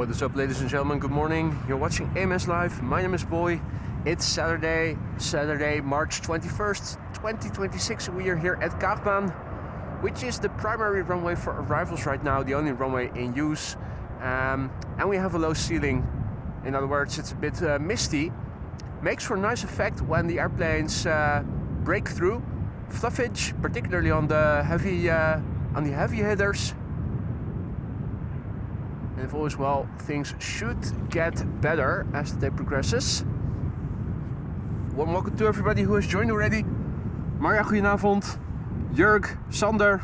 What is up, ladies and gentlemen? Good morning. You're watching AMS Live. My name is Boy. It's Saturday, March 21st, 2026. We are here at Kaagbaan, which is the primary runway for arrivals right now, the only runway in use. And we have a low ceiling. In other words, it's a bit misty. Makes for a nice effect when the airplanes break through. Fluffage, particularly on the heavy hitters. And if all is well, things should get better as the day progresses. Warm welcome to everybody who has joined already. Marja, goedenavond. Jurg, Sander,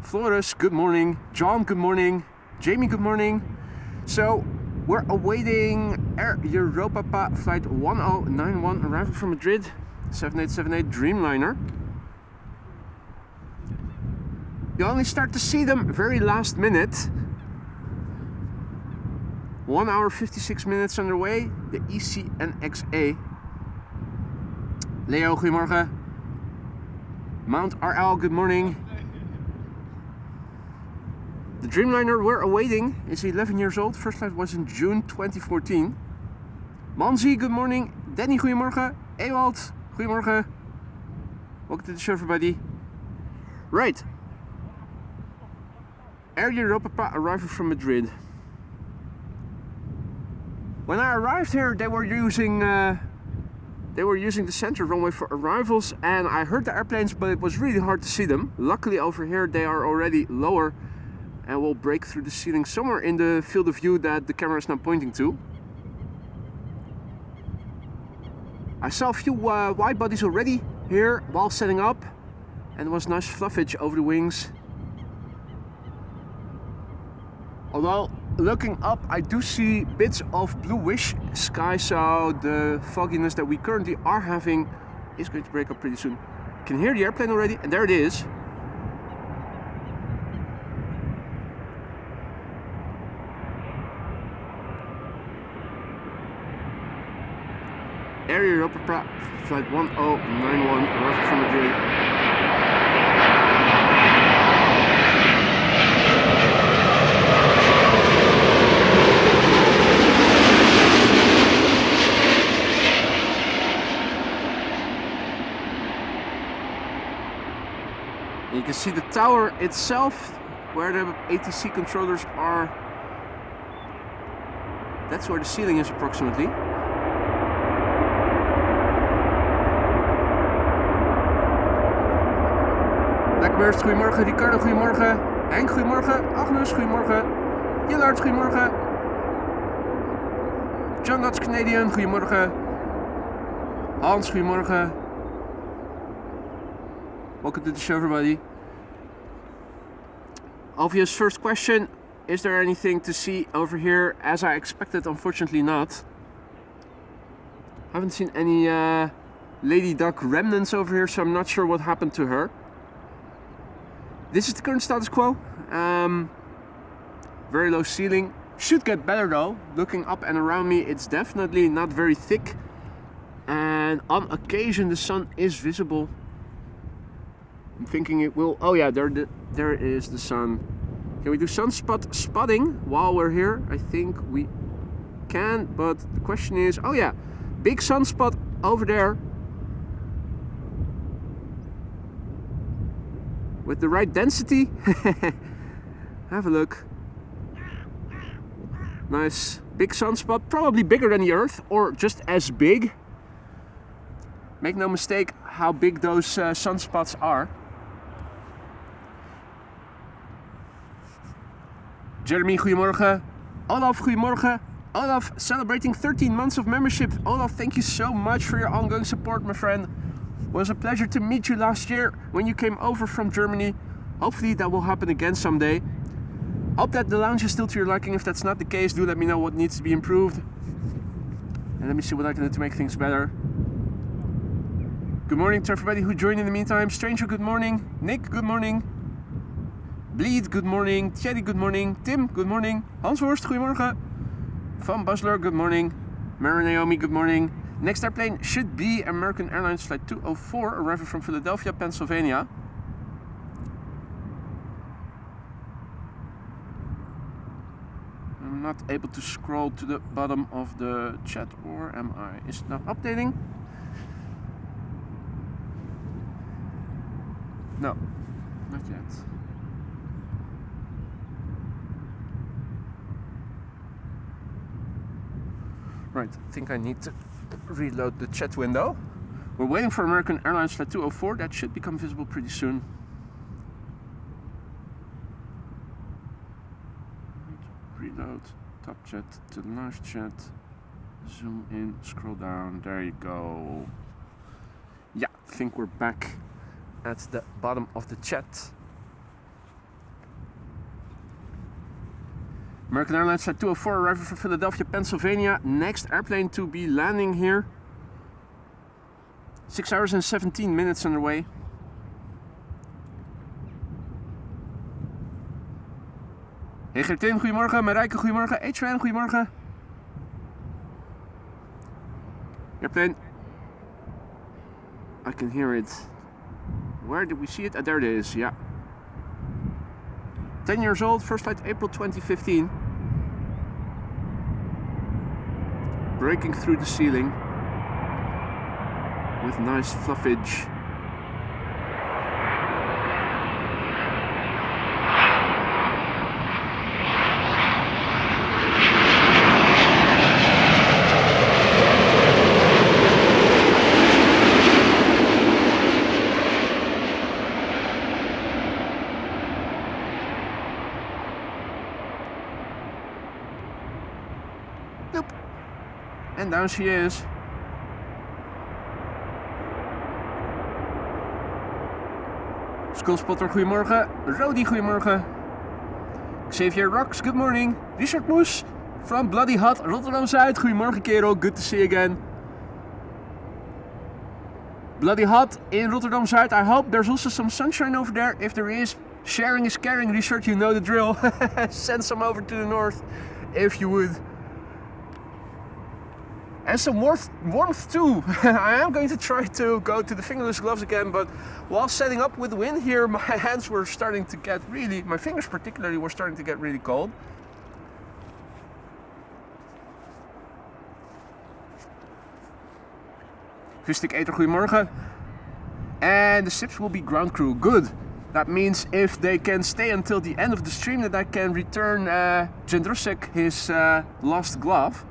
Floris, good morning. John, good morning. Jamie, good morning. So, we're awaiting Air Europa flight 1091 arrival from Madrid, 7878 Dreamliner. You only start to see them very last minute. 1 hour 56 minutes underway, the ECNXA. Leo, goedemorgen. Mount RL, good morning. The Dreamliner we're awaiting is 11 years old. First flight was in June 2014. Manzi, good morning. Danny, goedemorgen. Ewald, goedemorgen. Welcome to the show, everybody. Right. Air Europa arrival from Madrid. When I arrived here, they were using the center runway for arrivals, and I heard the airplanes, but it was really hard to see them. Luckily, over here they are already lower and will break through the ceiling somewhere in the field of view that the camera is now pointing to. I saw a few wide bodies already here while setting up, and there was nice fluffage over the wings. Although, looking up, I do see bits of bluish sky, so the fogginess that we currently are having is going to break up pretty soon. You can hear the airplane already, and there it is. Air Europa flight 1091 arriving from Madrid. You can see the tower itself, where the ATC controllers are. That's where the ceiling is approximately. Blackburst, goedemorgen. Ricardo, goedemorgen. Henk, goedemorgen. Agnes, goedemorgen. Jillard, goedemorgen. John Dutch Canadian, goedemorgen. Hans, goedemorgen. Welcome to the show, everybody. Obvious first question, is there anything to see over here? As I expected, unfortunately not. Haven't seen any Lady Duck remnants over here, so I'm not sure what happened to her. This is the current status quo. Very low ceiling. Should get better though. Looking up and around me, it's definitely not very thick. And on occasion, the sun is visible. I'm thinking it will. Oh yeah, there is the sun. Can we do sunspot spotting while we're here? I think we can, but the question is, oh yeah, big sunspot over there. With the right density. Have a look. Nice big sunspot, probably bigger than the Earth, or just as big. Make no mistake how big those sunspots are. Jeremy, goedemorgen. Olaf, goedemorgen. Olaf, celebrating 13 months of membership. Olaf, thank you so much for your ongoing support, my friend. It was a pleasure to meet you last year when you came over from Germany. Hopefully that will happen again someday. Hope that the lounge is still to your liking. If that's not the case, do let me know what needs to be improved. And let me see what I can do to make things better. Good morning to everybody who joined in the meantime. Stranger, good morning. Nick, good morning. Bleed, good morning. Thierry, good morning. Tim, good morning. Hans Horst, goedemorgen. Van Basler, good morning. Mara Naomi, good morning. Next airplane should be American Airlines Flight 204, arriving from Philadelphia, Pennsylvania. not able to scroll to the bottom of the chat, or am I? Is it now updating? No, not yet. Right, I think I need to reload the chat window. We're waiting for American Airlines Flight 204. That should become visible pretty soon. Reload, top chat to the live chat. Zoom in, scroll down. There you go. Yeah, I think we're back at the bottom of the chat. American Airlines Flight 204 arriving from Philadelphia, Pennsylvania. Next airplane to be landing here. 6 hours and 17 minutes underway. Hey Gertin, goedemorgen. Marijke, goedemorgen. HVN, goedemorgen. Airplane. I can hear it. Where did we see it? There it is, yeah. 10 years old, first flight April 2015. Breaking through the ceiling with nice fluffage. And down she is. Skullspotter, goedemorgen. Rodi, goedemorgen. Xavier Rocks, good morning. Richard Moes from Bloody Hot, Rotterdam Zuid. Goedemorgen kerel, good to see you again. Bloody Hot in Rotterdam Zuid. I hope there's also some sunshine over there. If there is, sharing is caring, Richard, you know the drill. Send some over to the north if you would. And some warmth too. I am going to try to go to the fingerless gloves again, but while setting up with the wind here, my hands were starting to get really, my fingers particularly, were starting to get really cold. Vistic Eater, goedemorgen. And the ships will be ground crew. Good. That means if they can stay until the end of the stream, that I can return Jendrusek his lost glove.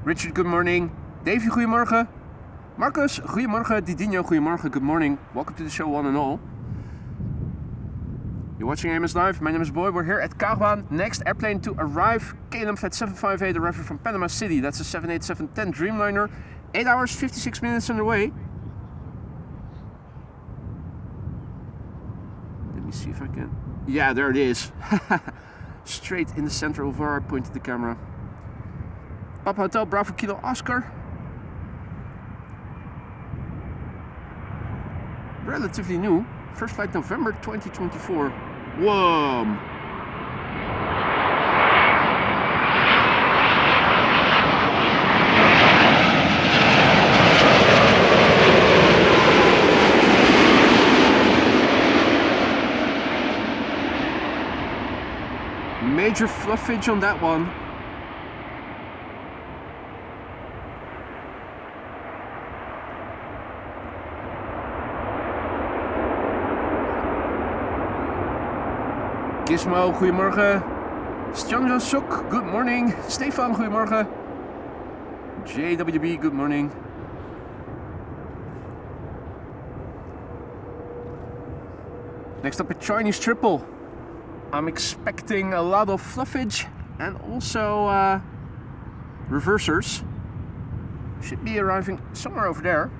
Richard, good morning. Davey, goedemorgen. Marcus, goedemorgen. Didinho, goedemorgen. Good morning. Welcome to the show, one and all. You're watching AMS Live. My name is Boy. We're here at Kaagbaan. Next airplane to arrive. KLM Flight 758 arriving from Panama City. That's a 787-10 Dreamliner. 8 hours, 56 minutes underway. Let me see if I can... Yeah, there it is. Straight in the center of where I pointed the camera. Papa Hotel, Bravo Kilo Oscar. Relatively new. First flight November 2024. Whoa! Major fluffage on that one. Gizmo, goedemorgen. Stjanjo Sok, good morning. Stefan, goedemorgen. JWB, good morning. Next up, a Chinese triple. I'm expecting a lot of fluffage and also reversers. Should be arriving somewhere over there.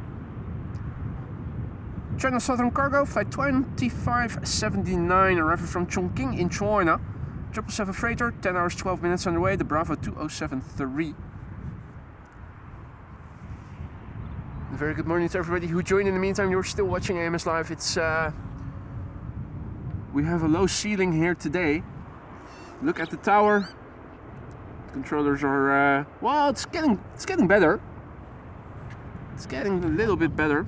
China Southern Cargo, flight 2579, arriving from Chongqing in China. 777 freighter, 10 hours 12 minutes underway, the Bravo 2073. A very good morning to everybody who joined in the meantime. You're still watching AMS Live. It's we have a low ceiling here today. Look at the tower. The controllers are well, it's getting better. It's getting a little bit better.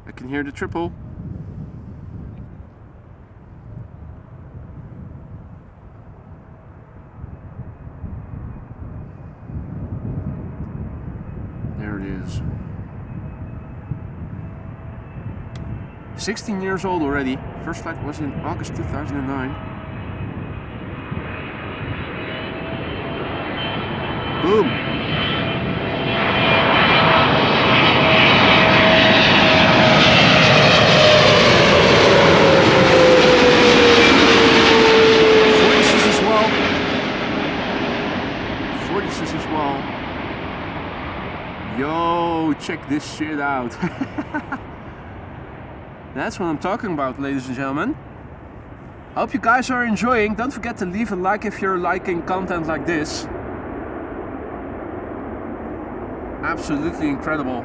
I can hear the triple. There it is. 16 years old already. First flight was in August 2009. Boom! Vortices as well. Yo, check this shit out. That's what I'm talking about, ladies and gentlemen. Hope you guys are enjoying. Don't forget to leave a like if you're liking content like this. Absolutely incredible.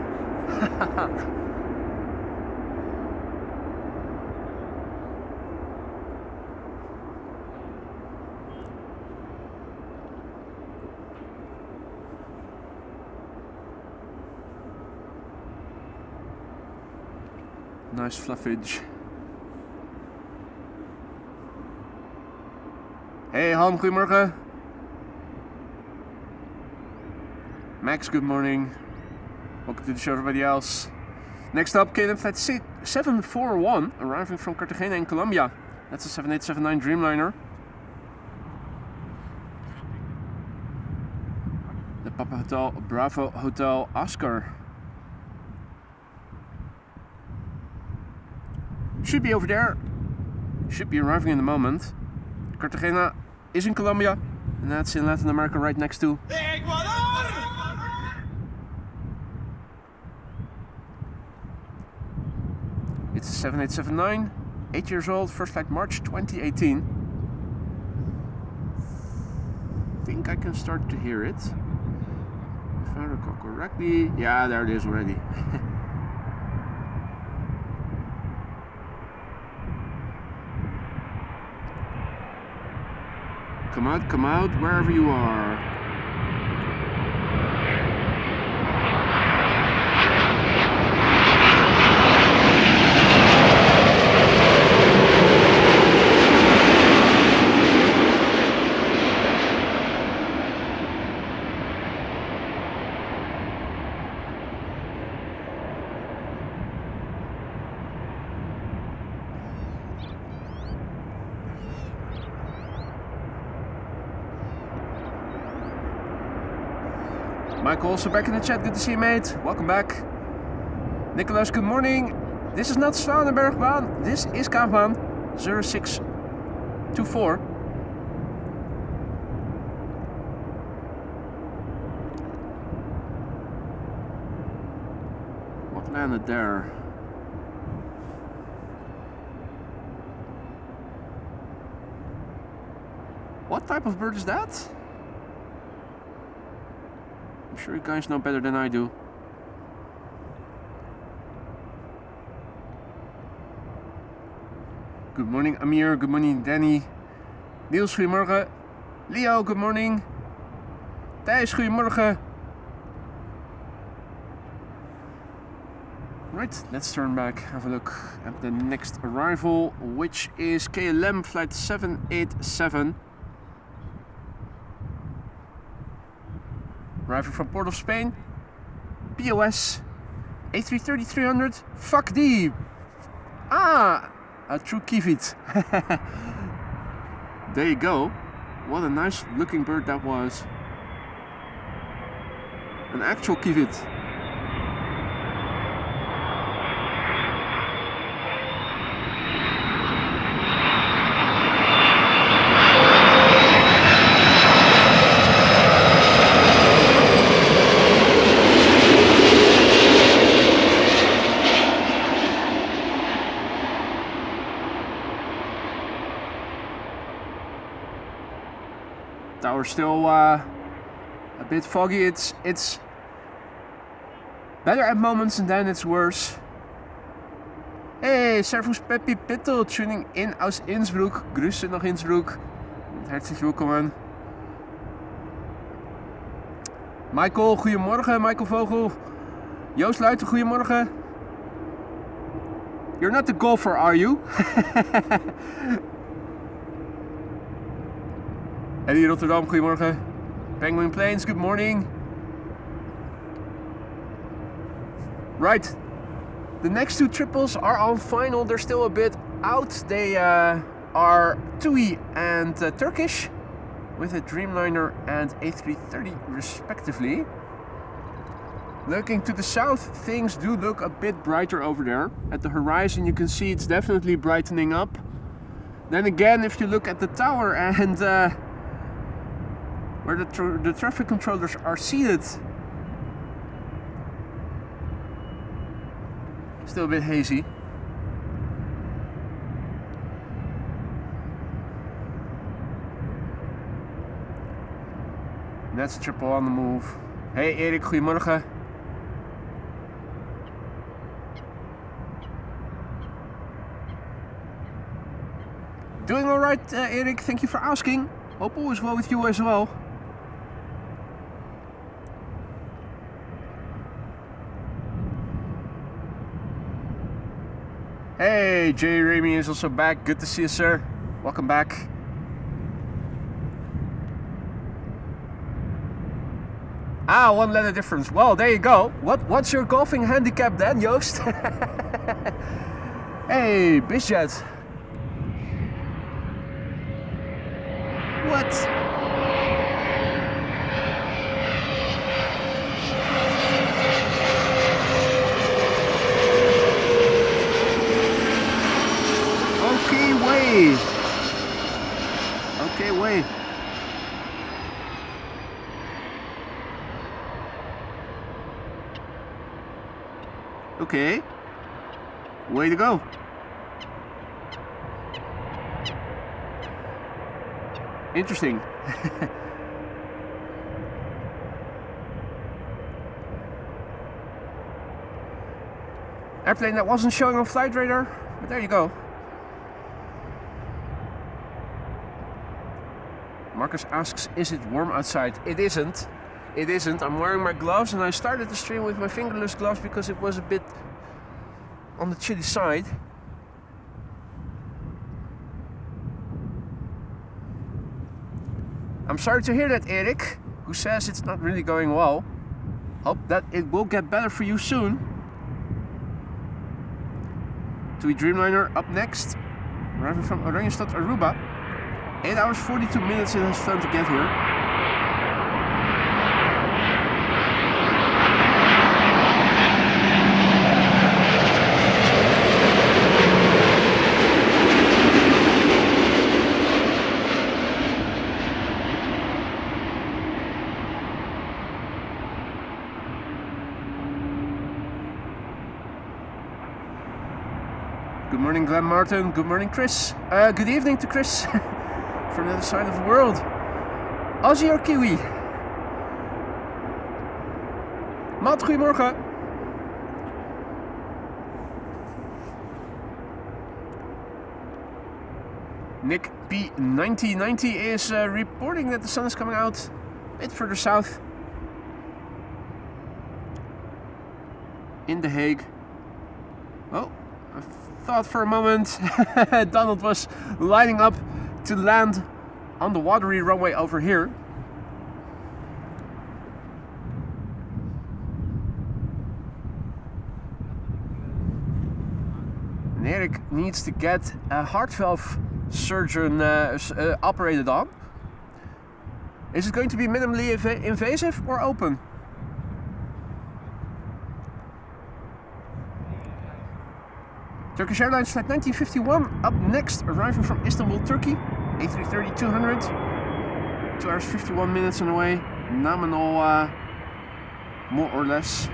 Nice fluffage. Hey Han, goedemorgen. Max, good morning. Welcome to the show, everybody else. Next up, KLM Flight 741, arriving from Cartagena in Colombia. That's a 7879 Dreamliner. The Papa Hotel Bravo Hotel Oscar. Should be over there. Should be arriving in a moment. Cartagena is in Colombia, and that's in Latin America right next to Ecuador. It's a 7879, 8 years old, first flight March 2018. I think I can start to hear it. If I recall correctly, yeah, there it is already. Come out, wherever you are. Michael also back in the chat, good to see you, mate. Welcome back. Nicholas, good morning. This is not Zwanenbergbaan, this is Kaagbaan 0624. What landed there? What type of bird is that? I'm sure you guys know better than I do. Good morning Amir, good morning Danny. Niels, goedemorgen. Leo, good morning. Thijs, goedemorgen. Right, let's turn back, have a look at the next arrival, which is KLM flight 787. Arriving from Port of Spain, POS A330-300, Foggy. Ah, a true kivit. There you go. What a nice looking bird that was. An actual kivit. Tower still a bit foggy. It's better at moments and then it's worse. Hey, Servus Peppi Pittel tuning in aus Innsbruck. Grüße nach Innsbruck. Herzlich willkommen. Michael, goedemorgen. Michael Vogel. Joost Luiten, goedemorgen. You're not the golfer, are you? Eddie Rotterdam, goedemorgen. Penguin Plains, good morning. Right, the next two triples are on final. They're still a bit out. They are TUI and Turkish with a Dreamliner and A330 respectively. Looking to the south, things do look a bit brighter over there. At the horizon you can see it's definitely brightening up. Then again, if you look at the tower and where the traffic controllers are seated, still a bit hazy. That's triple on the move. Hey Erik, goedemorgen. Doing alright, Erik, thank you for asking. Hope all is well with you as well. Hey, Jay Remy is also back. Good to see you, sir. Welcome back. Ah, one letter difference. Well, there you go. What's your golfing handicap then, Joost? Hey, busiest. What? Okay, way. Okay, way. Okay. Way to go. Interesting. Airplane that wasn't showing on flight radar, but there you go. Marcus asks, is it warm outside? It isn't. It isn't. I'm wearing my gloves and I started the stream with my fingerless gloves because it was a bit on the chilly side. I'm sorry to hear that, Erik, who says it's not really going well. Hope that it will get better for you soon. TUI Dreamliner up next, arriving from Oranjestad, Aruba. 8 hours 42 minutes it has fun to get here. Good morning, Glenn Martin. Good morning, Chris. Good evening to Chris from the other side of the world. Aussie or Kiwi? Maat, goedemorgen. Nick P9090 is reporting that the sun is coming out a bit further south in The Hague. Oh, I thought for a moment Donald was lining up to land on the watery runway over here. And Erik needs to get a heart valve surgeon operated on. Is it going to be minimally invasive or open? Turkish Airlines flight 1951 up next, arriving from Istanbul, Turkey. A330-200. 2 hours 51 minutes on the way. Nominal, more or less.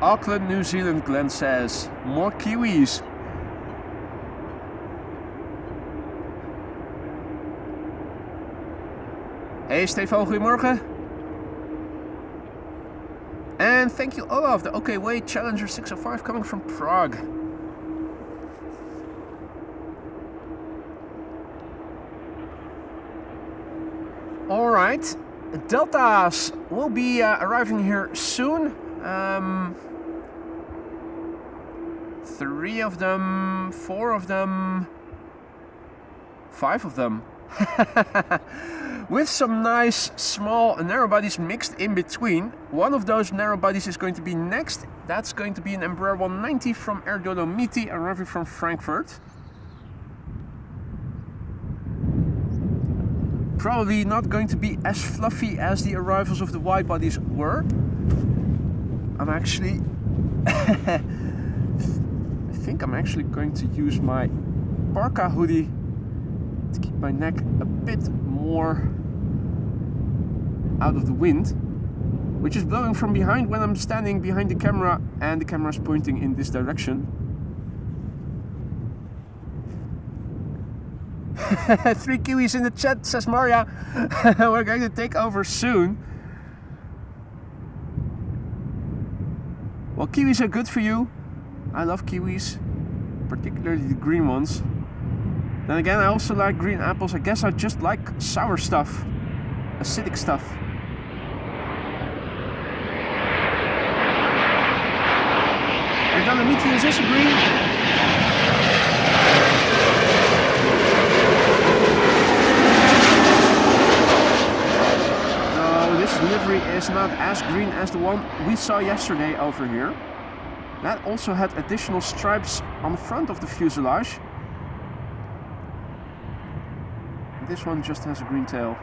Auckland, New Zealand, Glenn says. More Kiwis. Hey Stefan, goedemorgen. En And thank you, Olaf. The OK Wait Challenger 605 coming from Prague. All right. Deltas will be arriving here soon. 3 of them, 4 of them, 5 of them. With some nice small narrow bodies mixed in between. One of those narrow bodies is going to be next. That's going to be an Embraer 190 from Air Dolomiti, arriving from Frankfurt. Probably not going to be as fluffy as the arrivals of the wide bodies were. I'm actually I think I'm actually going to use my parka hoodie to keep my neck a bit more out of the wind, which is blowing from behind when I'm standing behind the camera and the camera is pointing in this direction. 3 Kiwis in the chat, says Maria. We're going to take over soon. Well, kiwis are good for you. I love kiwis, particularly the green ones. Then again, I also like green apples. I guess I just like sour stuff, acidic stuff. And then the meteor is this a green? This livery is not as green as the one we saw yesterday over here. That also had additional stripes on the front of the fuselage. This one just has a green tail.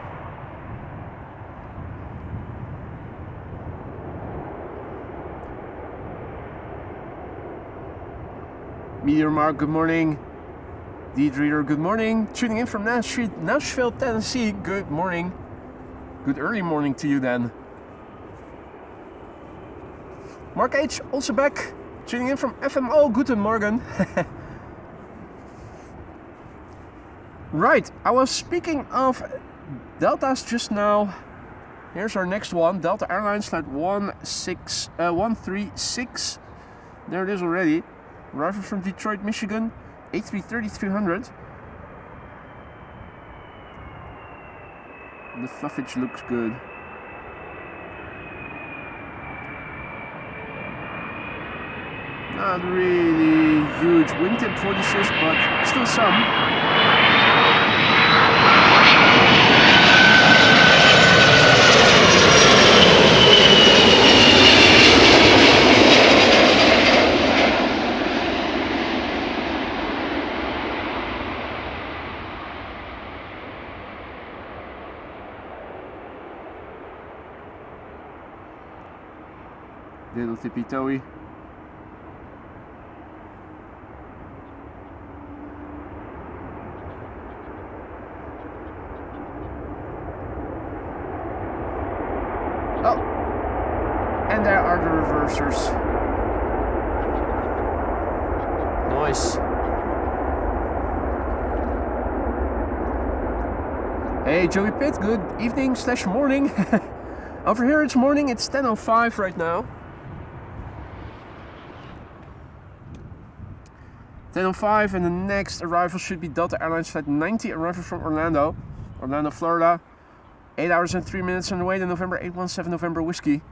Meteor Mark, good morning. Deed Reader, good morning. Tuning in from Nashville, Tennessee, good morning. Good early morning to you then. Mark H, also back. Tuning in from FMO, guten Morgen. Right, I was speaking of Deltas just now. Here's our next one, Delta Airlines flight 136. There it is already. Arriving from Detroit, Michigan, A330-300. The fluffage looks good. Not really huge wingtip vortices, but still some. Little tippy toey. Oh, and there are the reversers. Nice. Hey Joey Pitt, good evening / morning. Over here it's morning, it's 10:05 right now. 10:05, and the next arrival should be Delta Airlines flight 90, arriving from Orlando, Florida. 8 hours and 3 minutes on the way to November 817 November Whiskey.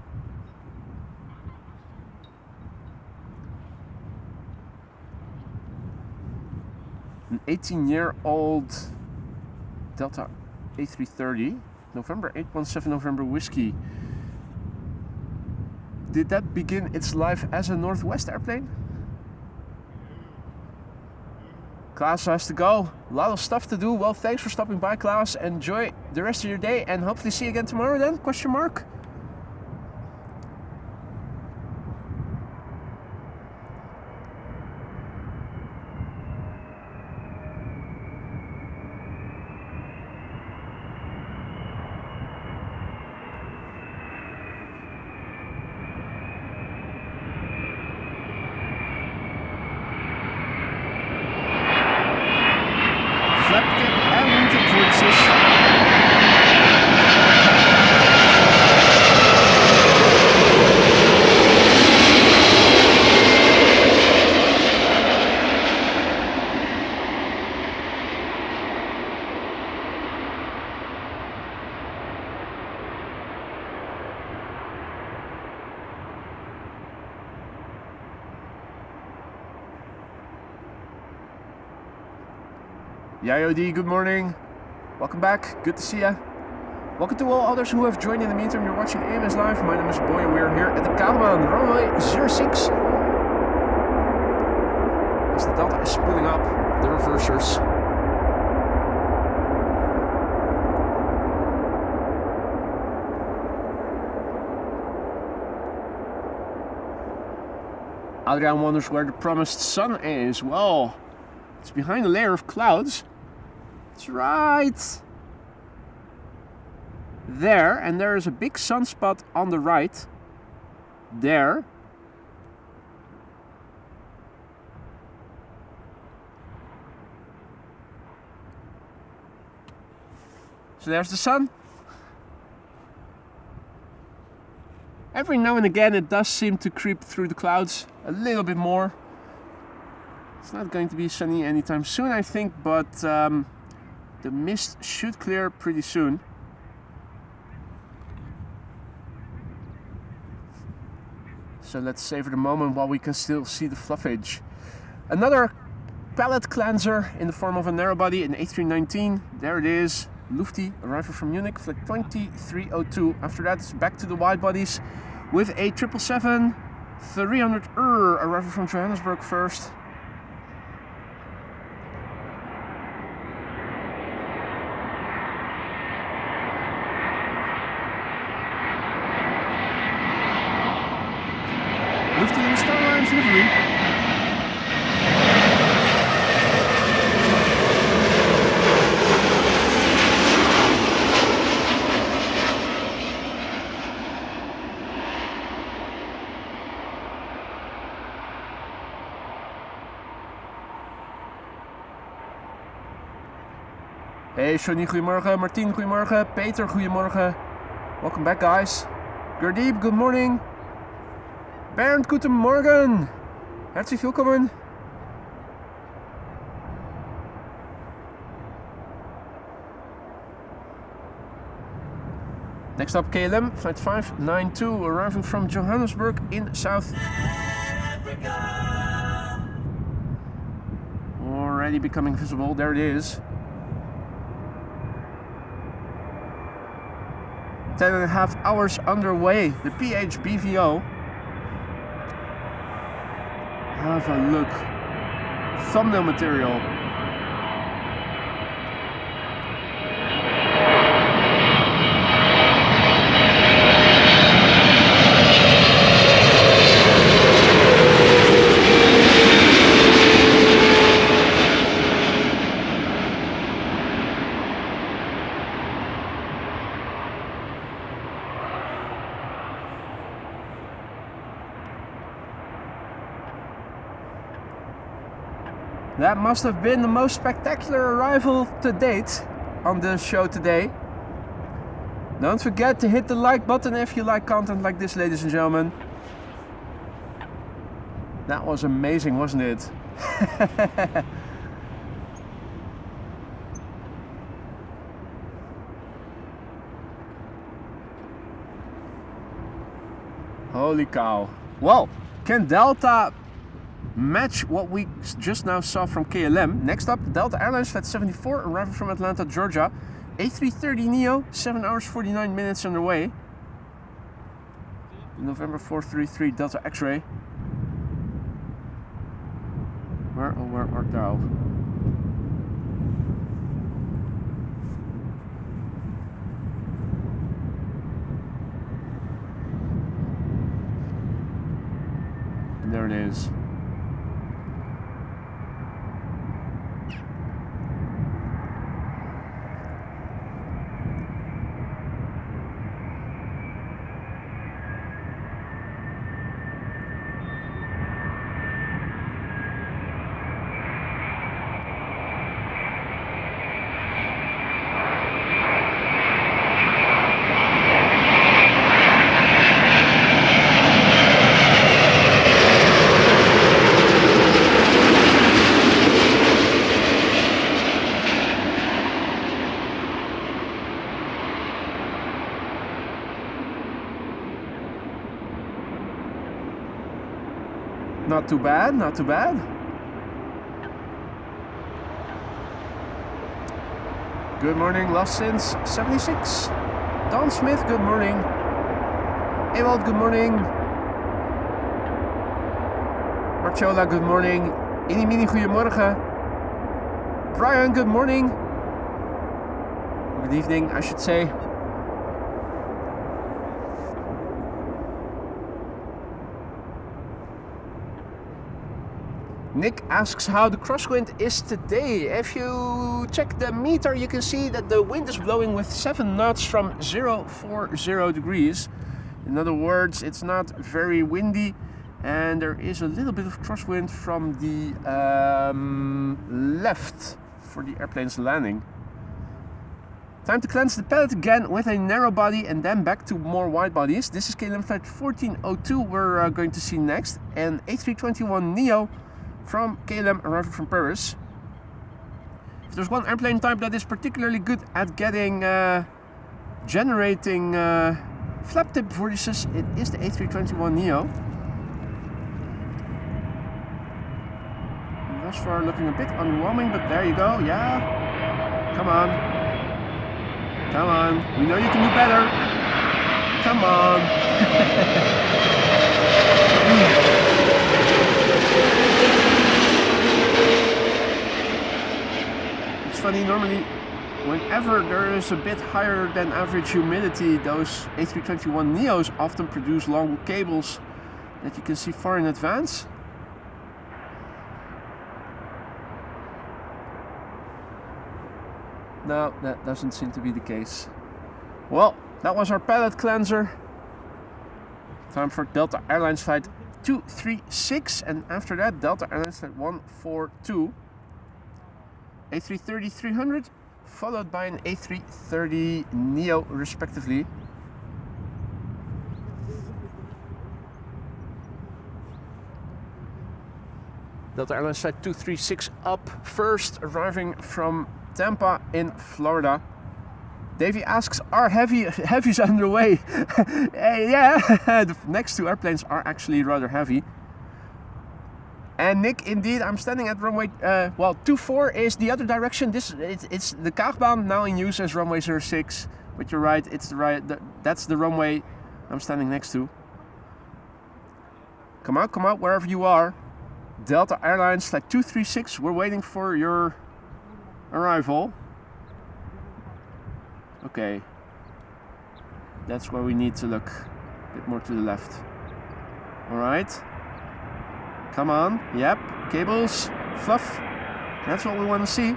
An 18-year-old Delta A330, November 817 November Whiskey. Did that begin its life as a Northwest airplane? Klaas has to go. A lot of stuff to do. Well, thanks for stopping by, Klaas. Enjoy the rest of your day and hopefully see you again tomorrow then? Question mark. Flaptip and wingtip vortices. Yayod, good morning. Welcome back. Good to see ya. Welcome to all others who have joined in the meantime. You're watching AMS Live. My name is Boy and we are here at the Kaagbaan, runway 06. As the Delta is pulling up the reversers. Adrian wonders where the promised sun is. Well, it's behind a layer of clouds. It's right there, and there is a big sunspot on the right there. So there's the sun. Every now and again it does seem to creep through the clouds a little bit more. It's not going to be sunny anytime soon, I think, but the mist should clear pretty soon. So let's savor the moment while we can still see the fluffage. Another palette cleanser in the form of a narrow body, an A319. There it is. Lufty, arrival from Munich, flight 2302. After that, it's back to the wide bodies with a 777-300 arrival from Johannesburg first. Lufty in the Starlines livery. Hey Johnny, goedemorgen. Martien, goedemorgen. Peter, goedemorgen. Welcome back, guys. Gurdeep, good morning. Bernd, guten Morgen. Herzlich willkommen. Next up, KLM, flight 592, arriving from Johannesburg in South Africa. Already becoming visible, there it is. 10.5 hours underway, the PHBVO. Have a look. Thumbnail material. That must have been the most spectacular arrival to date on the show today. Don't forget to hit the like button if you like content like this, ladies and gentlemen. That was amazing, wasn't it? Holy cow. Well, can Delta match what we just now saw from KLM? Next up, Delta Airlines flight 74, arriving from Atlanta, Georgia. A330neo, 7 hours 49 minutes underway. November 433 Delta X-ray. Where art thou? And there it is. Not too bad, not too bad. Good morning, lost since 76. Don Smith, good morning. Ewald, good morning. Marciola, good morning. Inimini, goedemorgen. Brian, good morning. Good evening, I should say. Nick asks how the crosswind is today. If you check the meter, you can see that the wind is blowing with 7 knots from 040 degrees. In other words, it's not very windy, and there is a little bit of crosswind from the left for the airplane's landing. Time to cleanse the pallet again with a narrow body and then back to more wide bodies. This is KLM flight 1402 we're going to see next, and A321neo from KLM arriving from Paris. If there's one airplane type that is particularly good at getting generating flap tip vortices, it is the A321neo. Thus far looking a bit underwhelming, but there you go. Yeah, come on, come on, we know you can do better, come on. Funny, normally whenever there is a bit higher than average humidity, those A321neos often produce long cables that you can see far in advance. No, that doesn't seem to be the case. Well, that was our pallet cleanser. Time for Delta Airlines flight 236, and after that Delta Airlines flight 142. A330-300 followed by an A330neo respectively. Delta Airlines flight 236 up first, arriving from Tampa in Florida. Davey asks, are heavies underway? Yeah, the next two airplanes are actually rather heavy. And Nick, indeed, I'm standing at runway, well, 24 is the other direction. It's the Kaagbaan, now in use as runway 06. But you're right, it's that's the runway I'm standing next to. Come out, wherever you are. Delta Airlines flight 236, we're waiting for your arrival. Okay. That's where we need to look, a bit more to the left. All right. Come on, yep, cables, fluff, that's what we want to see.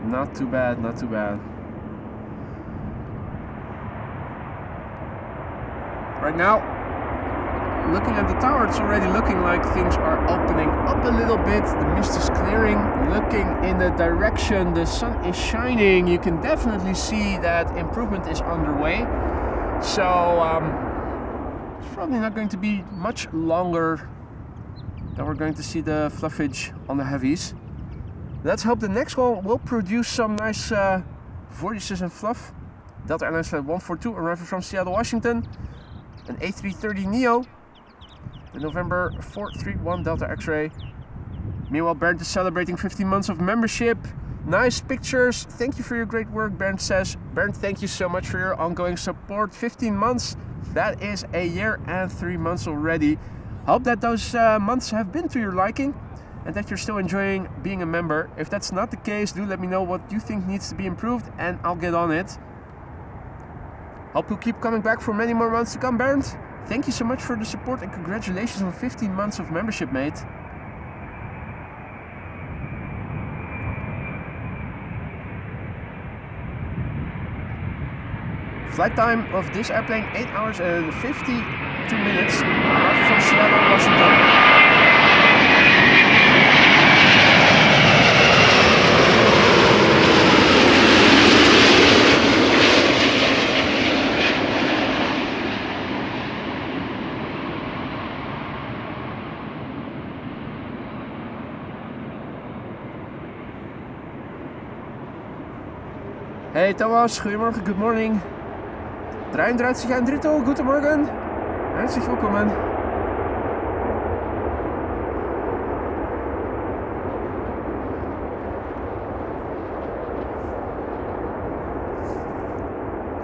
Not too bad, not too bad. Right now, looking at the tower, it's already looking like things are opening up a little bit. The mist is clearing, looking in the direction the sun is shining. You can definitely see that improvement is underway. So it's probably not going to be much longer that we're going to see the fluffage on the heavies. Let's hope the next one will produce some nice vortices and fluff. Delta Airlines flight 142 arriving from Seattle, Washington. An A330neo. The November 431 Delta X-ray. Meanwhile, Bernd is celebrating 15 months of membership. Nice pictures. Thank you for your great work, Bernd says. Bernd, thank you so much for your ongoing support. 15 months, that is a year and 3 months already. Hope that those months have been to your liking, and that you're still enjoying being a member. If that's not the case, do let me know what you think needs to be improved and I'll get on it. Hope you'll keep coming back for many more months to come, Bernd. Thank you so much for the support and congratulations on 15 months of membership, mate. Flight time of this airplane, 8 hours and 52 minutes. Arriving from Seattle, Washington. Hey Thomas, goedemorgen, good morning. 33 ein Drittel, guten Morgen. Herzlich willkommen.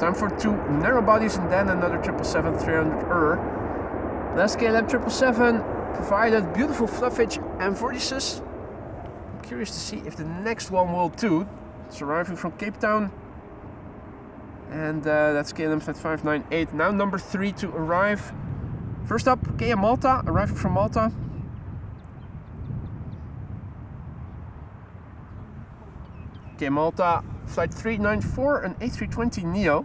Time for 2 narrow bodies and then another 777-300ER. Last KLM 777 provided beautiful fluffage and vortices. I'm curious to see if the next one will too. It's arriving from Cape Town. And that's KLM Flight 598. Now number 3 to arrive. First up, KM Malta, arriving from Malta. KM Malta, Flight 394, an A320neo.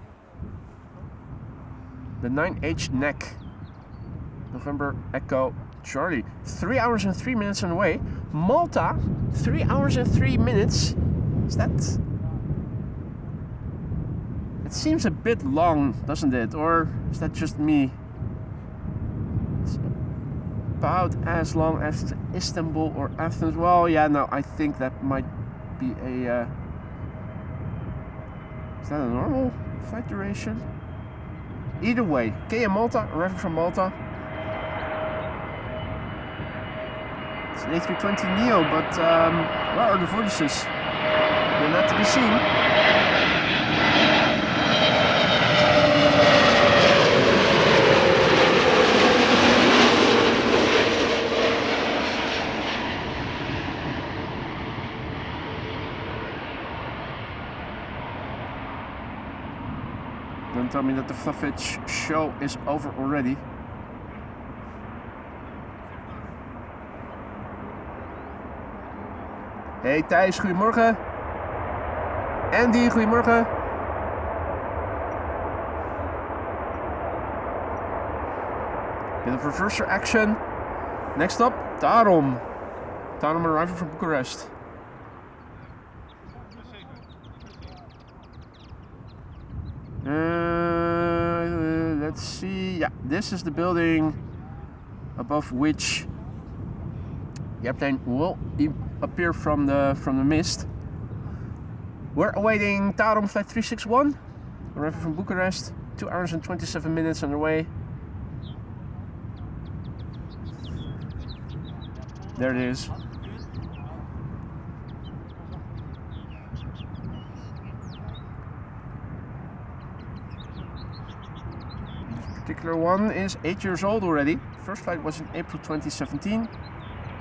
The 9H neck. November Echo Charlie. 3 hours and 3 minutes on the way. Malta, 3 hours and 3 minutes. Is that... It seems a bit long, doesn't it? Or is that just me? It's about as long as Istanbul or Athens. Well, yeah, no, I think that might be a... Is that a normal flight duration? Either way, KM Malta, arriving from Malta. It's an A320neo, but where are the vortices? They're not to be seen. Don't tell me that the fluffage show is over already. Hey Thijs, goedemorgen. Andy, goedemorgen. Bit of reverser action. Next up, Tarom. Tarom arriving from Bucharest. Let's see. Yeah, this is the building above which the airplane will appear from the mist. We're awaiting Tarom Flight 361, arriving from Bucharest. 2 hours and 27 minutes on the way. There it is. Particular one is 8 years old already. First flight was in April 2017.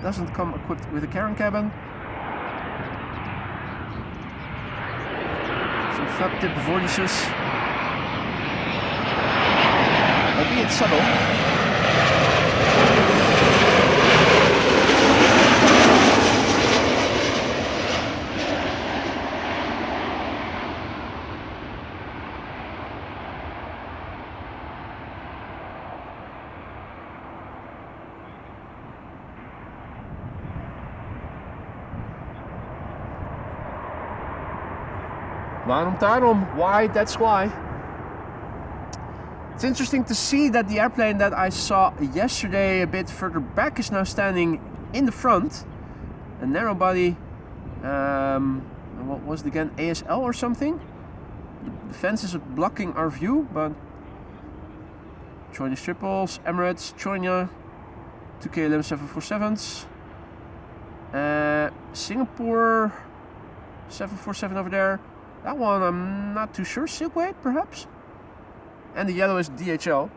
Doesn't come equipped with a carrying cabin. Some flap tip vortices. Albeit subtle. Tarom, why? That's why. It's interesting to see that the airplane that I saw yesterday a bit further back is now standing in the front. A narrow body, what was it again, ASL or something? The fence is blocking our view, but Choinia triples, Emirates, Choinia, 2 KLM 747s, Singapore 747 over there. That one I'm not too sure, Silkway perhaps? And the yellow is DHL.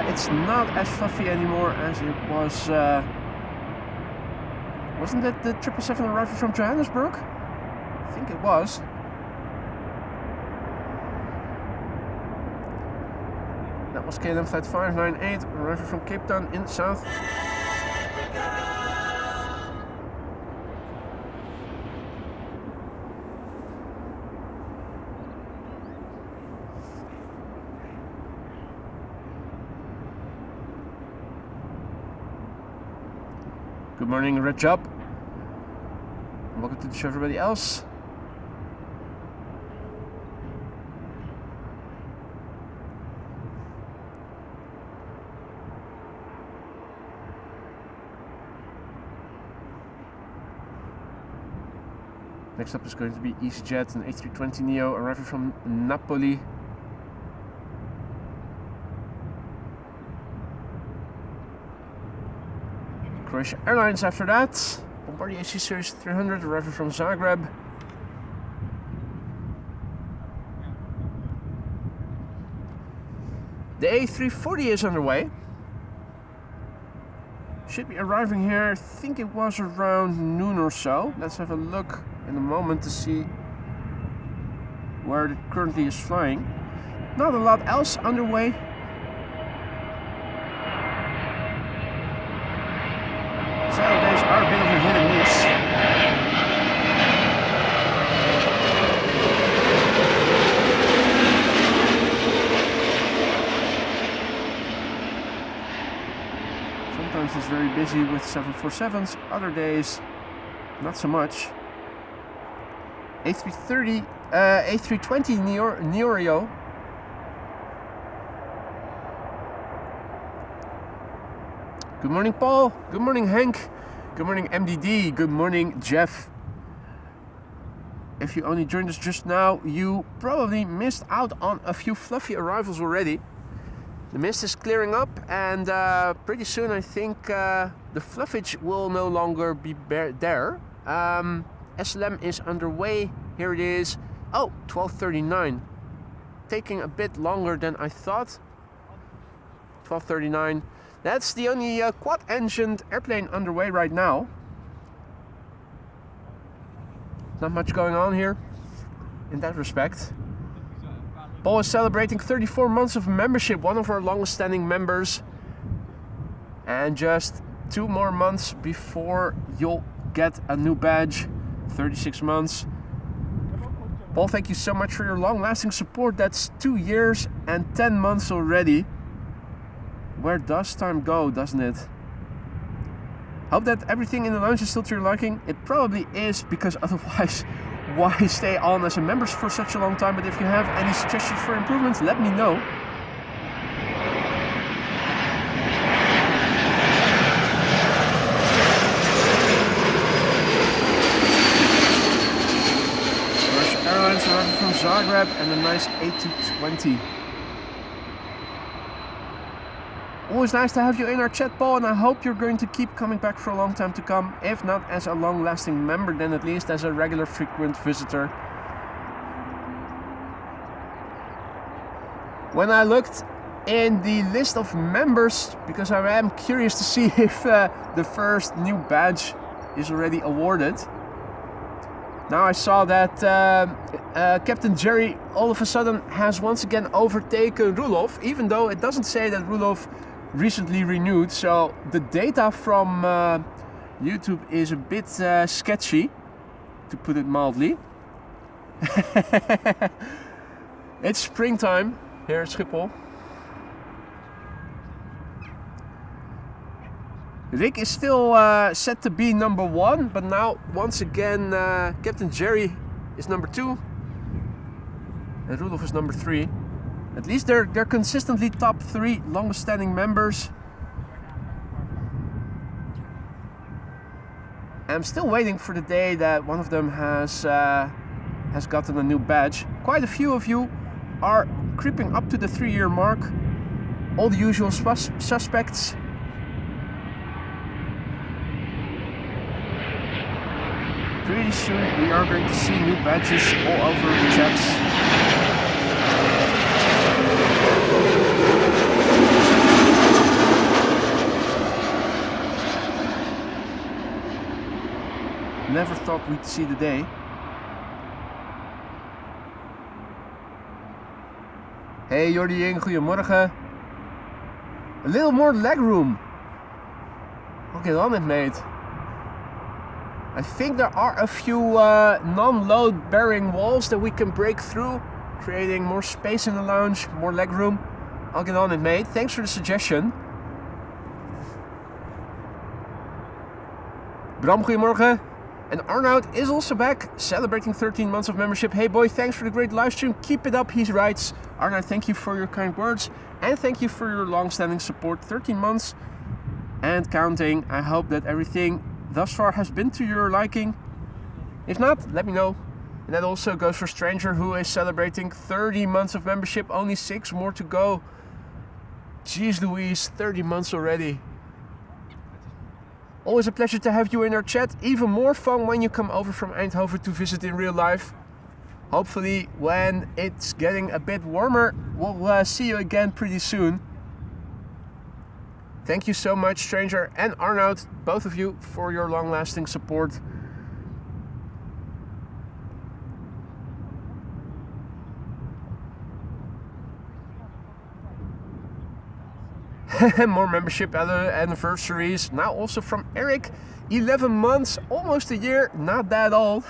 It's not as fluffy anymore as it was. Wasn't that the 777 arriving from Johannesburg? I think it was. That was KLM Flight 598 arriving from Cape Town in the south. Good morning, Red Job. Welcome to the show, everybody else. Next up is going to be EasyJet and A320neo arriving from Napoli. Croatia Airlines after that. Bombardier AC Series 300 arriving from Zagreb. The A340 is underway. Should be arriving here, I think it was around noon or so. Let's have a look in a moment to see where it currently is flying. Not a lot else underway. Saturdays are a bit of a hit and miss. Sometimes it's very busy with 747s, other days not so much. A330, A320 Neo. Good morning, Paul. Good morning, Hank. Good morning, MDD. Good morning, Jeff. If you only joined us just now, you probably missed out on a few fluffy arrivals already. The mist is clearing up, and pretty soon I think the fluffage will no longer be there. SLM is underway. Here it is. Oh, 12:39. Taking a bit longer than I thought. 12:39. That's the only quad-engined airplane underway right now. Not much going on here in that respect. Paul is celebrating 34 months of membership, one of our longest standing members. And just 2 more months before you'll get a new badge. 36 months. Paul, thank you so much for your long-lasting support. That's 2 years and 10 months already. Where does time go, doesn't it? Hope that everything in the lounge is still to your liking. It probably is, because otherwise, why stay on as a member for such a long time? But if you have any suggestions for improvements, let me know. Croatia Airlines arriving from Zagreb and a nice A220. Always nice to have you in our chat, Paul, and I hope you're going to keep coming back for a long time to come. If not as a long-lasting member, then at least as a regular frequent visitor. When I looked in the list of members, because I am curious to see if the first new badge is already awarded. Now I saw that Captain Jerry all of a sudden has once again overtaken Roelof, even though it doesn't say that Roelof recently renewed, so the data from YouTube is a bit sketchy, to put it mildly. It's springtime here at Schiphol. Rick is still set to be number 1, but now once again Captain Jerry is number 2 and Roelof is number 3. At least they're consistently top 3 longest standing members. I'm still waiting for the day that one of them has gotten a new badge. Quite a few of you are creeping up to the 3-year mark. All the usual suspects. Pretty soon we are going to see new badges all over the chats. Never thought we'd see the day. Hey Jordi Ying, goedemorgen. A little more legroom. I'll get on it, mate. I think there are a few non-load bearing walls that we can break through, creating more space in the lounge, more legroom. I'll get on it, mate. Thanks for the suggestion. Bram, goedemorgen. And Arnoud is also back, celebrating 13 months of membership. Hey boy, thanks for the great live stream. Keep it up, he writes. Arnoud, thank you for your kind words. And thank you for your long-standing support. 13 months and counting. I hope that everything thus far has been to your liking. If not, let me know. And that also goes for Stranger, who is celebrating 30 months of membership. Only 6 more to go. Jeez Louise, 30 months already. Always a pleasure to have you in our chat. Even more fun when you come over from Eindhoven to visit in real life. Hopefully when it's getting a bit warmer, we'll see you again pretty soon. Thank you so much, Stranger and Arnoud, both of you, for your long-lasting support. More membership anniversaries. Now also from Eric. 11 months, almost a year, not that old.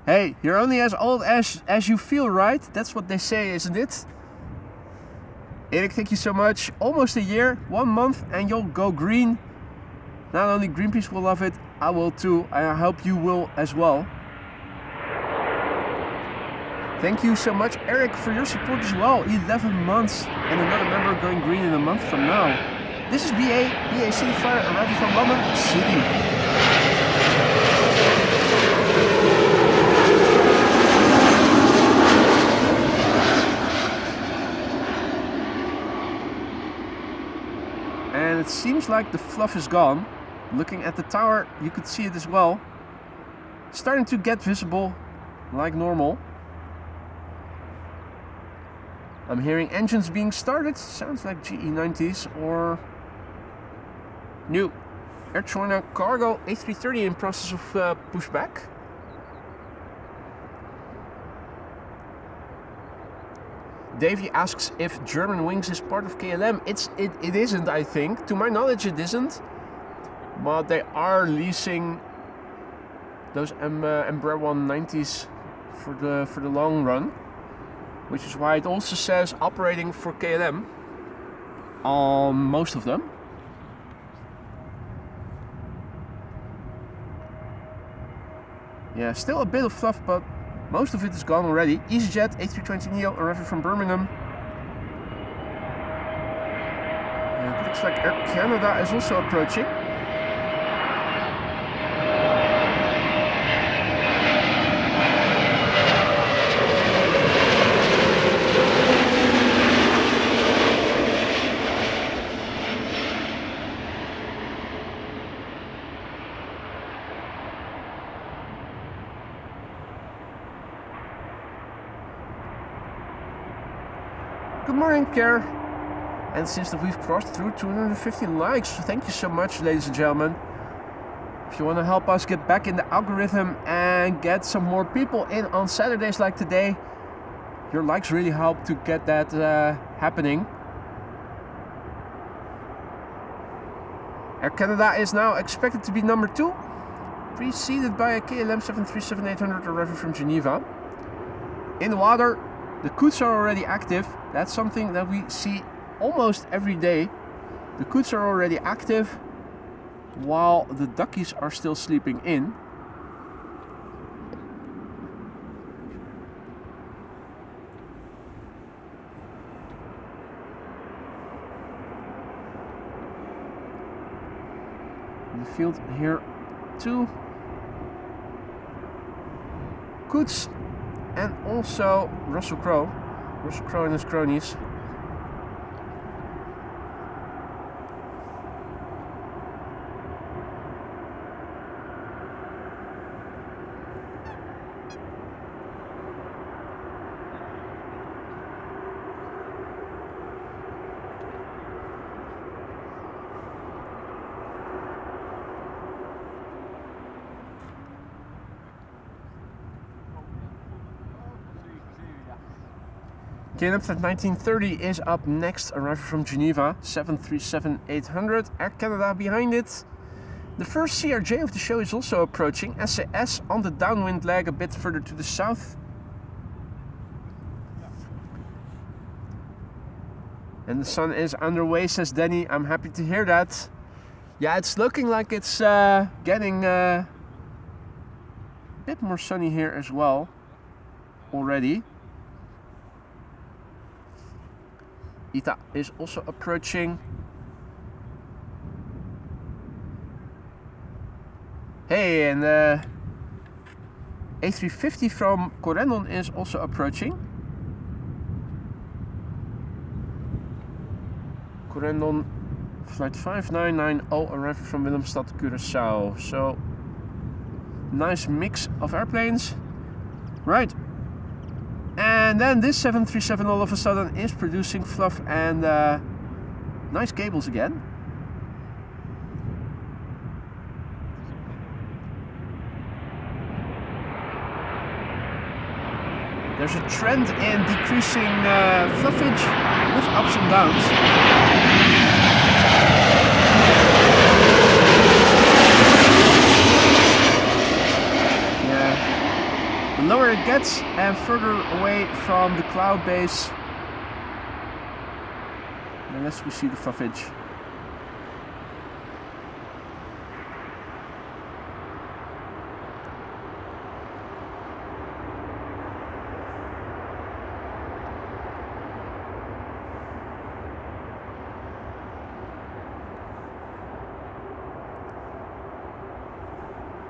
Hey, you're only as old as you feel, right? That's what they say, isn't it? Eric, thank you so much. Almost a year, 1 month, and you'll go green. Not only Greenpeace will love it, I will too. I hope you will as well. Thank you so much, Eric, for your support as well. 11 months and another member going green in a month from now. This is BA City Flyer arriving from London City. And it seems like the fluff is gone. Looking at the tower, you could see it as well. Starting to get visible like normal. I'm hearing engines being started. Sounds like GE90s or new Air China Cargo A330 in process of pushback. Davey asks if German Wings is part of KLM. It isn't, I think. To my knowledge, it isn't. But they are leasing those Embraer 190s for the long run. Which is why it also says operating for KLM on most of them. Yeah, still a bit of fluff, but most of it is gone already. EasyJet A320neo arriving from Birmingham. And it looks like Air Canada is also approaching. Good morning, Pierre. And since that we've crossed through 250 likes, thank you so much, ladies and gentlemen. If you want to help us get back in the algorithm and get some more people in on Saturdays like today, your likes really help to get that happening. Air Canada is now expected to be number 2, preceded by a KLM 737-800 arriving from Geneva. In the water, the coots are already active. That's something that we see almost every day. The coots are already active while the duckies are still sleeping in. In the field here, 2 coots. And also Russell Crowe and his cronies. KLM 1930 is up next, arriving from Geneva, 737-800, Air Canada behind it. The first CRJ of the show is also approaching, SAS on the downwind leg a bit further to the south. And the sun is underway, says Danny. I'm happy to hear that. Yeah, it's looking like it's getting a bit more sunny here as well already. ETA is also approaching. Hey, and A350 from Corendon is also approaching. Corendon flight 5990 arriving from Willemstad, Curaçao. So nice mix of airplanes. Right. And then this 737 all of a sudden is producing fluff and nice cables again. There's a trend in decreasing fluffage with ups and downs. Yeah. The lower it gets and further away from the cloud base, the less we see the fluffage.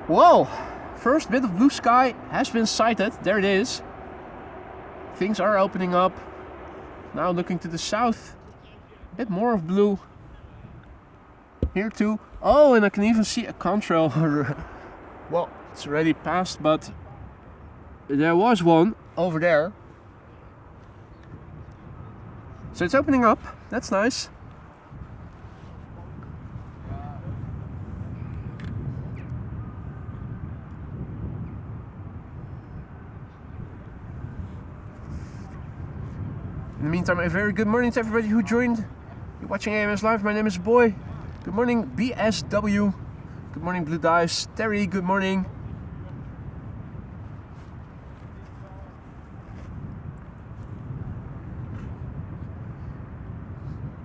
Whoa! First bit of blue sky has been sighted. There it is. Things are opening up. Now looking to the south. A bit more of blue. Here too. Oh, and I can even see a contrail. Well, it's already passed, but there was one over there. So it's opening up. That's nice. In the meantime, a very good morning to everybody who joined. You're watching AMS Live. My name is Boy. Good morning, BSW. Good morning, Blue Dice. Terry, good morning.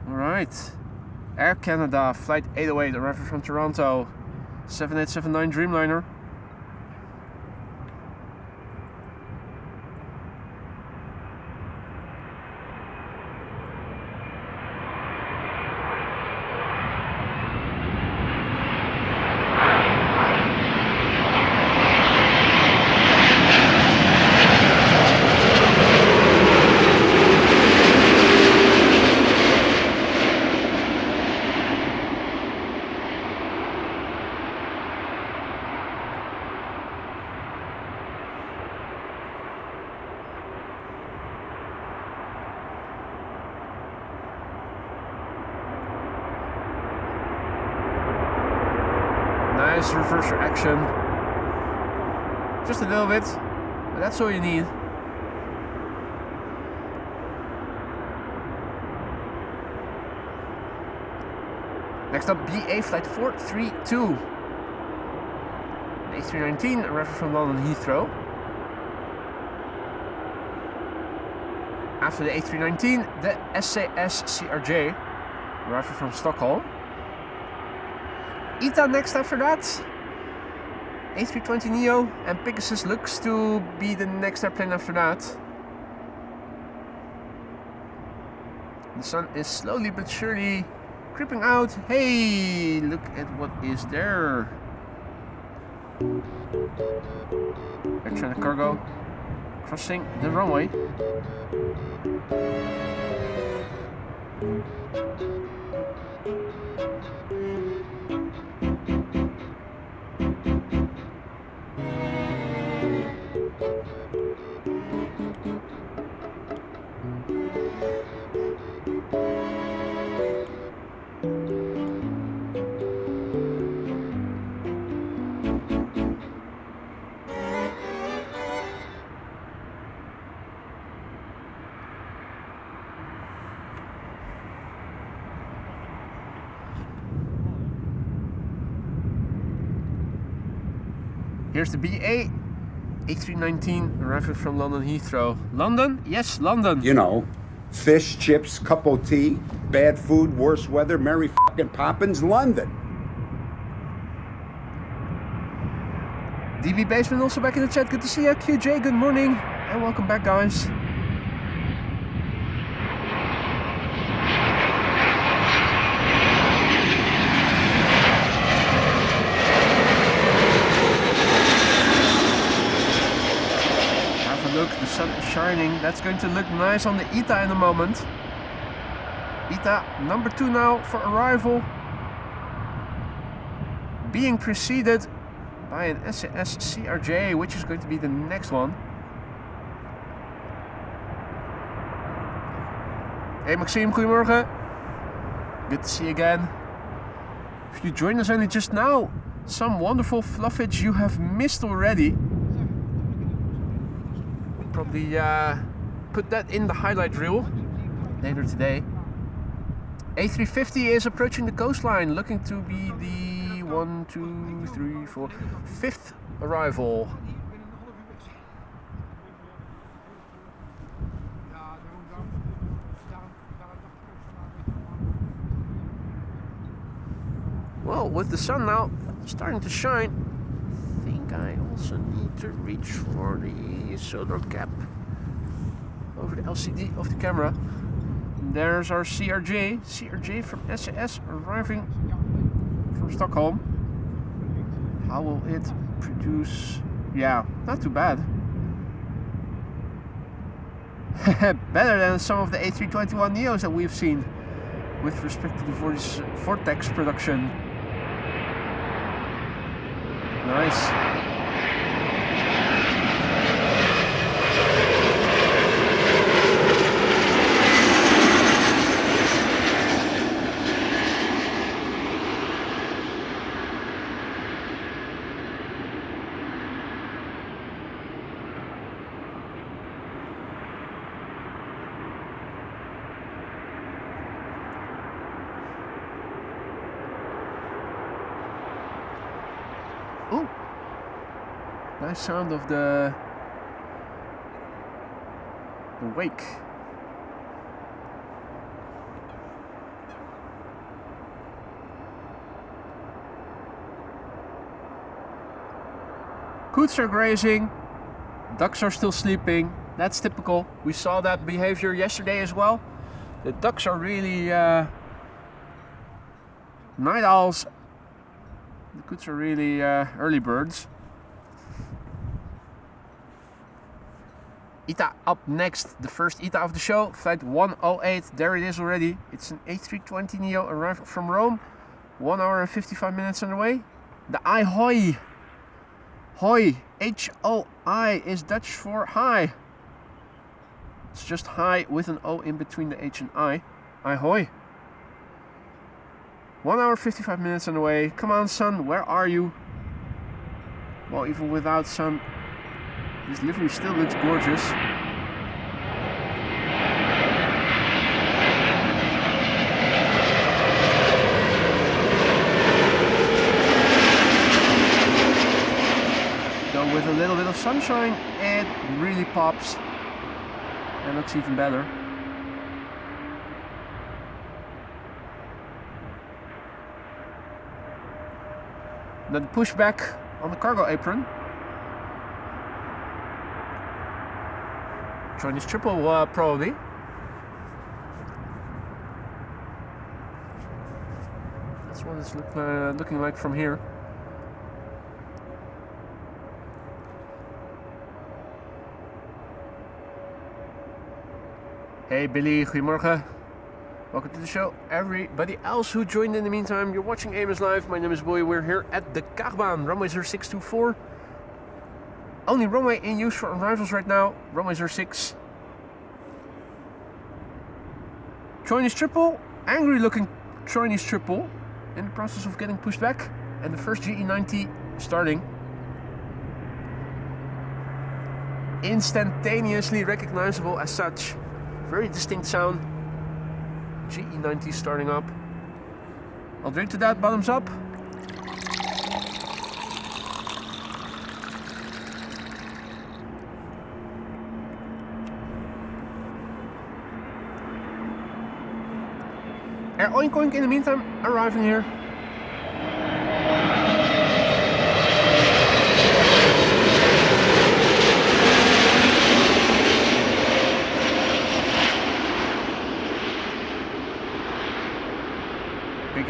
Alright. Air Canada, flight 808, arriving from Toronto. 7879 Dreamliner. Nice reverser action. Just a little bit, but that's all you need. Next up, BA flight 432. The A319 arriving from London Heathrow. After the A319, the SAS CRJ arriving from Stockholm. ETA next after that. A320neo and Pegasus looks to be the next airplane after that. The sun is slowly but surely creeping out. Hey, look at what is there. Air China cargo crossing the runway. Here's the BA A319 arriving from London Heathrow. London? Yes, London. You know, fish, chips, cup of tea, bad food, worse weather, Mary fucking Poppins, London. DB Basement also back in the chat. Good to see you. QJ, good morning. And welcome back, guys. Have a look, the sun is shining. That's going to look nice on the ETA in a moment. ETA number 2 now for arrival. Being preceded by an SAS CRJ, which is going to be the next one. Hey Maxime, goedemorgen. Good to see you again. If you joined us only just now, some wonderful fluffage you have missed already. Probably put that in the highlight reel later today. A350 is approaching the coastline, looking to be the 1, 2, 3, 4, 5th arrival. Well, with the sun now starting to shine, I think I also need to reach for the solar cap over the LCD of the camera. And there's our CRJ from SAS arriving from Stockholm. How will it produce? Yeah, not too bad. Better than some of the A321neos that we've seen with respect to the Vortex production. Nice. Oh, nice sound of the wake. Coots are grazing, ducks are still sleeping. That's typical. We saw that behavior yesterday as well. The ducks are really night owls. The coots are really early birds. ETA up next, the first ETA of the show, flight 108, there it is already. It's an A320neo arriving from Rome, 1 hour and 55 minutes on the way. The Ahoy, Hoi, H-O-I is Dutch for high. It's just high with an O in between the H and I. Ahoy. 1 hour 55 minutes on the way. Come on, sun, where are you? Well, even without sun, this livery still looks gorgeous. Though with a little bit of sunshine, it really pops and looks even better. Then push back on the cargo apron. Chinese triple probably. That's what it's looking like from here. Hey Billy, goedemorgen. Welcome to the show. Everybody else who joined in the meantime, you're watching AMS Live. My name is Boy. We're here at the Kaagbaan, runway 0624. Only runway in use for arrivals right now, runway 06. Chinese triple, angry looking Chinese triple, in the process of getting pushed back. And the first GE90 starting. Instantaneously recognizable as such. Very distinct sound. GE90 starting up. I'll drink to that, bottoms up. Air Oink Oink in the meantime arriving here.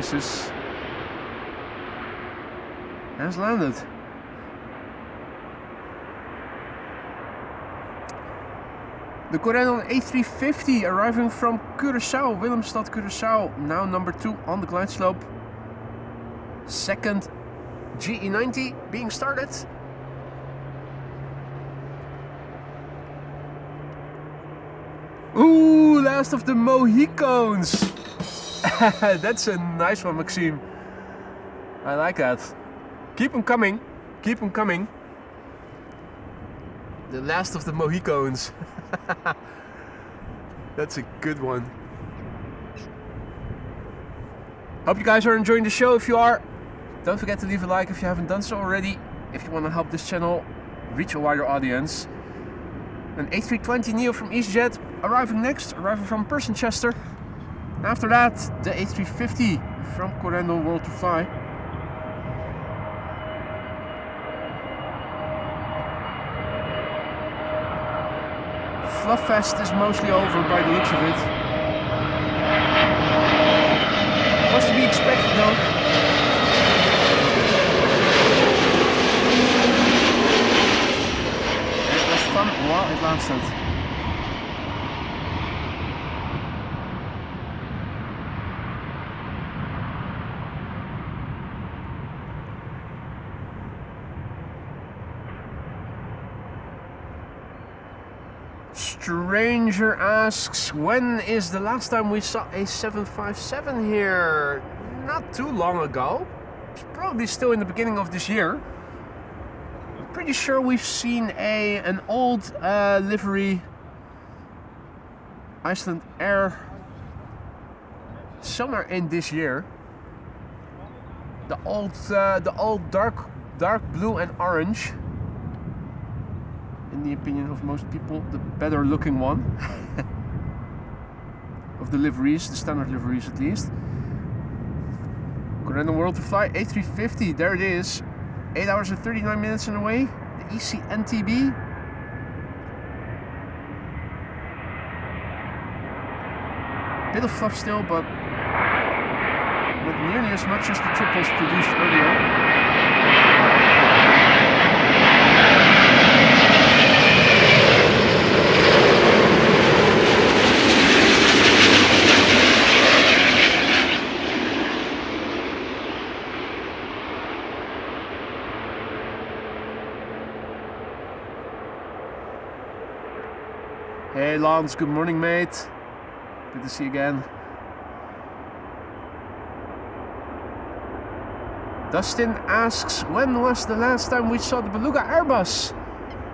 Vortices has landed. The Corendon A350 arriving from Curaçao, Willemstad, Curaçao, now number 2 on the glide slope. Second GE90 being started. Ooh, last of the Mohicans. That's a nice one, Maxime. I like that. Keep them coming. Keep them coming. The last of the Mohicans. That's a good one. Hope you guys are enjoying the show. If you are, don't forget to leave a like if you haven't done so already. If you want to help this channel reach a wider audience. An A320neo from EasyJet arriving next, arriving from Chester. After that, the A350 from Corendon World to Fly. Fluff Fest is mostly over by the looks of it. Was to be expected though. It was fun while it lasted. Stranger asks, when is the last time we saw a 757 here? Not too long ago. It's probably still in the beginning of this year. I'm pretty sure we've seen an old livery Iceland Air somewhere in this year. The old dark blue and orange. In the opinion of most people, the better looking one of the liveries, the standard liveries at least. Corendon World to Fly A350, there it is. 8 hours and 39 minutes in the way. The ECNTB. Bit of fluff still, but not nearly as much as the triples produced earlier. Hey Lance, good morning mate. Good to see you again. Dustin asks, when was the last time we saw the Beluga Airbus?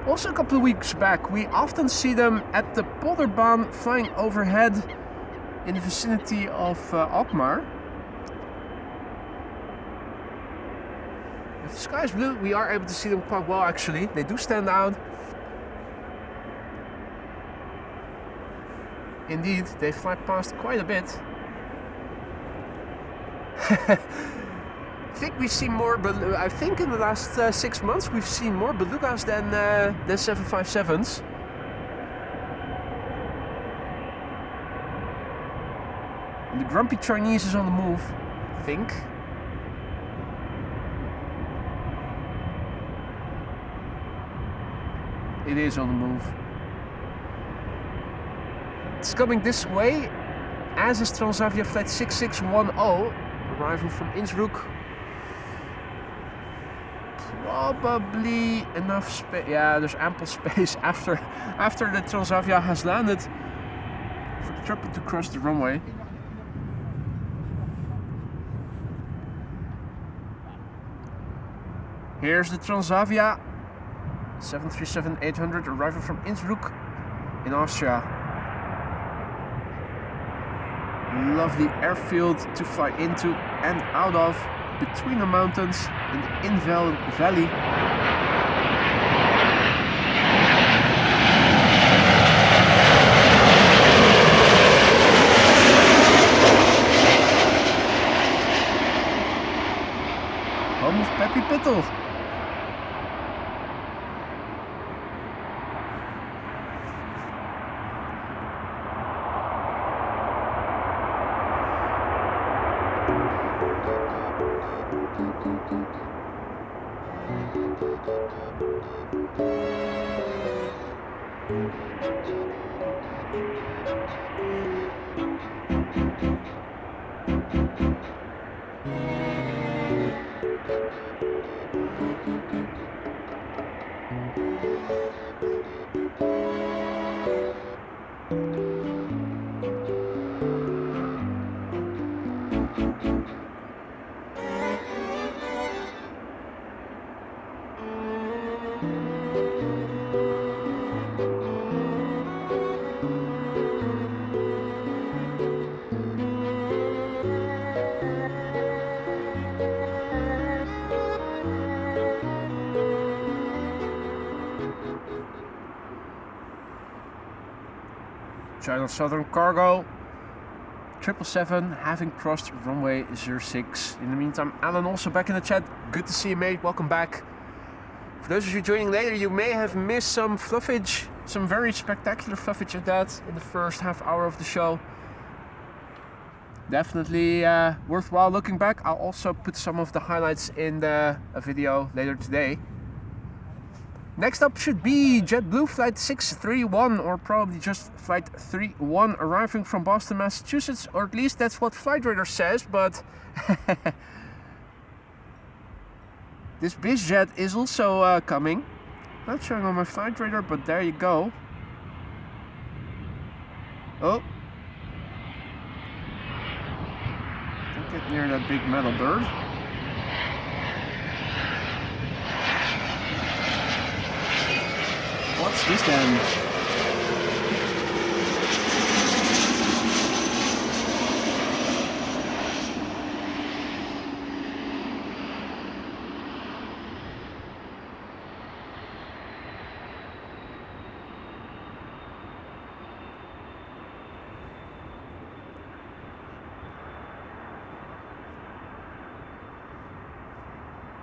Also a couple of weeks back. We often see them at the Polderbaan flying overhead in the vicinity of Alkmaar. If the sky is blue, we are able to see them quite well actually. They do stand out. Indeed, they fly past quite a bit. I think we've seen more. I think in the last 6 months we've seen more belugas than 757s. And the grumpy Chinese is on the move, I think. It is on the move. It's coming this way, as is Transavia flight 6610, arriving from Innsbruck. Probably enough space. Yeah, there's ample space after the Transavia has landed for the triple to cross the runway. Here's the Transavia 737-800 arriving from Innsbruck in Austria. Lovely airfield to fly into and out of, between the mountains in the Invel Valley. Home of Peppy Pittel. China Southern Cargo 777 having crossed runway 06. In the meantime, Alan also back in the chat. Good to see you, mate. Welcome back. For those of you joining later, you may have missed some fluffage, some very spectacular fluffage at that in the first half hour of the show. Definitely worthwhile looking back. I'll also put some of the highlights in a video later today. Next up should be JetBlue Flight 631, or probably just Flight 31, arriving from Boston, Massachusetts, or at least that's what Flight Radar says, but this BizJet is also coming. Not showing on my Flight Radar, but there you go. Oh. Don't get near that big metal bird. What's this then?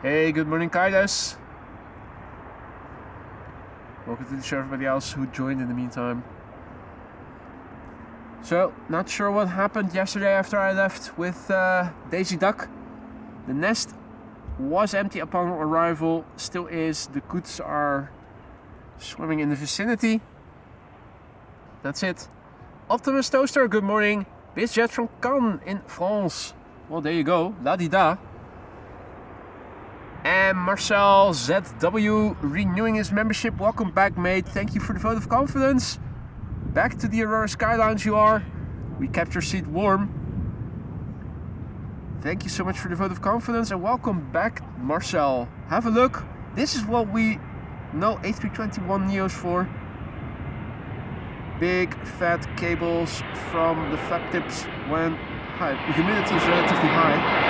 Hey, good morning, Kaidas. Welcome to the show, everybody else who joined in the meantime. So, not sure what happened yesterday after I left with Daisy Duck. The nest was empty upon arrival, still is. The coots are swimming in the vicinity. That's it. Optimus Toaster, good morning. BizJet from Cannes in France. Well, there you go. La-di-da. And Marcel ZW renewing his membership. Welcome back, mate. Thank you for the vote of confidence. Back to the Aurora Sky Lounge you are. We kept your seat warm. Thank you so much for the vote of confidence and welcome back, Marcel. Have a look. This is what we know A321neos for. Big fat cables from the flap tips when humidity is relatively high.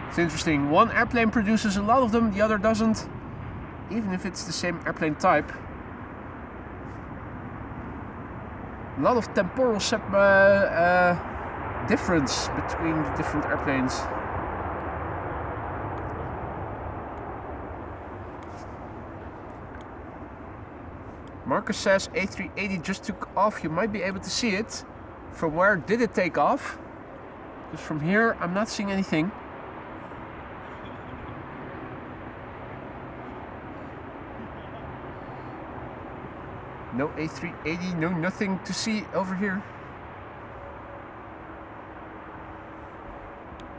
It's interesting, one airplane produces a lot of them, the other doesn't, even if it's the same airplane type. A lot of temporal difference between the different airplanes. Marcus says A380 just took off, you might be able to see it. From where did it take off? Because from here I'm not seeing anything. No A380, no nothing to see over here.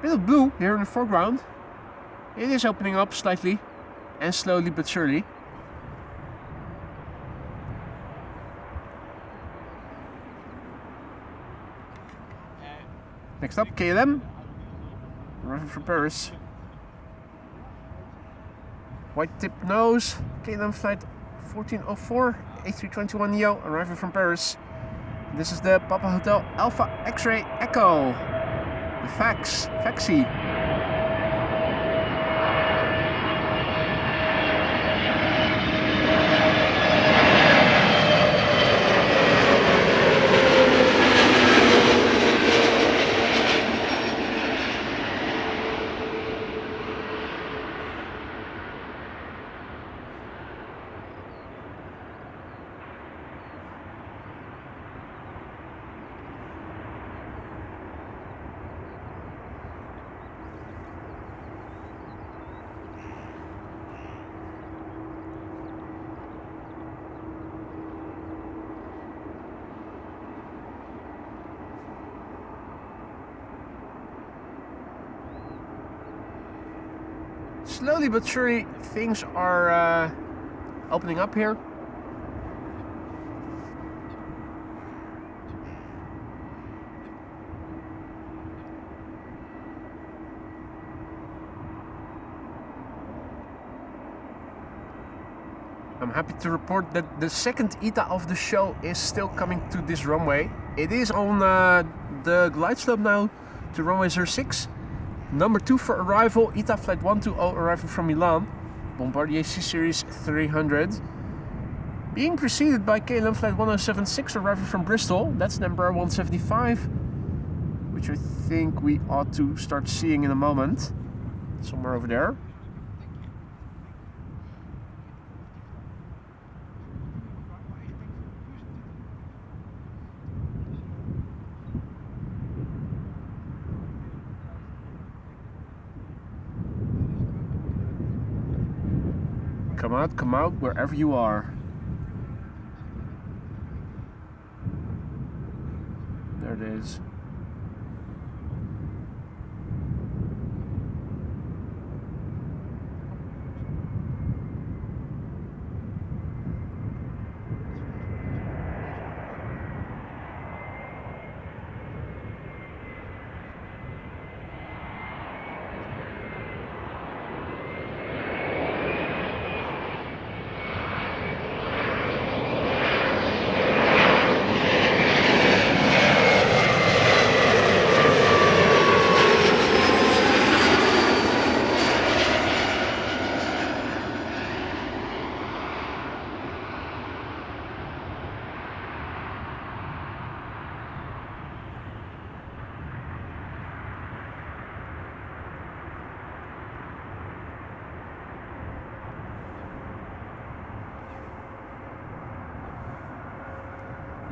Bit of blue here in the foreground. It is opening up slightly and slowly but surely. Next up, KLM, arriving from Paris. White tip nose, KLM flight 1404, A321neo, arriving from Paris. This is the Papa Hotel Alpha X-Ray Echo, the Faxi. Slowly but surely things are opening up here. I'm happy to report that the second ETA of the show is still coming to this runway. It is on the glide slope now to runway 06. Number 2 for arrival, ETA flight 120 arriving from Milan. Bombardier C-Series 300. Being preceded by KLM flight 1076 arriving from Bristol. That's number 175. Which I think we ought to start seeing in a moment. Somewhere over there. Come out, wherever you are. There it is.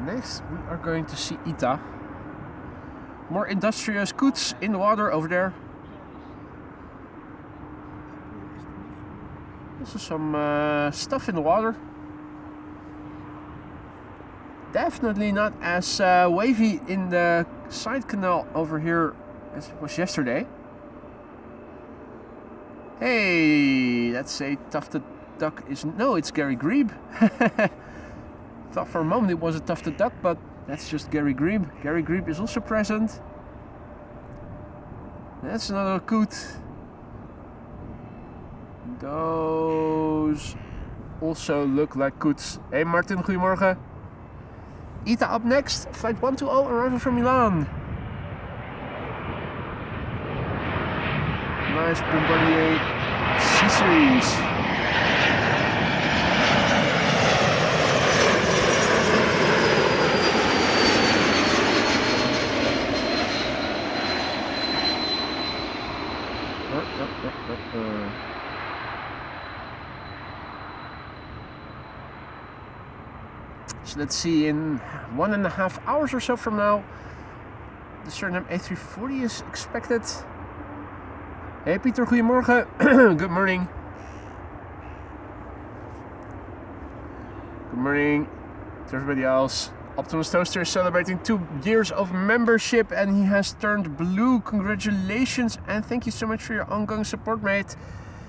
Next, we are going to see ETA. More industrious goods in the water over there. Also some stuff in the water. Definitely not as wavy in the side canal over here as it was yesterday. Hey, that's a tufted duck. No, it's Gary Grebe. Thought for a moment it was a tufted duck, but that's just Gary Grebe. Gary Grebe is also present. That's another coot. Those also look like coots. Hey Martin, goedemorgen. ETA up next, flight 120 arriving from Milan. Nice Bombardier C-Series. So let's see, in 1.5 hours or so from now, the Suriname A340 is expected. Hey Pieter, goedemorgen. Good morning. Good morning to everybody else. Optimus Toaster is celebrating 2 years of membership and he has turned blue. Congratulations and thank you so much for your ongoing support, mate.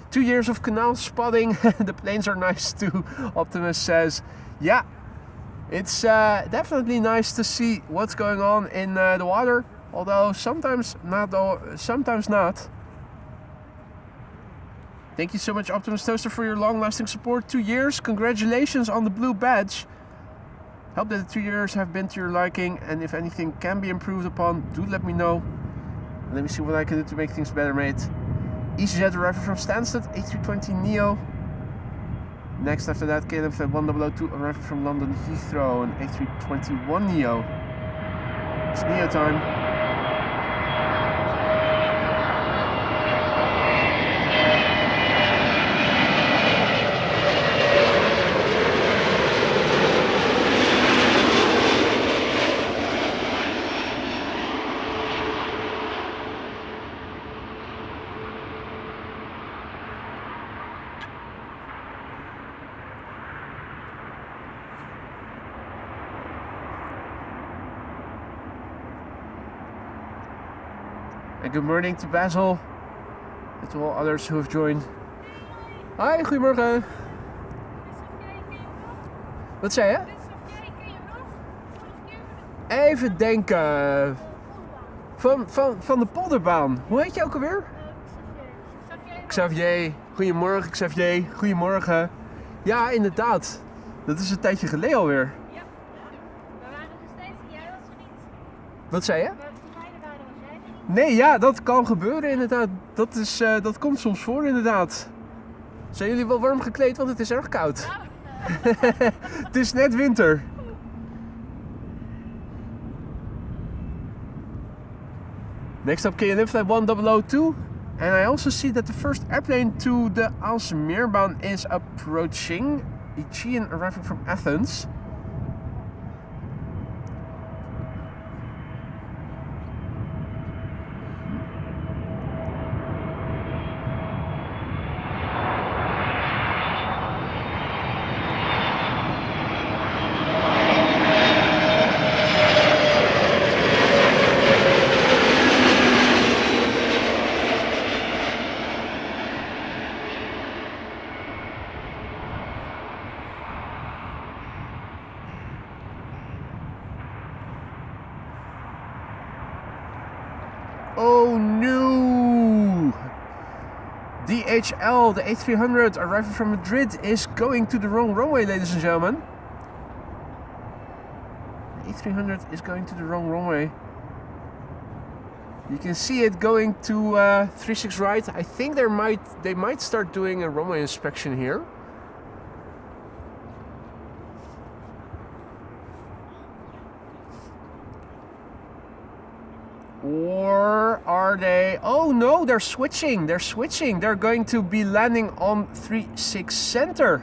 2 years of canal spotting. The planes are nice too, Optimus says. Yeah, it's definitely nice to see what's going on in the water, although sometimes not. Thank you so much, Optimus Toaster, for your long-lasting support. 2 years. Congratulations on the blue badge. Hope that the 2 years have been to your liking, and if anything can be improved upon, do let me know. Let me see what I can do to make things better, mate. EasyJet arriving from Stansted, A320neo. Next after that, KLM flight 1002 arriving from London Heathrow, and A321neo. It's neo time. And good morning to Basil. to all others who have joined. Hi, goedemorgen. Wat zei je? Even denken. Van de polderbaan. Hoe heet je ook alweer? Xavier. Goedemorgen, Xavier. Goedemorgen. Ja, inderdaad. Dat is een tijdje geleden alweer. Ja, we waren er steeds. Jij was er niet. Wat zei je? Toen wij er waren, was jij er niet. Nee, ja, dat kan gebeuren inderdaad. Dat komt soms voor inderdaad. Zijn jullie wel warm gekleed? Want het is erg koud. Ja. Het is net winter. Next up, KLM flight 1002. And I also see that the first airplane to the Aalsmeerbaan is approaching. Aegean arriving from Athens. Oh no! DHL, the A300 arriving from Madrid, is going to the wrong runway, ladies and gentlemen. The A300 is going to the wrong runway. You can see it going to 36 right. I think they might start doing a runway inspection here. Or are they... Oh no, they're switching. They're switching. They're going to be landing on 36 center.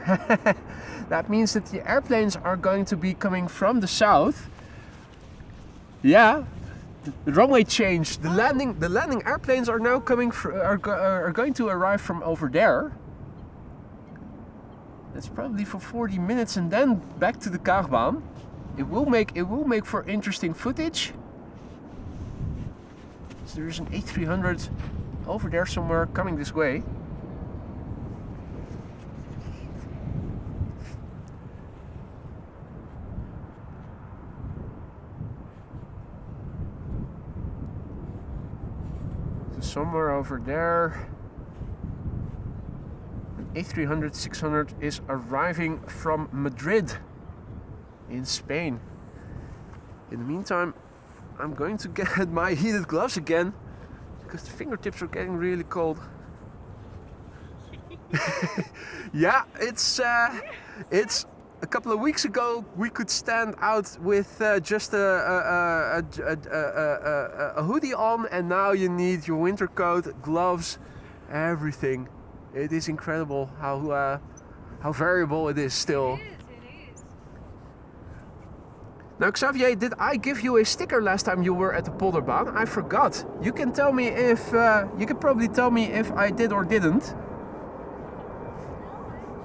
That means that the airplanes are going to be coming from the south. Yeah, the runway changed. The landing airplanes are now coming are going to arrive from over there. That's probably for 40 minutes and then back to the Kaagbaan. It will make for interesting footage. So there's an A300 over there somewhere coming this way. So somewhere over there, an A300 600 is arriving from Madrid in Spain. In the meantime, I'm going to get my heated gloves again because the fingertips are getting really cold. Yeah, it's a couple of weeks ago we could stand out with just a hoodie on, and now you need your winter coat, gloves, everything. It is incredible how variable it is still. It is. Now, Xavier, did I give you a sticker last time you were at the polderbaan? I forgot. You can tell me if you can probably tell me if I did or didn't.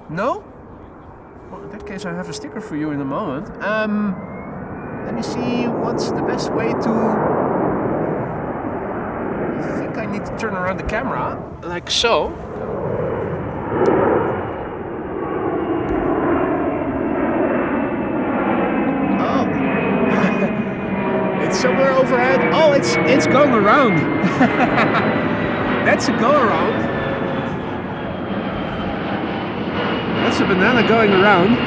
No? Well, in that case, I have a sticker for you in a moment. Let me see what's the best way to... I think I need to turn around the camera, like so. Somewhere overhead. Oh, it's going around. That's a go around. That's a banana going around.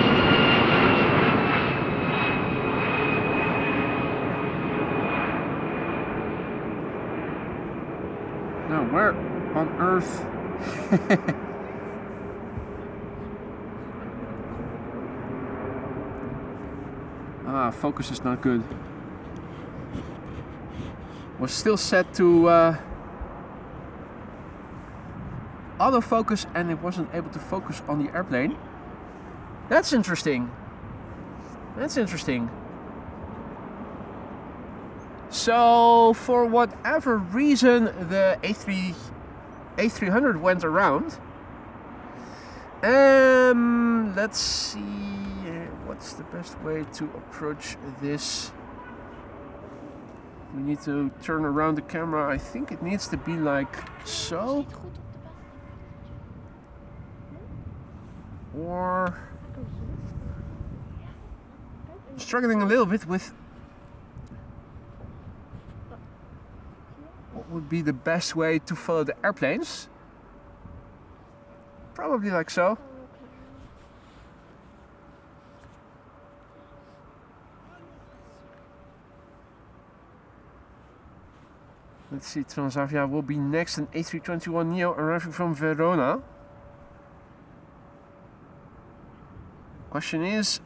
Now, where on earth? Focus is not good. Was still set to autofocus, and it wasn't able to focus on the airplane. That's interesting. That's interesting. So for whatever reason the A300 went around. Let's see what's the best way to approach this. We need to turn around the camera. I think it needs to be like so. or struggling a little bit with what would be the best way to follow the airplanes. Probably like so. Let's see, Transavia will be next, an A321neo arriving from Verona. Question is,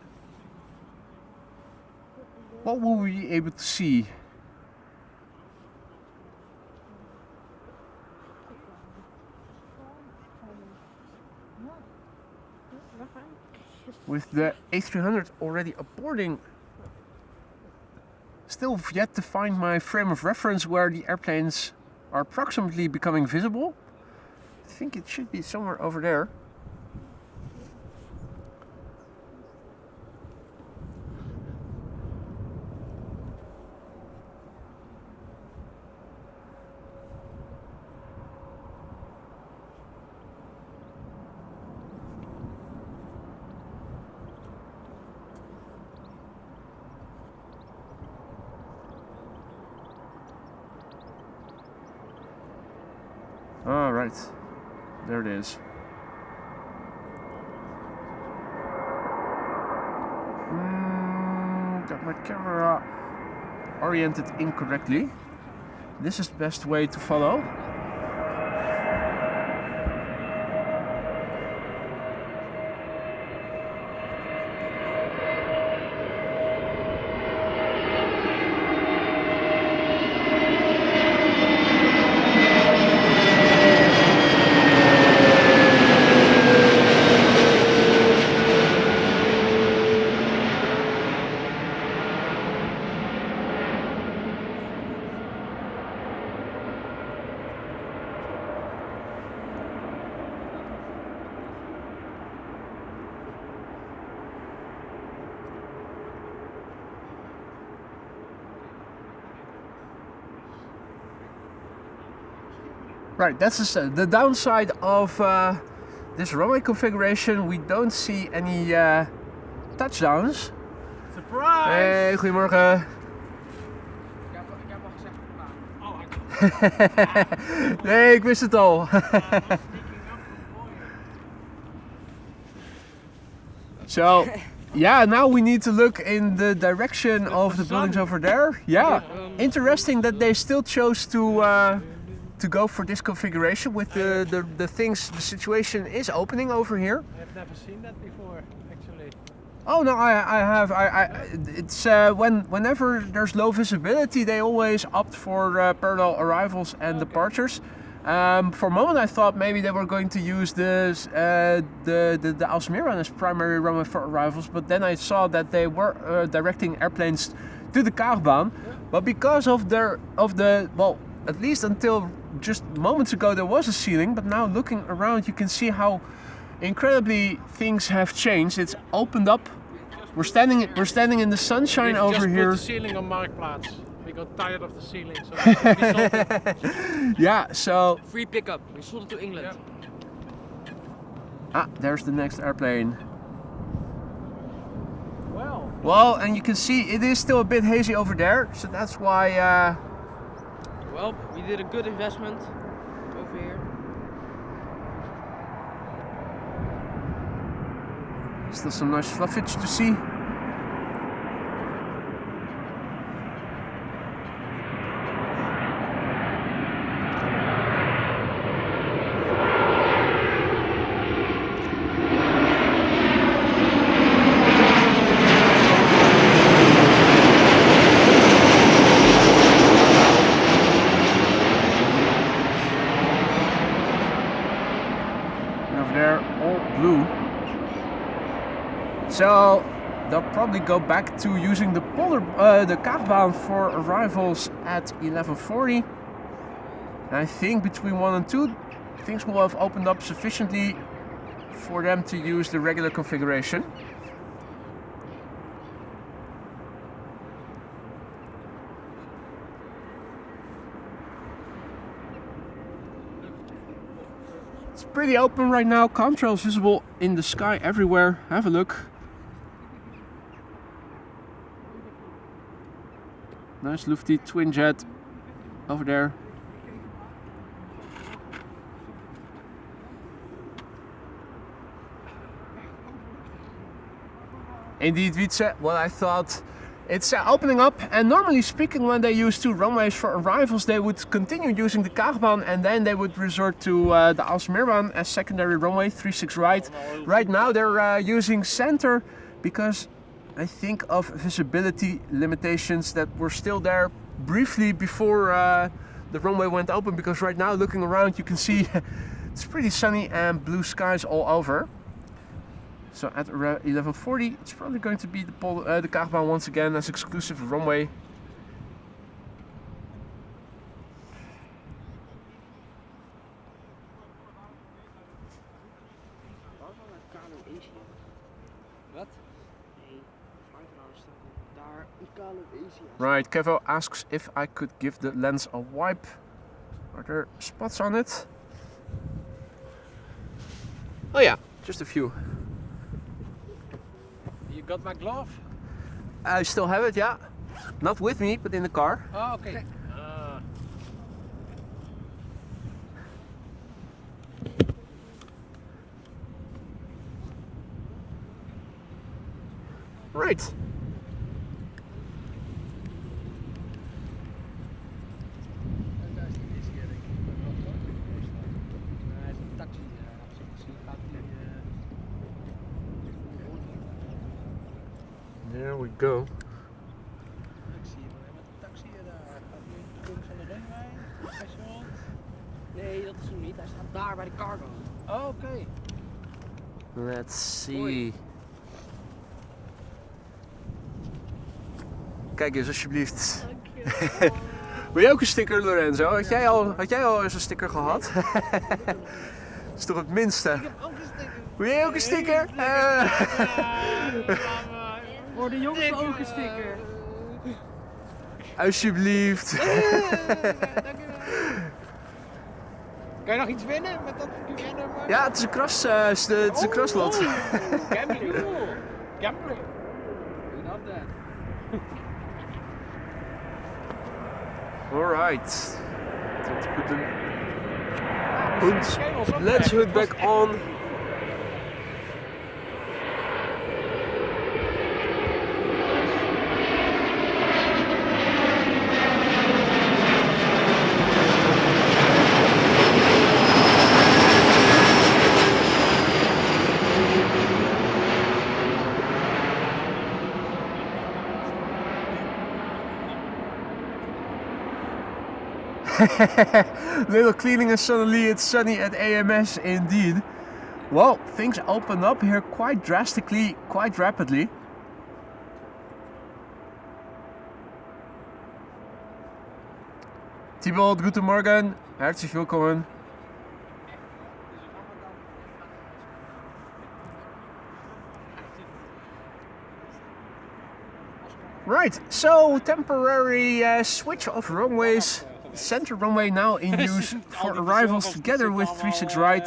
what will we be able to see? With the A300 already aborting, still yet to find my frame of reference where the airplanes are approximately becoming visible. I think it should be somewhere over there. All right, there it is. Got my camera oriented incorrectly. This is the best way to follow. Right, that's the downside of this runway configuration. We don't see any touchdowns. Surprise! Hey, goedemorgen. Nee, ik wist het al. So, yeah, now we need to look in the direction of the buildings over there. Yeah, interesting that they still chose to go for this configuration with the things. The situation is opening over here. I've never seen that before, actually. Oh no, I have. It's whenever there's low visibility, they always opt for parallel arrivals and departures. For a moment, I thought maybe they were going to use this the Alsmeron as primary runway for arrivals, but then I saw that they were directing airplanes to the Kaagbaan. Yeah. But because of the well, at least until just moments ago there was a ceiling, but now looking around you can see how incredibly things have changed. It's opened up. We're standing in the sunshine over just here. Put the ceiling on Marktplaats. We got tired of the ceiling, so we sold it. Yeah, so free pickup. We sold it to England. Yeah. Ah, there's the next airplane. Well, and you can see it is still a bit hazy over there, so that's why. Well, we did a good investment over here. Still some nice fluffage to see. So they'll probably go back to using the Kaagbaan for arrivals at 11:40. And I think between 1 and 2, things will have opened up sufficiently for them to use the regular configuration. pretty open right now. Contrails visible in the sky everywhere. Have a look. Nice lofty twin jet over there. Indeed, Wietse, well, I thought it's opening up, and normally speaking, when they use 2 runways for arrivals, they would continue using the Kaagbaan and then they would resort to the Alsmeerbaan as secondary runway, 36 right. Right now they're using center because I think of visibility limitations that were still there briefly before the runway went open, because right now looking around you can see it's pretty sunny and blue skies all over. So at around 11:40 it's probably going to be the Kaagbaan once again as exclusive runway. Right, Kevo asks if I could give the lens a wipe. Are there spots on it? Oh yeah, just a few. You got my glove? I still have it, yeah. Not with me, but in the car. Oh, okay. Right. There we go. Ik zie hem met de taxi daar. Gaat hij in de punt van de runway? Threshold? Nee, dat is hem niet. Hij staat daar bij de cargo. Oh, oké. Let's see. Kijk eens alsjeblieft. Dankjewel. Wil je ook een sticker, Lorenzo? Had jij al eens een sticker gehad? Dat is toch het minste? Ik heb ook een sticker. Wil jij ook een sticker? Voor de jongens ook een sticker. Alsjeblieft. Kan je nog iets winnen met dat QN-nummer? Ja, het is een crosslot. Gambling. Gambling. We love that. Alright. Time to put the lens hood back on. Little cleaning and suddenly it's sunny at AMS indeed. Well, things open up here quite drastically, quite rapidly. Thibaut, guten Morgen, herzlich willkommen. Right, so temporary switch of runways. Center runway now in use for arrivals together with 36 right.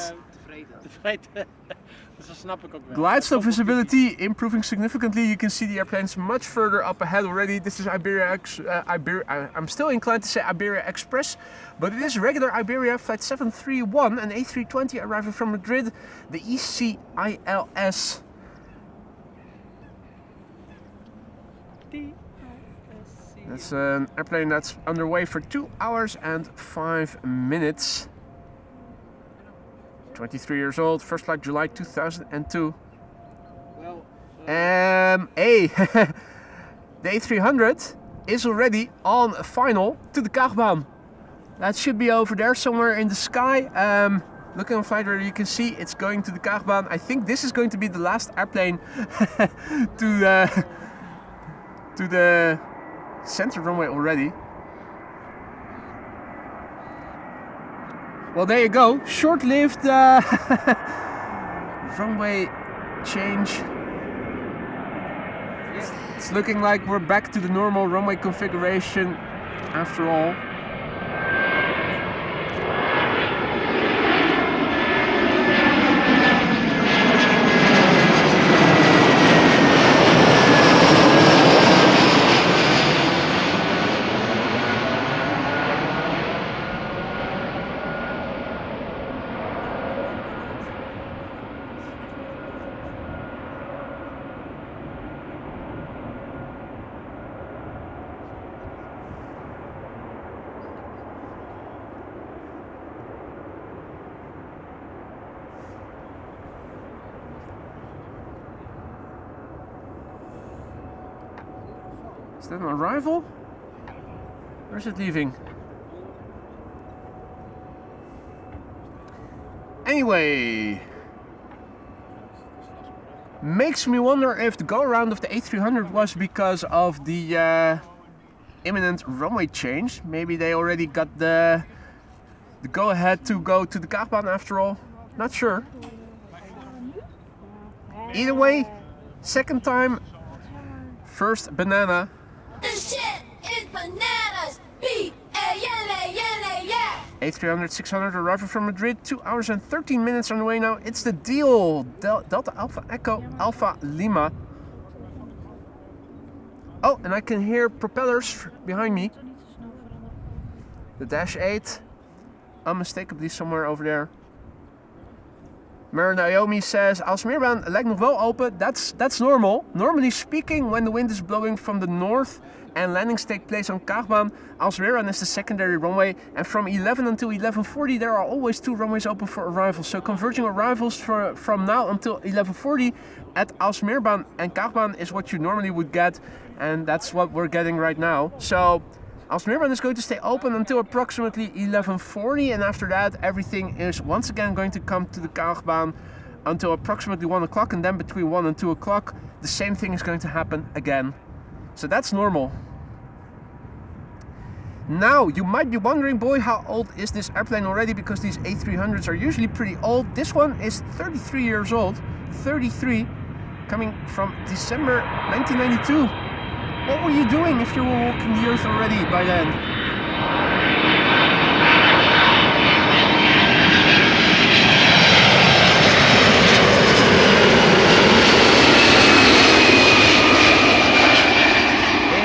Glide slope visibility improving significantly. You can see the airplanes much further up ahead already. This is Iberia. I'm still inclined to say Iberia Express, but it is regular Iberia flight 731 and A320 arriving from Madrid, the ECILS. That's an airplane that's underway for 2 hours and 5 minutes. 23 years old, first flight July 2002. The A300 is already on final to the Kaagbaan. That should be over there somewhere in the sky. Looking on flight radar, you can see it's going to the Kaagbaan. I think this is going to be the last airplane to the center runway already. Well, there you go. Short-lived runway change. It's looking like we're back to the normal runway configuration after all. Is that an arrival? Or is it leaving? Anyway, makes me wonder if the go-around of the A300 was because of the imminent runway change. Maybe they already got the go-ahead to go to the Kaagbaan after all. Not sure. Either way, second time, first banana. This shit is bananas. B-A-N-A-N-A-S. A300 600 arriving from Madrid, 2 hours and 13 minutes on the way now. It's the deal. Delta Alpha Echo Alpha Lima. Oh, and I can hear propellers behind me. The Dash 8, unmistakably somewhere over there. Mary Naomi says, Aalsmeerbaan lijkt nog wel open. That's normal. Normally speaking, when the wind is blowing from the north and landings take place on Kaagbaan, Aalsmeerbaan is the secondary runway, and from 11 until 11:40 there are always 2 runways open for arrivals. So converging arrivals from now until 11:40 at Aalsmeerbaan and Kaagbaan is what you normally would get, and that's what we're getting right now. So Aalsmeerbaan is going to stay open until approximately 11:40, and after that everything is once again going to come to the Kaagbaan until approximately 1 o'clock, and then between 1 and 2 o'clock the same thing is going to happen again. So that's normal. Now, you might be wondering, boy, how old is this airplane already? Because these A300s are usually pretty old. This one is 33 years old. 33, coming from December 1992. What were you doing if you were walking the earth already by then?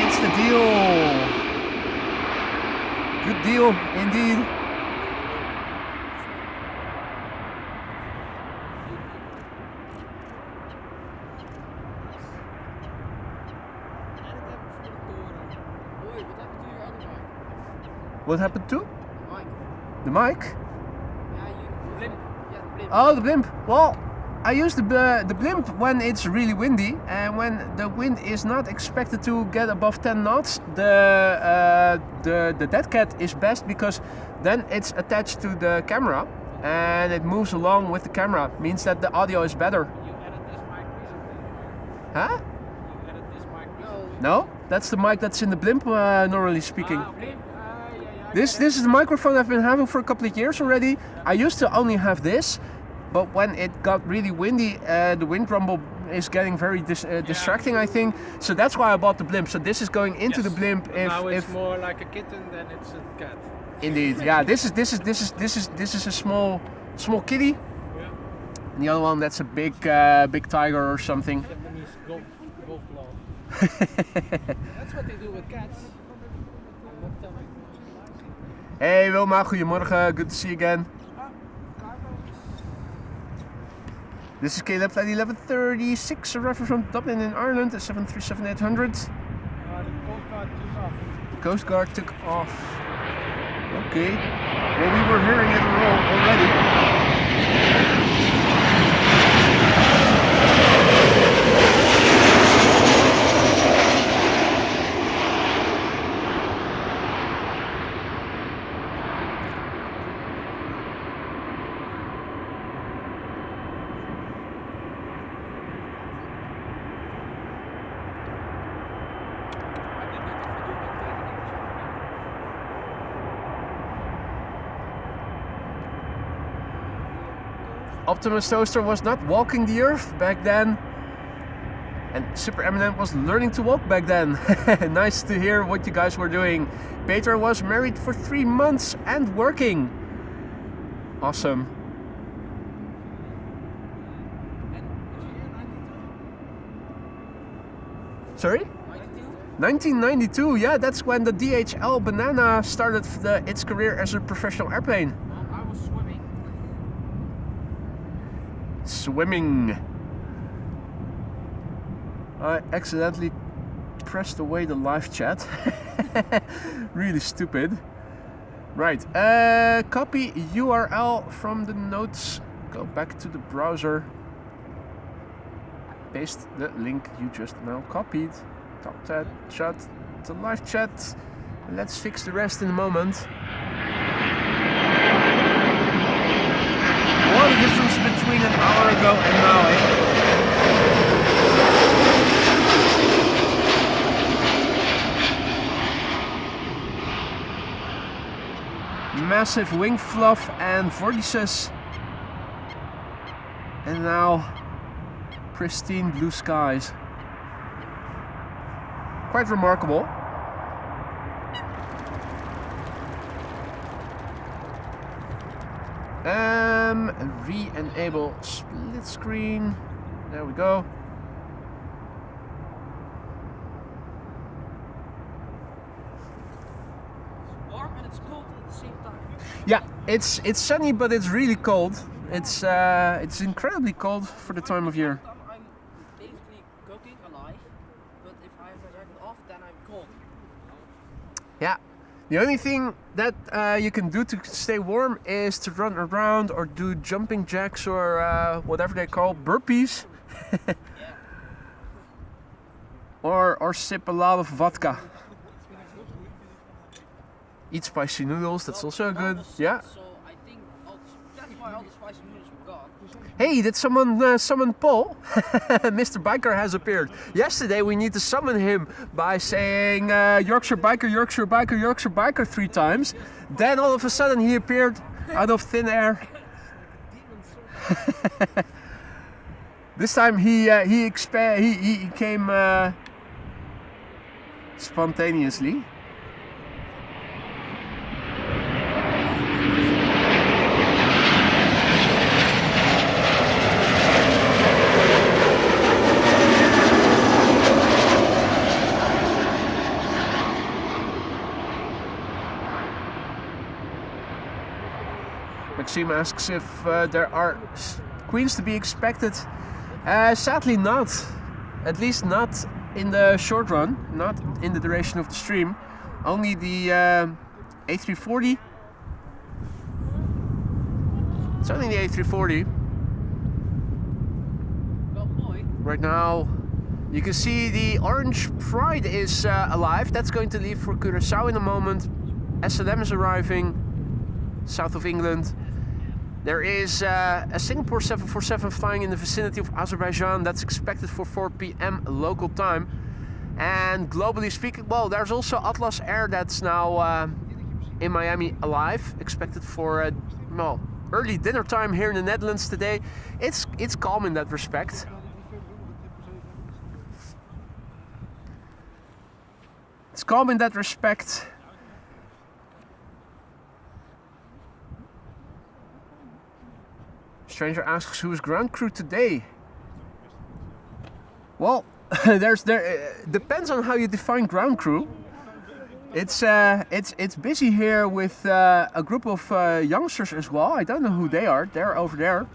It's the deal. Good deal, indeed. What happened to? The mic? Yeah, the blimp. Yeah, the blimp. Oh, the blimp. Well, I use the blimp when it's really windy, and when the wind is not expected to get above 10 knots, the dead cat is best, because then it's attached to the camera and it moves along with the camera. Means that the audio is better. You added this mic recently? Huh? You added this mic recently? No, that's the mic that's in the blimp, normally speaking. Ah, okay. Yeah. This is the microphone I've been having for a couple of years already. I used to only have this, but when it got really windy, the wind rumble is getting very distracting, I think. So that's why I bought the blimp. So this is going into the blimp. Now it's more like a kitten than it's a cat. Indeed, yeah. This is a small kitty. Yeah. And the other one, that's a big tiger or something. Japanese golf ball. That's what they do with cats. I'm not telling. Hey Wilma, goedemorgen. Good to see you again. This is Caleb, flight 1136, arriving from Dublin in Ireland, a 737-800. The Coast Guard took off. The Coast Guard took off. Okay. Well, we were hearing it already. Optimus Toaster was not walking the earth back then, and Super Eminent was learning to walk back then. Nice to hear what you guys were doing. Peter was married for 3 months and working. Awesome. Sorry? 1992, yeah, that's when the DHL Banana started its career as a professional airplane. I was swimming. Swimming. I accidentally pressed away the live chat. Really stupid. Right, copy URL from the notes. Go back to the browser. Paste the link you just now copied. Top chat, the live chat. Let's fix the rest in a moment. What a difference between an hour ago and now, eh? Massive wing fluff and vortices. And now pristine blue skies. Quite remarkable. Re-enable split screen. There we go. It's warm and it's cold at the same time. Yeah, it's sunny, but it's really cold. It's incredibly cold for the time of year. I'm basically cooking alive, but if I have my jacket off, then I'm cold. Yeah. The only thing that you can do to stay warm is to run around or do jumping jacks or whatever they call burpees. or sip a lot of vodka. Eat spicy noodles, that's also good. Yeah. So I think that's why all the spicy noodles were gone. Hey, did someone summon Paul? Mr. Biker has appeared. Yesterday we need to summon him by saying Yorkshire Biker, Yorkshire Biker, Yorkshire Biker 3 times. Then all of a sudden he appeared out of thin air. This time he came spontaneously. Maxime asks if there are queens to be expected. Sadly not. At least not in the short run, not in the duration of the stream. Only the A340. It's only the A340. Well, boy. Right now you can see the Orange Pride is alive. That's going to leave for Curaçao in a moment. Amsterdam is arriving, south of England. There is a Singapore 747 flying in the vicinity of Azerbaijan. That's expected for 4 p.m. local time. And globally speaking, well, there's also Atlas Air that's now in Miami alive, expected for well, early dinner time here in the Netherlands today. It's calm in that respect. It's calm in that respect. Stranger asks who is ground crew today. Well, depends on how you define ground crew. It's busy here with a group of youngsters as well. I don't know who they are. They're over there.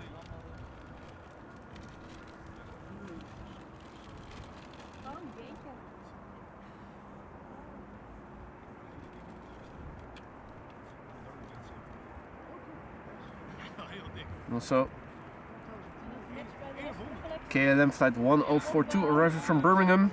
Also, KLM flight 1042 arriving from Birmingham.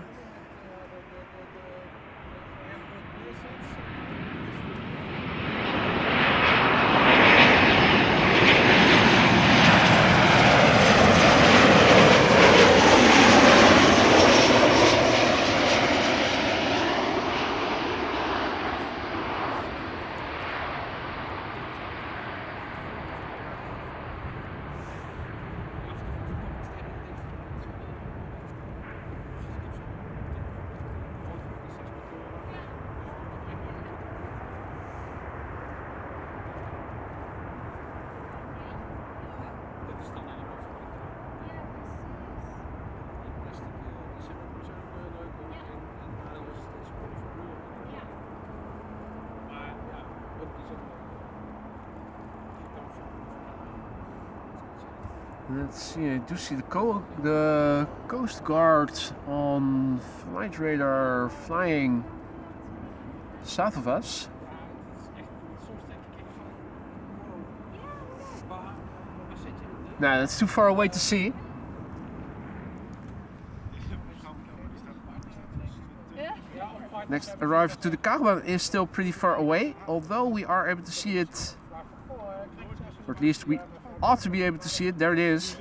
Let's see, I do see the Coast Guard on flight radar flying south of us. No, that's too far away to see. Next arrival to the Kaagbaan is still pretty far away, although we are able to see it, or at least we ought to be able to see it. There it is.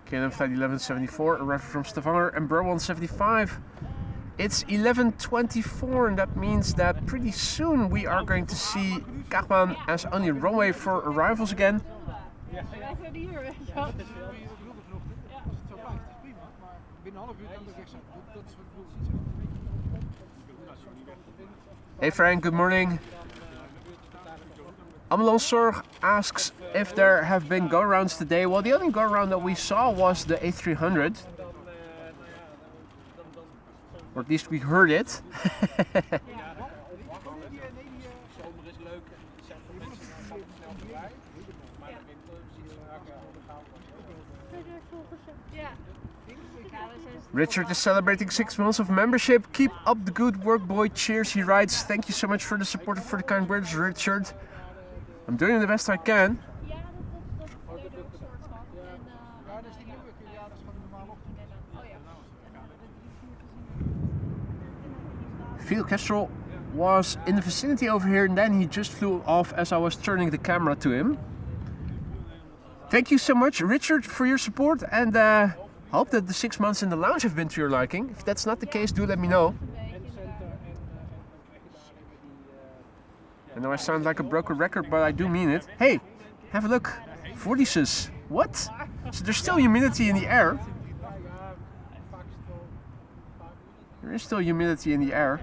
KLM flight 1174, arrival from Stavanger, and Bro 175. It's 11:24, and that means that pretty soon we are going to see Kaagbaan as only runway for arrivals again. Hey Frank, good morning. Ambulancezorg asks if there have been go-arounds today. Well, the only go-around that we saw was the A300. Or at least we heard it. Richard is celebrating 6 months of membership. Keep up the good work, boy. Cheers, he writes. Thank you so much for the support and for the kind words, Richard. I'm doing the best I can. Field Kestrel was in the vicinity over here, and then he just flew off as I was turning the camera to him. Thank you so much, Richard, for your support, and hope that the 6 months in the lounge have been to your liking. If that's not the case, do let me know. I know I sound like a broken record, but I do mean it. Hey, have a look. Vortices. What? So there's still humidity in the air. There is still humidity in the air.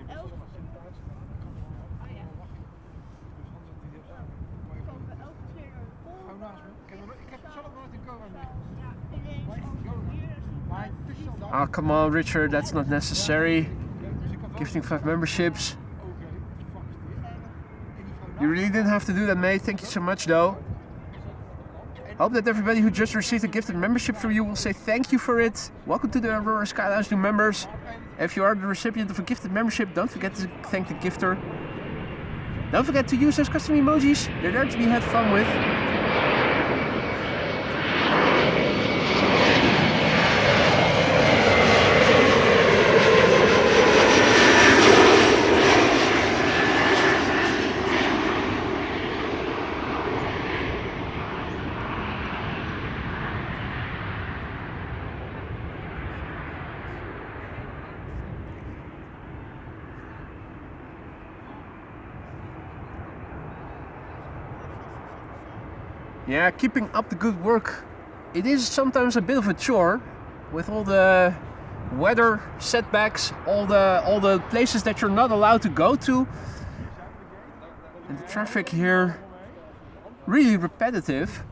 Oh, come on, Richard, that's not necessary. Gifting 5 memberships. You really didn't have to do that, mate. Thank you so much, though. Hope that everybody who just received a gifted membership from you will say thank you for it. Welcome to the Aurora Skylounge new members. If you are the recipient of a gifted membership, don't forget to thank the gifter. Don't forget to use those custom emojis. They're there to be had fun with. Yeah, keeping up the good work. It is sometimes a bit of a chore with all the weather setbacks, all the places that you're not allowed to go to. And the traffic here really repetitive.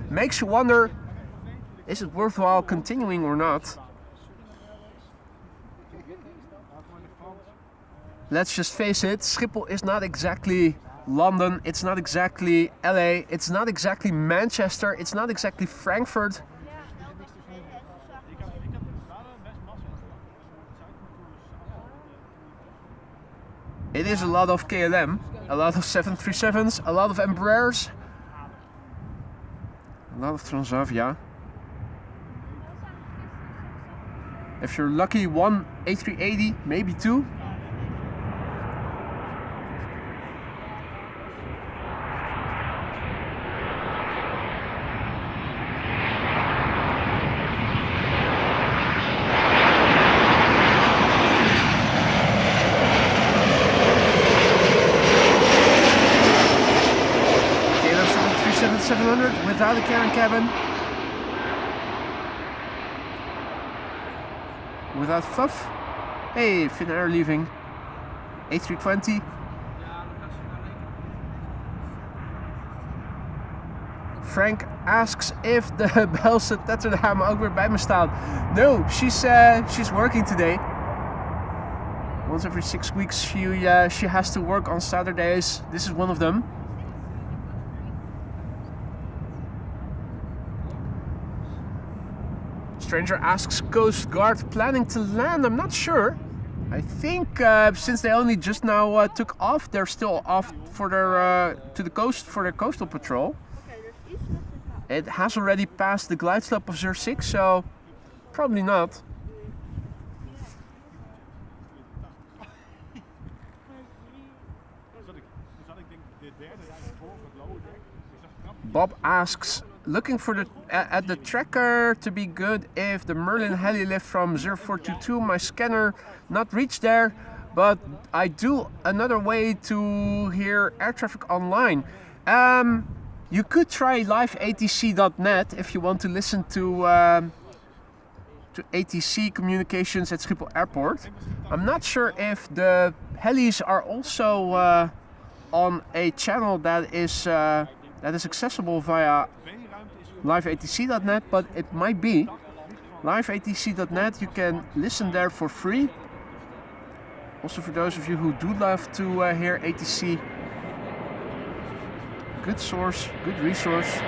Makes you wonder, is it worthwhile continuing or not? Let's just face it, Schiphol is not exactly London, it's not exactly LA, it's not exactly Manchester, it's not exactly Frankfurt. It is a lot of KLM, a lot of 737s, a lot of Embraers, a lot of Transavia. If you're lucky, one A380, maybe two. Without a cabin cabin, without fluff. Hey, Finnair leaving. A320. Frank asks if the Belse Tetterdam ook weer bij me staat. No, she's working today. Once every 6 weeks she has to work on Saturdays. This is one of them. Stranger asks, Coast Guard planning to land? I'm not sure. I think since they only just now took off, they're still off for their to the coast for their coastal patrol. It has already passed the glide slope of 06, so Probably not. Bob asks, looking for the at the tracker to be good if the Merlin heli lift from 0422, my scanner not reach there, but I do another way to hear air traffic online. You could try liveatc.net if you want to listen to ATC communications at Schiphol Airport. I'm not sure if the helis are also on a channel that is accessible via liveatc.net, but it might be. Liveatc.net, you can listen there for free. Also for those of you who do love to hear ATC. Good source, good resource.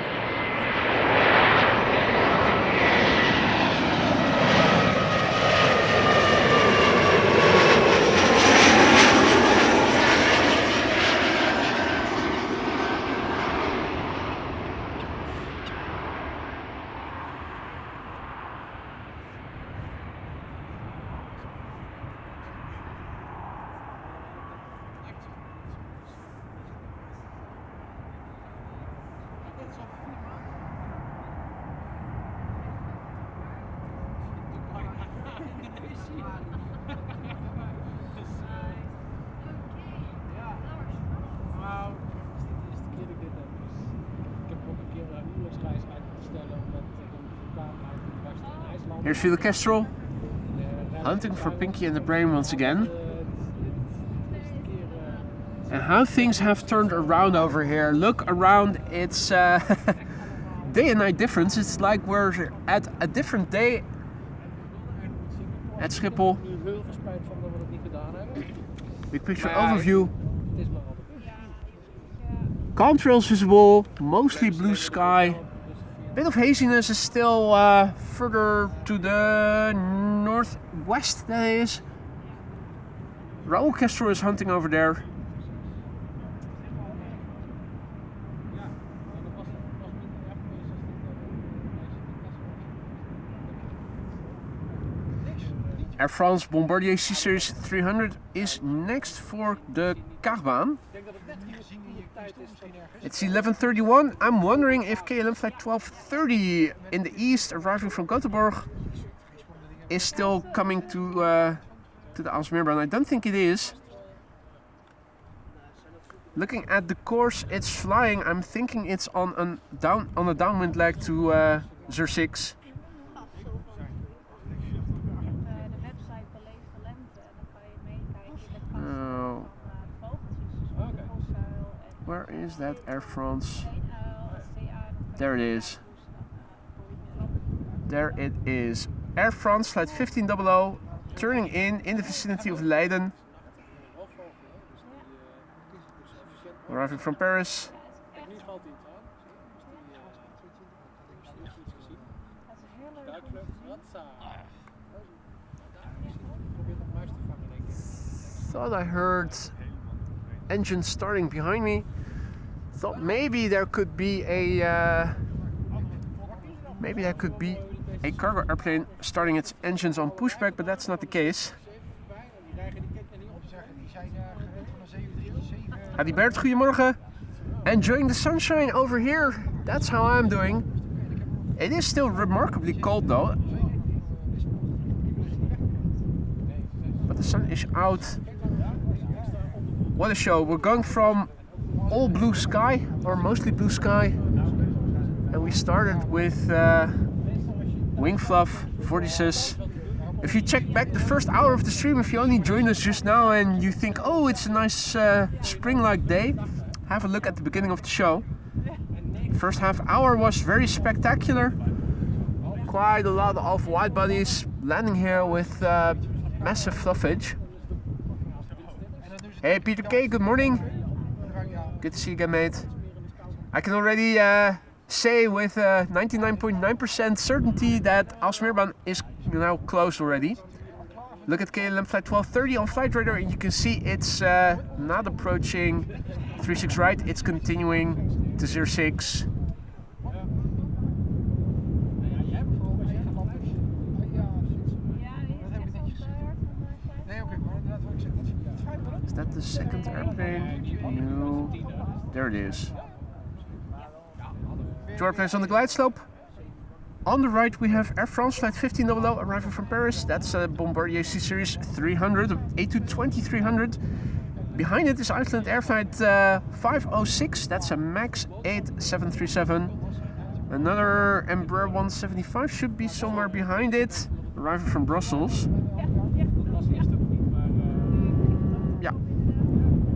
Here's Phil Kestrel, hunting for Pinky and the Brain once again. And how things have turned around over here. Look around, it's day and night difference. It's like we're at a different day at Schiphol. Big picture overview. Contrails visible, mostly blue sky. Bit of haziness is still further to the northwest, that is. Raoul Castro is hunting over there. Air France Bombardier C-Series 300 is next for the Kaagbaan. It's 11:31. I'm wondering if KLM flight 1230 in the east, arriving from Gothenburg, is still coming to the Aalsmeerbaan. I don't think it is. Looking at the course it's flying, I'm thinking it's on a downwind leg to 06. Where is that Air France? There it is. There it is. Air France flight 1500 turning in the vicinity of Leiden. Arriving from Paris. Thought I heard engine starting behind me. Thought maybe there could be a cargo airplane starting its engines on pushback, but that's not the case. Adi Bert, goedemorgen. Enjoying the sunshine over here. That's how I'm doing. It is still remarkably cold though. But the sun is out. What a show. We're going from all blue sky, or mostly blue sky, and we started with wing fluff, vortices. If you check back the first hour of the stream, if you only joined us just now and you think, oh, it's a nice spring-like day, have a look at the beginning of the show. First half hour was very spectacular. Quite a lot of wide bodies landing here with massive fluffage. Hey Peter K, good morning. Good to see you again, mate. I can already say with 99.9% certainty that Aalsmeerbaan is now closed already. Look at KLM flight 1230 on flight radar and you can see it's not approaching 36 right, it's continuing to 06. the second airplane? No. There it is. Two airplanes on the glide slope. On the right we have Air France flight 1500 arriving from Paris. That's a Bombardier C-Series 300, A220-300. Behind it is Iceland Air Flight 506. That's a MAX 8 737. Another Embraer 175 should be somewhere behind it, arriving from Brussels. Yeah,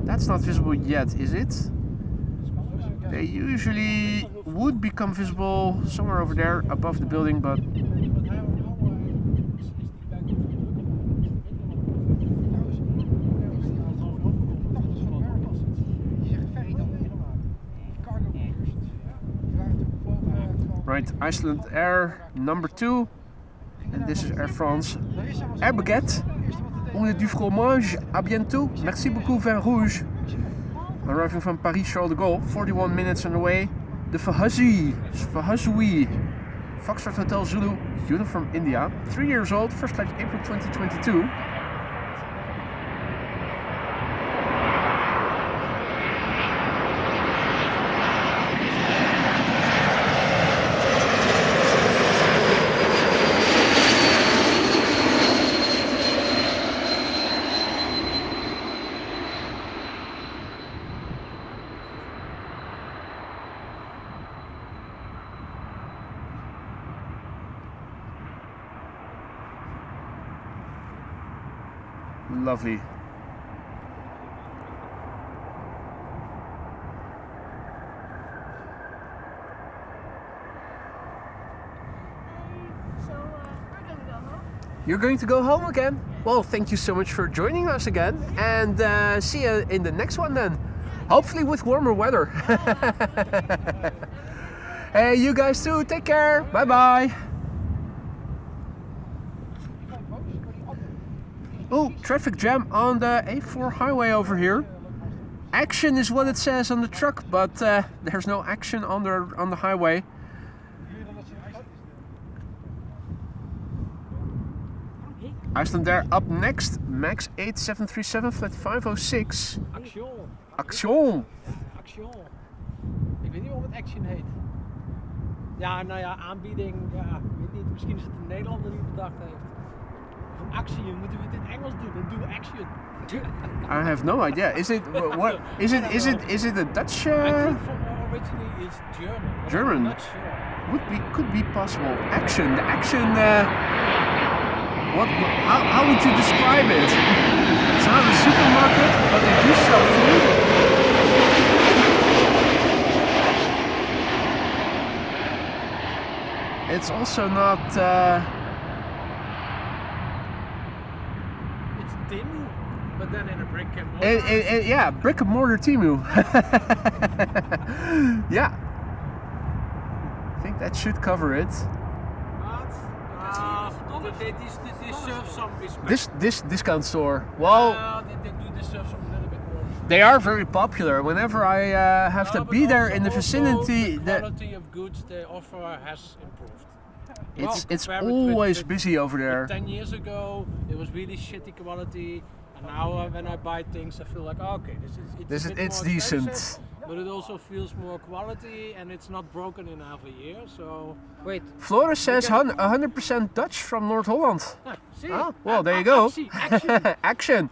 that's not visible yet, is it? They usually would become visible somewhere over there above the building, but right, Iceland Air number 2, and this is Air France. Air Baguette, on est du fromage, à bientôt, merci beaucoup Vin Rouge. Arriving from Paris Charles de Gaulle, 41 minutes on the way. The Fahazui, Foxtrot Hotel Zulu, uniform India, 3 years old, first flight April 2022. Lovely. So, we're gonna go home. You're going to go home again? Well, thank you so much for joining us again, and see you in the next one then. Hopefully with warmer weather. Hey, you guys too, take care, bye bye. Oh, traffic jam on the A4 highway over here. Action is what it says on the truck, but there's no action on the highway. Iceland Air up next, MAX 8 737 flight 506. Action. Action! Action. Ik weet niet waarom het Action heet. Ja, nou ja, aanbieding, ja, ik weet niet, misschien is het een Nederlander die het bedacht heeft. Of een actie, moeten we het in het Engels doen, dan doen we action. I have no idea. Is it what? Is it a Dutch? I think from originally it's German. But German. I'm not sure. Could be possible. Action. The action. What? How would you describe it? It's not a supermarket, but they do sell food. It's also not. It's Timu, but then in a brick and mortar. Yeah, brick and mortar Timu. Yeah. I think that should cover it. They serve some respect. This discount store. Well, they do deserve some a little bit more respect. they are very popular. Whenever I have to But be there also- in the also vicinity, the quality of goods they offer has improved. it's compared with- always busy over there. 10 years ago, it was really shitty quality, and now when I buy things, I feel like, oh, okay, This a is bit it's more decent. expensive, but it also feels more quality, and it's not broken in half a year. So wait, Floris says 100% Dutch from North Holland. see? Oh, well, there you go. Action. Action.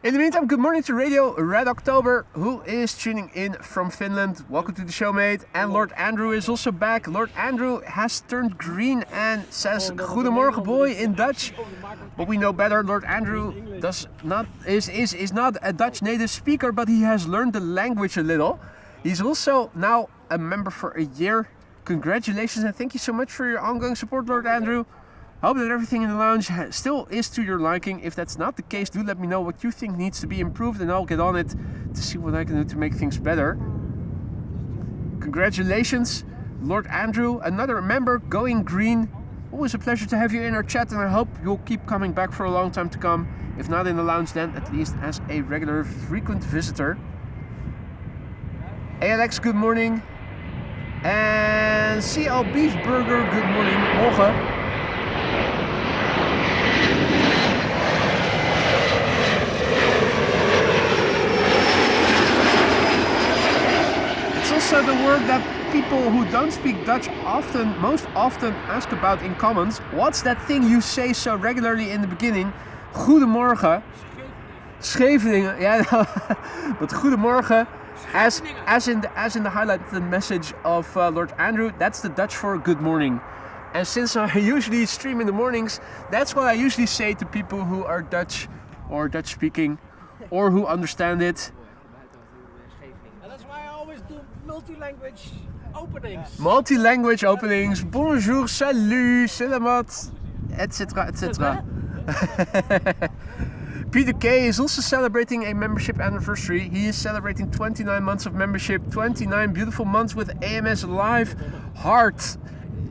In the meantime, good morning to Radio Red October, who is tuning in from Finland. Welcome to the show, mate. And Lord Andrew is also back. Lord Andrew has turned green and says "Goedemorgen, boy" in Dutch. But we know better. Lord Andrew is not a Dutch native speaker, but he has learned the language a little. He's also now a member for a year. Congratulations and thank you so much for your ongoing support, Lord Andrew. Hope that everything in the lounge still is to your liking. If that's not the case, do let me know what you think needs to be improved and I'll get on it to see what I can do to make things better. Congratulations, Lord Andrew, another member going green. Always a pleasure to have you in our chat and I hope you'll keep coming back for a long time to come. If not in the lounge, then at least as a regular frequent visitor. Hey Alex, good morning. And CL Beef Burger, good morning. Morgen. also the word that people who don't speak Dutch most often ask about in comments. What's that thing you say so regularly in the beginning? Goedemorgen. Scheveningen. Yeah, but goedemorgen, as in the highlighted message of Lord Andrew, that's the Dutch for good morning. And since I usually stream in the mornings, that's what I usually say to people who are Dutch or Dutch speaking or who understand it. And that's why I always do multi-language openings. Multi-language openings. Bonjour, salut, selamat, etc. etc. Peter K is also celebrating a membership anniversary. He is celebrating 29 months of membership, 29 beautiful months with AMS Live, heart,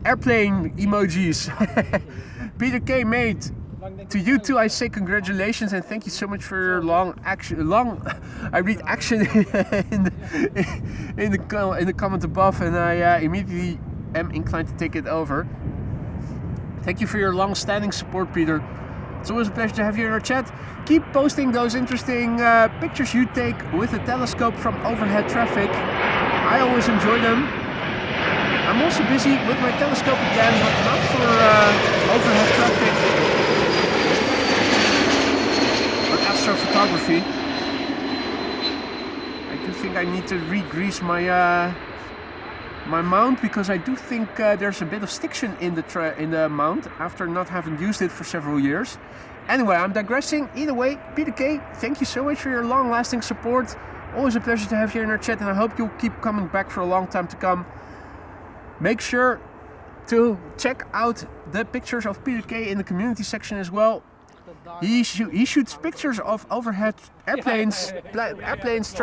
airplane emojis. Peter K, mate, to you too I say congratulations and thank you so much for your I read action in the comment above, and I immediately am inclined to take it over. Thank you for your long-standing support, Peter. It's always a pleasure to have you in our chat. Keep posting those interesting pictures you take with a telescope from overhead traffic. I always enjoy them. I'm also busy with my telescope again, but not for overhead traffic, but astrophotography. I do think I need to re-grease my my mount, because I do think there's a bit of stiction in the mount after not having used it for several years. Anyway, I'm digressing. Either way, Peter K, thank you so much for your long-lasting support. Always a pleasure to have you in our chat, and I hope you'll keep coming back for a long time to come. Make sure to check out the pictures of Peter K in the community section as well. He shoots pictures of overhead airplanes, airplanes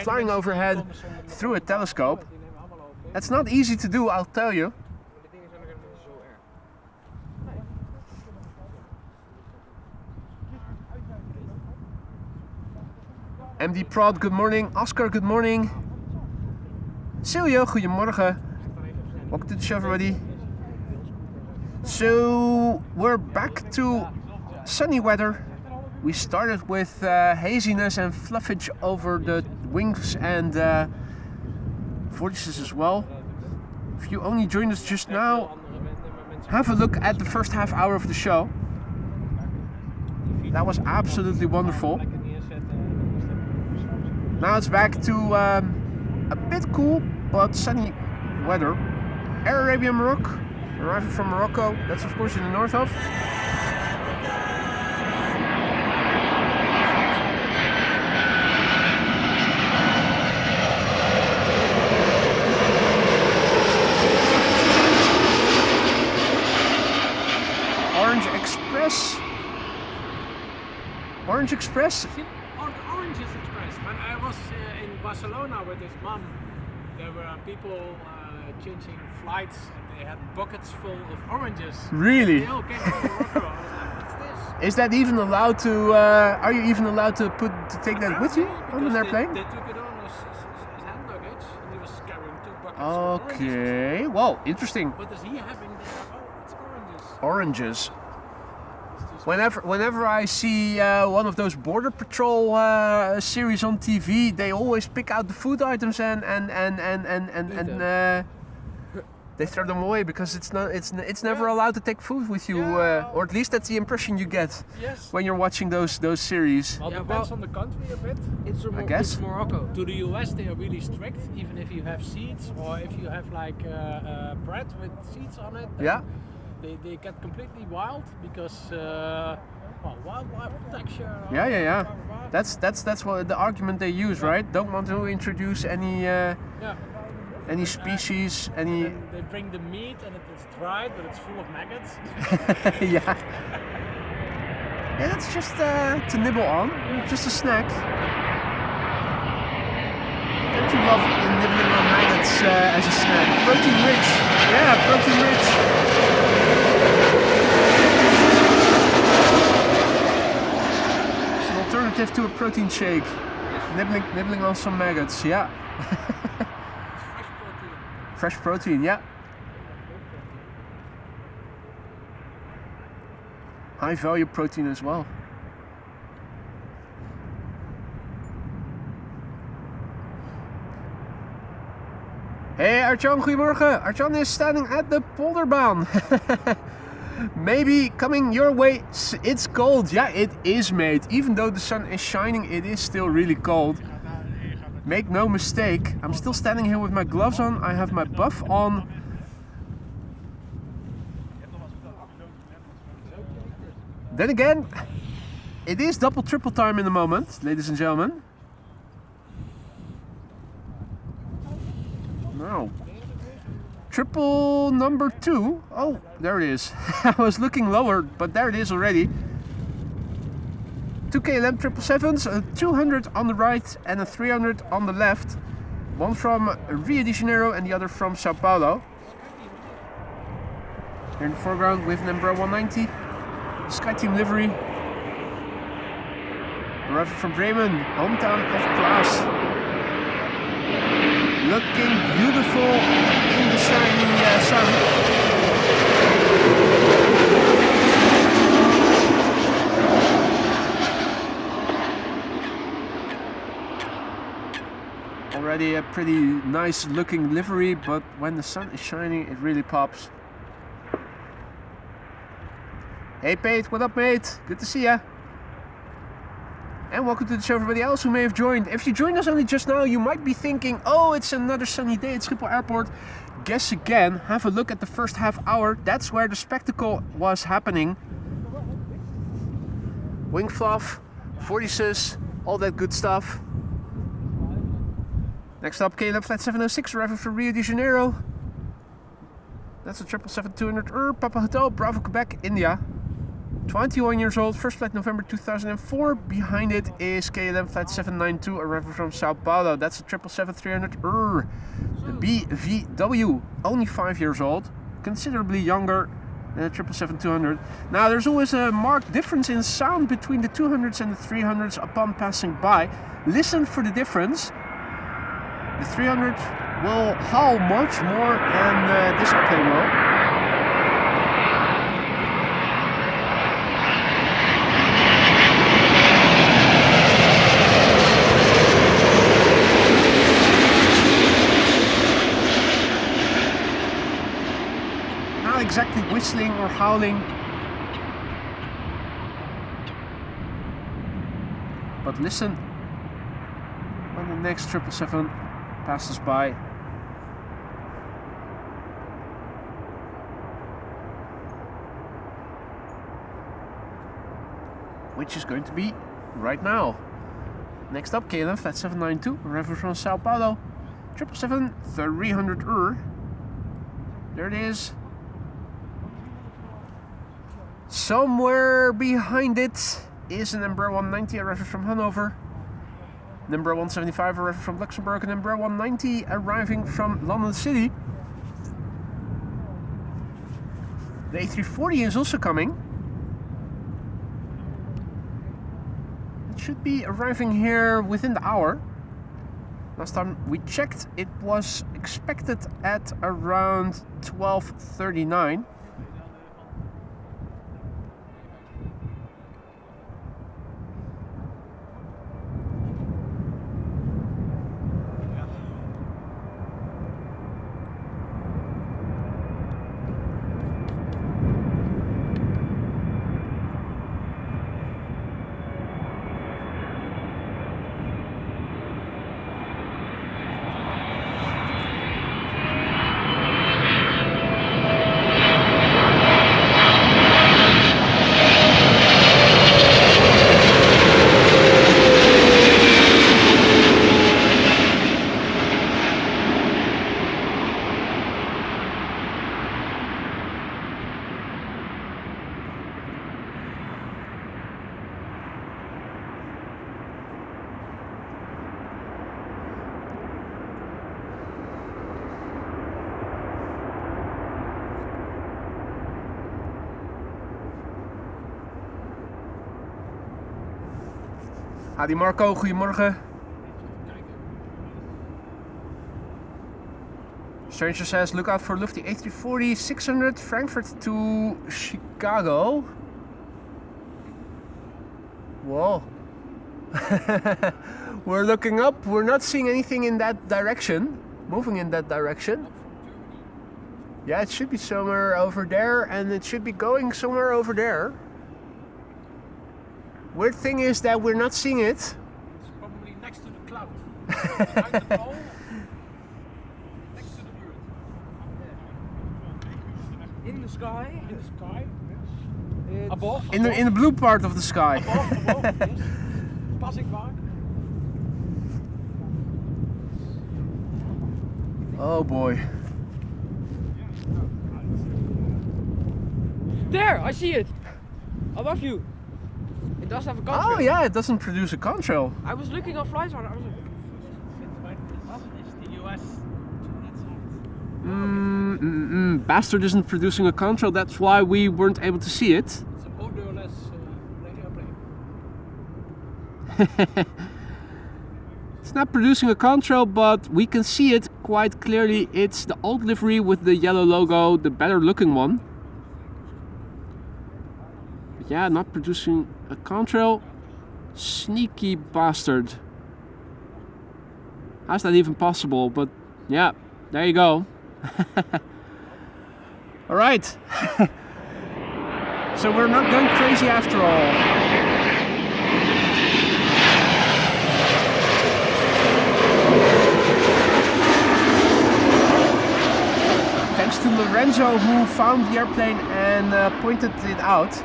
flying overhead through a telescope. That's not easy to do, I'll tell you. MD Prod, good morning. Oscar, good morning. Siljo, goedemorgen. Welcome to the show, everybody. So we're back to sunny weather. We started with haziness and fluffage over the wings and vortices as well. If you only joined us just now, have a look at the first half hour of the show. That was absolutely wonderful. Now it's back to a bit cool but sunny weather. Air Arabia Morocco, arriving from Morocco, that's of course in the north of. Orange Express? Orange Express. When I was in Barcelona with his mom, there were people changing flights and they had buckets full of oranges. Really? They all came from Morocco. I was like, what's this? Is that even allowed to, are you even allowed to take that with you on an airplane? They took it on as hand luggage and he was carrying 2 buckets of oranges. Okay, well, interesting. What is he having there? Oh, it's oranges. Oranges. Whenever I see one of those Border Patrol series on TV, they always pick out the food items and they throw them away because it's never allowed to take food with you, or at least that's the impression you get when you're watching those series. Well, depends on the country a bit. I guess. It's Morocco. To the US, they are really strict. Even if you have seeds or if you have like bread with seeds on it. Yeah. They get completely wild because wildlife protection. Yeah. That's what the argument they use, right? Don't want to introduce any species, any. And they bring the meat and it's dried, but it's full of maggots. Yeah, that's just to nibble on, just a snack. Don't you love nibbling on maggots as a snack? Protein rich. Yeah, protein rich. It's an alternative to a protein shake. Nibbling on some maggots, yeah. Fresh protein, yeah. High value protein as well. Hey Arjan, goedemorgen. Arjan is standing at the polderbaan. Maybe coming your way. It's cold. Yeah, it is, mate. Even though the sun is shining, it is still really cold. Make no mistake, I'm still standing here with my gloves on. I have my buff on. Then again, it is double triple time in the moment, ladies and gentlemen. Now, triple number 2. Oh, there it is. I was looking lower, but there it is already. 2 KLM 777s, a 200 on the right and a 300 on the left. One from Rio de Janeiro and the other from Sao Paulo. Here in the foreground with number 190, SkyTeam livery. Arriving from Bremen, hometown of Klaas. Looking beautiful in the shiny sun. Already a pretty nice looking livery, but when the sun is shining it really pops. Hey Pete, what up mate? Good to see ya. And welcome to the show everybody else who may have joined. If you joined us only just now, you might be thinking, oh, it's another sunny day at Schiphol Airport. Guess again, have a look at the first half hour. That's where the spectacle was happening. Wing fluff, Vortices, all that good stuff. Next up, KLM Flight 706 arriving from Rio de Janeiro. That's a 777-200 Papa Hotel, Bravo, Quebec, India. 21 years old, first flight November 2004. Behind it is KLM Flight 792 arriving from Sao Paulo. That's a 777-300 the BVW, only 5 years old, considerably younger than a 777-200. Now there's always a marked difference in sound between the 200s and the 300s upon passing by. Listen for the difference. The 300 will howl much more than this airplane will. Not exactly whistling or howling, but listen when the next 777 passes by. Which is going to be right now. Next up, KLM Flight 792, arriving from Sao Paulo, 777-300 There it is. Somewhere behind it is an Embraer 190 arriving from Hanover. Number 175 arriving from Luxembourg, and number 190 arriving from London City. The A340 is also coming. It should be arriving here within the hour. Last time we checked, it was expected at around 12:39. Adi Marco, goedemorgen. Stranger says, look out for Lufty A340 600 Frankfurt to Chicago. Whoa. We're looking up, we're not seeing anything in that direction. moving in that direction. Yeah, it should be somewhere over there, and it should be going somewhere over there. Weird thing is that we're not seeing it. It's probably next to the cloud. Behind the pole. Next to the bird. In the sky. In the sky. Yes. It's Above. In the blue part of the sky. Above, yes. Passing by. Oh boy. There, I see it. Above you. It does have a contrail. Oh yeah, it doesn't produce a contrail. I was looking on flight radar. I was like, It's the US. Bastard isn't producing a contrail, that's why we weren't able to see it. It's an odorless radio plane. It's not producing a contrail, but we can see it quite clearly. It's the old livery with the yellow logo, the better looking one. But yeah, not producing a contrail. Sneaky bastard. How's that even possible? But yeah, there you go. Alright. So we're not going crazy after all. Thanks to Lorenzo who found the airplane and pointed it out.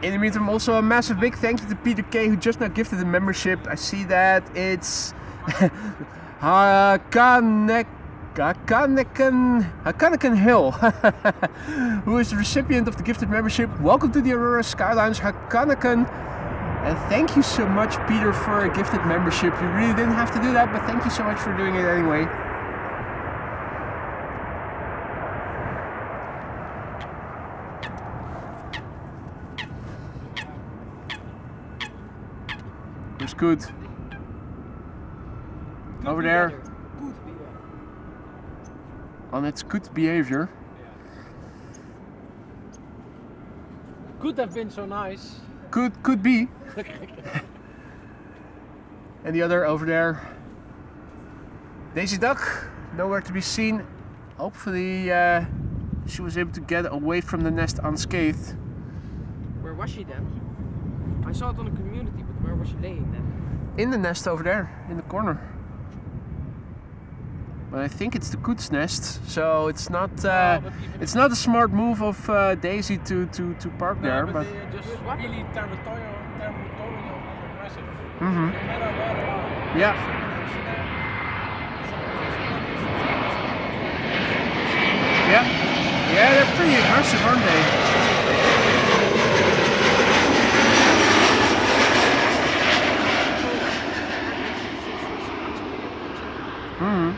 In the meantime, also a massive big thank you to Peter K who just now gifted a membership. I see that it's Hakaneken Hill who is the recipient of the gifted membership. Welcome to the Aurora Skylines, Hakaneken. And thank you so much, Peter, for a gifted membership. You really didn't have to do that, but thank you so much for doing it anyway. Here's good. Over there. On its good behavior. Could have been so nice. Could be. And the other over there. Daisy Duck, nowhere to be seen. Hopefully she was able to get away from the nest unscathed. where was she then? I saw it on the community, but where was she laying then? In the nest over there, in the corner. But I think it's the Koets nest, so it's not a smart move of Daisy to park there. But they're just really territorial and aggressive. Mhm. No matter where they are. Yeah. Yeah, they're pretty aggressive, aren't they? Mhm.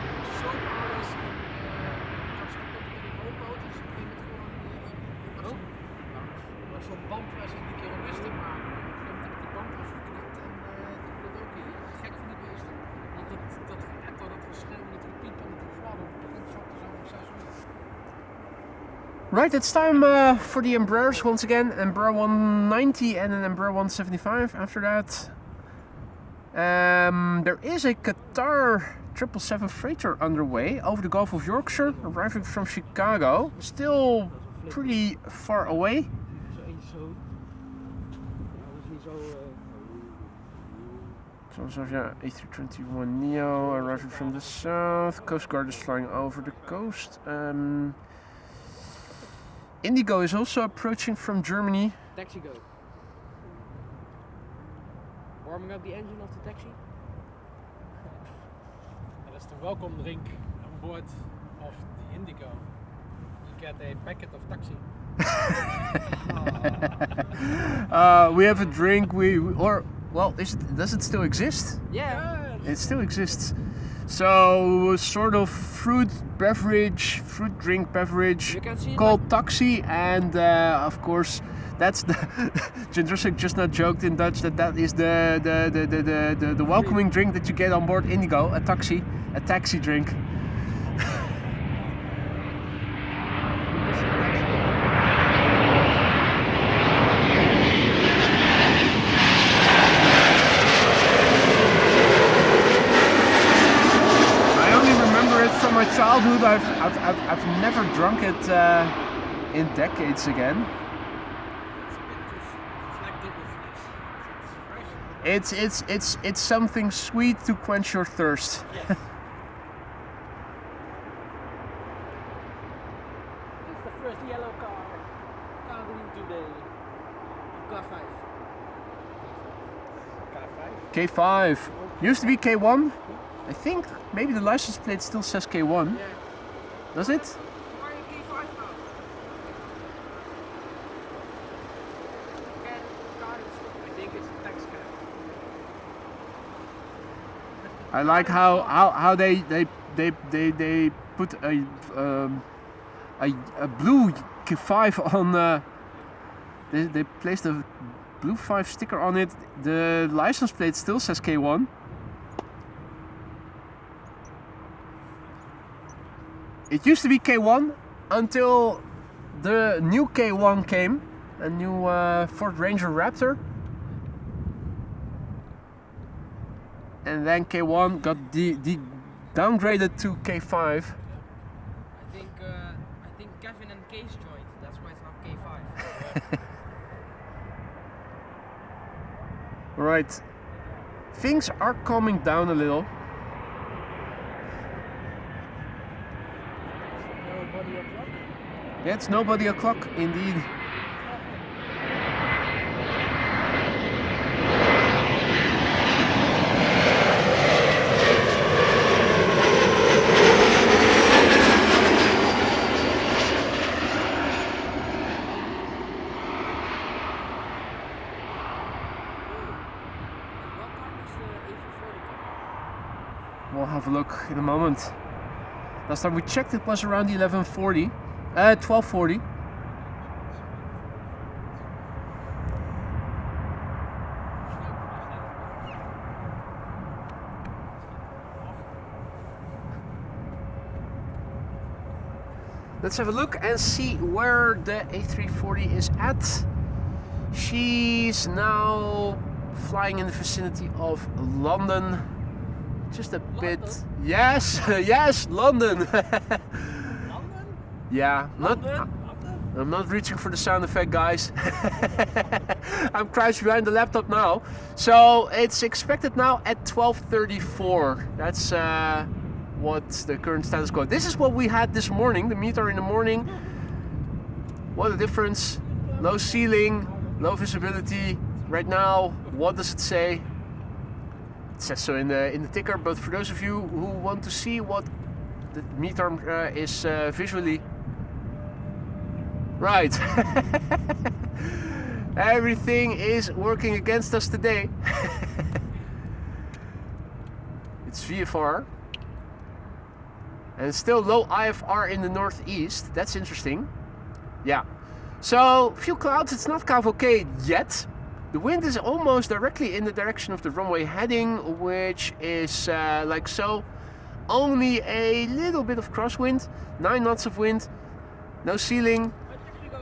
Zo'n band waar ze die keer een mist in maken. Op een gegeven moment heb ik die band afgeknipt en toen dat ook weer. Gek van die beesten. Want dat etter, dat geschreeuw en het gepiep en het gefladder, dat begint zo te zijn om 6 uur. Right, it's time for the Embraers once again. Embraer 190 and an Embraer 175 after that. There is a Qatar 777 freighter underway over the Gulf of Yorkshire, arriving from Chicago. Still pretty far away. Zo eentje zo. Ja, dat is niet zo. So yeah, A321neo arriving from the south. Coast Guard is flying over the coast. Indigo is also approaching from Germany. Taxi go. Warming up the engine of the taxi. En dat is de welcome drink on board of the Indigo. You get a packet of taxi. We have a drink. Does it still exist? Yeah. It still exists. So, sort of fruit drink beverage You can see called taxi, and of course, that's the Jindrusik just not joked in Dutch that is the welcoming drink that you get on board Indigo, a taxi drink. childhood. I've never drunk it in decades again. It's like double flash. It's fresh. It's something sweet to quench your thirst. Yes. It's the first yellow car. Kaagbaan today. K5. K5 used to be K1. I think maybe the license plate still says K1. Yeah. Does it? Why are you K5 now? I think it's a tax cap. I like how they put a blue K5 on. They placed a blue 5 sticker on it. The license plate still says K1. It used to be K1 until the new K1 came, a new Ford Ranger Raptor. And then K1 got downgraded to K5. I think Kevin and Case joined. That's why it's not K5. Right, things are calming down a little. Nobody o'clock. Yeah, it's nobody o'clock indeed. We'll have a look in a moment. Last time we checked it was around 11:40, 12:40. Let's have a look and see where the A340 is at. She's now flying in the vicinity of London. Just a bit. Yes, yes, London. London? Yeah, London? I'm not reaching for the sound effect, guys. I'm crouched behind the laptop now. So it's expected now at 12:34. That's what's the current status quo. This is what we had this morning, the meter in the morning. What a difference. Low ceiling, low visibility. Right now, what does it say? It says so in the ticker, but for those of you who want to see what the meter is visually, right. Everything is working against us today. It's VFR. And still low IFR in the northeast. That's interesting. Yeah. So, few clouds, it's not cavalcade yet. The wind is almost directly in the direction of the runway heading, which is like so. Only a little bit of crosswind, 9 knots of wind, no ceiling,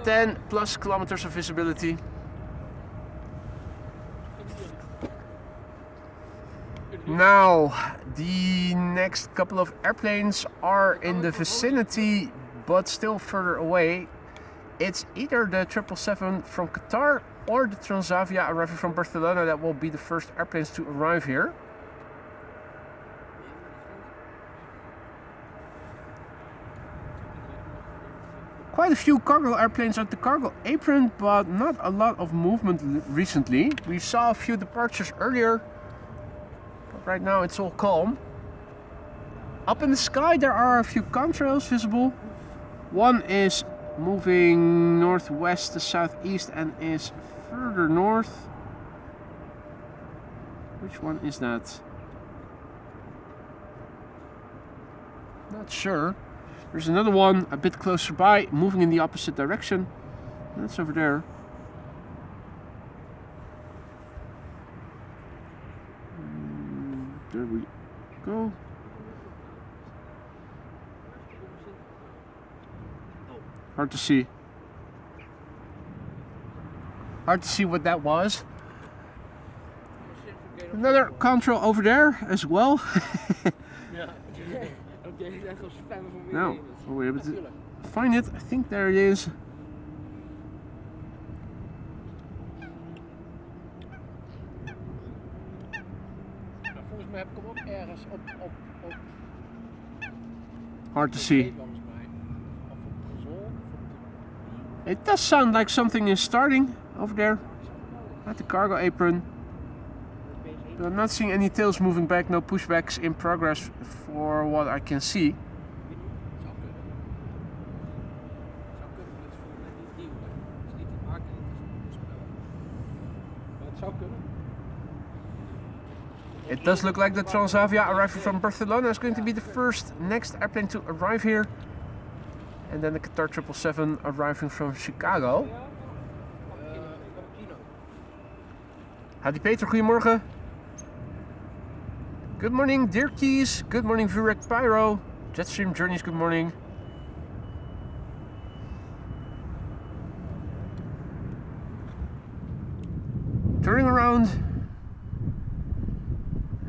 10 plus kilometers of visibility. Now, the next couple of airplanes are in the vicinity, but still further away. It's either the 777 from Qatar or the Transavia arriving from Barcelona that will be the first airplanes to arrive here. Quite a few cargo airplanes at the cargo apron, but not a lot of movement recently. We saw a few departures earlier, but right now it's all calm. Up in the sky there are a few contrails visible. One is moving northwest to southeast and is further north. Which one is that? Not sure. There's another one a bit closer by, moving in the opposite direction. That's over there. There we go. Hard to see. Hard to see what that was. Another control over there as well. Yeah. Jij bent echt een fan van Now, Midday. are we able to Natuurlijk. find it? I think there it is. Maar volgens mij heb ik hem ook ergens op Hard to tv see. volgens mij. Of op console. Of op de It does sound like something is starting over there at the cargo apron. But I'm not seeing any tails moving back, no pushbacks in progress for what I can see. Zou kunnen. Zou kunnen, maar het is volgens mij niet nieuw. Hè. Het is niet een arcade, het is een spel. Maar het zou kunnen. It does look like the Transavia arriving from Barcelona is going to be the first next airplane to arrive here. And then the Qatar 777 arriving from Chicago. Howdy Peter, goedemorgen. Good morning Dear Keys, good morning Vurek Pyro, Jetstream Journeys, good morning. Turning around.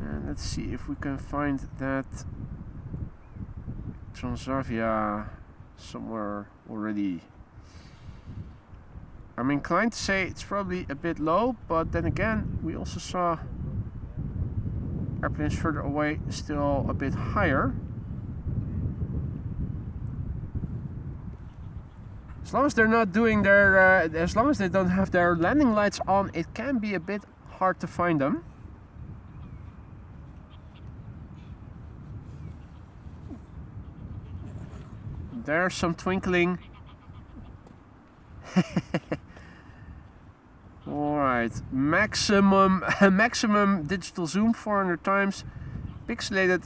And let's see if we can find that Transavia somewhere already. I'm inclined to say it's probably a bit low, but then again, we also saw airplanes further away still a bit higher. As long as they're not doing their, as long as they don't have their landing lights on, it can be a bit hard to find them. There's some twinkling. Alright, maximum digital zoom 400 times, pixelated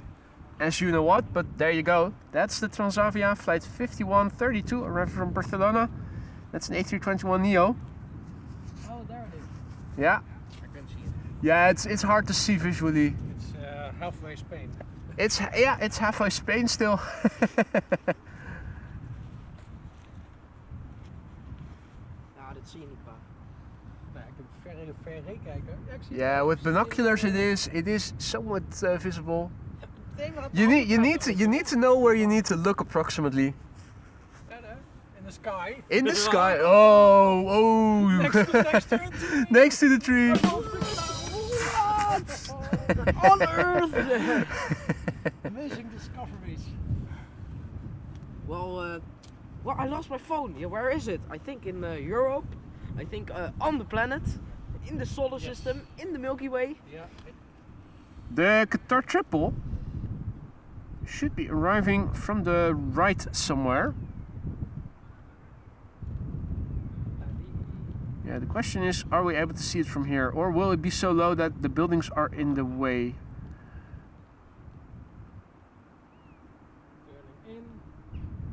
as you know what, but there you go. That's the Transavia flight 5132 arriving from Barcelona. That's an A321neo. Oh, there it is. Yeah, I can see it. yeah, it's hard to see visually. It's halfway Spain. It's halfway Spain still. Ja, dit zie je niet, pa. Nou, ik heb ver kijken. Ja, ik zie Yeah, het. with binoculars it is somewhat visible. Nee, maar You need to know where you need to look approximately. in the sky. In the sky. Oh. Next to a tree. Next to the tree. What? On Earth! Amazing discoveries. Well, I lost my phone. Yeah, where is it? I think in Europe. I think on the planet, in the solar system, in the Milky Way. Yeah. The Qatar triple should be arriving from the right somewhere. Yeah, the question is, are we able to see it from here, or will it be so low that the buildings are in the way? Turning in.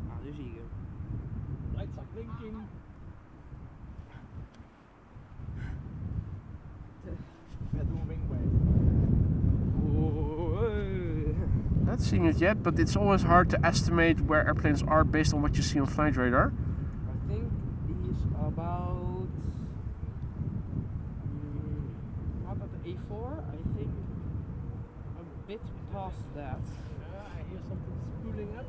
Ah, nu zie ik hem. Lights are blinking. We doen wingway. Not seeing it yet, but it's always hard to estimate where airplanes are based on what you see on flight radar. I think he's about. How about the A4? I think a bit past that. Yeah, I hear something spooling up.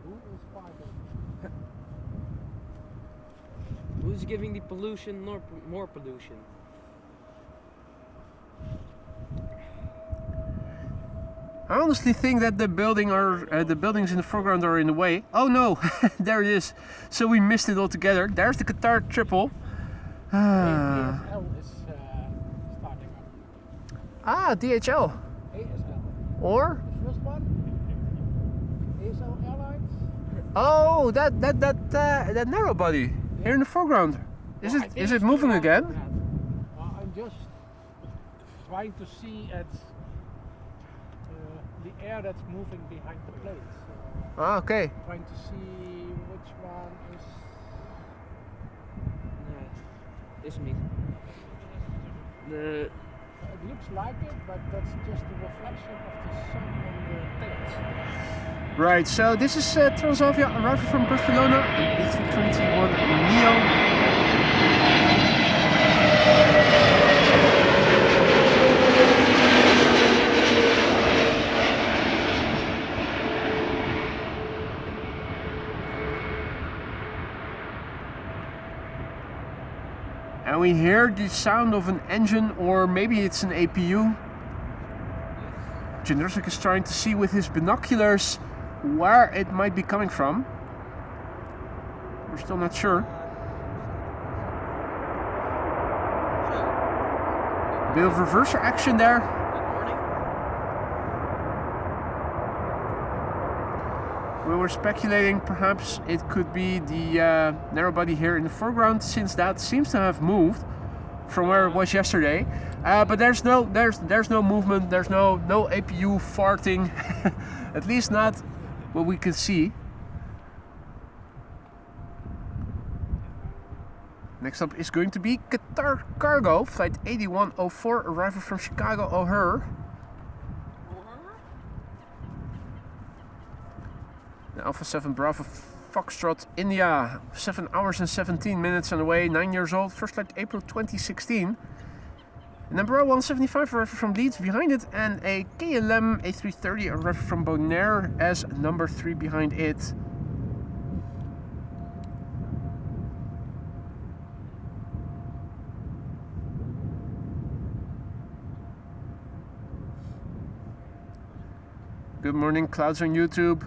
Who is fighting? Who's giving the pollution more pollution? I honestly think that the buildings in the foreground are in the way. Oh no, there it is. So we missed it altogether. There's the Qatar triple. ASL is starting up. DHL. ASL. Or The first one? ASL Airlines? oh, that narrow body here in the foreground. Is Well, I it think is it it's moving too again? hard for that. Well, I'm just trying to see at the air that's moving behind the planes. Okay. Trying to see which one is. Nee, is hem niet. It looks like it, but that's just a reflection of the sun on the tails. Right, so this is Transavia arriving from Barcelona, an A321 Neo. And we hear the sound of an engine, or maybe it's an APU. Jindrusik is trying to see with his binoculars where it might be coming from. We're still not sure. Bit of reverser action there. We were speculating perhaps it could be the narrow body here in the foreground, since that seems to have moved from where it was yesterday. But there's no movement. There's no APU farting, at least not what we can see. Next up is going to be Qatar Cargo, flight 8104, arriving from Chicago O'Hare. Alpha 7 Bravo Foxtrot India, 7 hours and 17 minutes on the way, 9 years old, first flight April 2016. Number 175 arriving from Leeds behind it, and a KLM A330 arriving from Bonaire as number 3 behind it. Good morning, clouds on YouTube.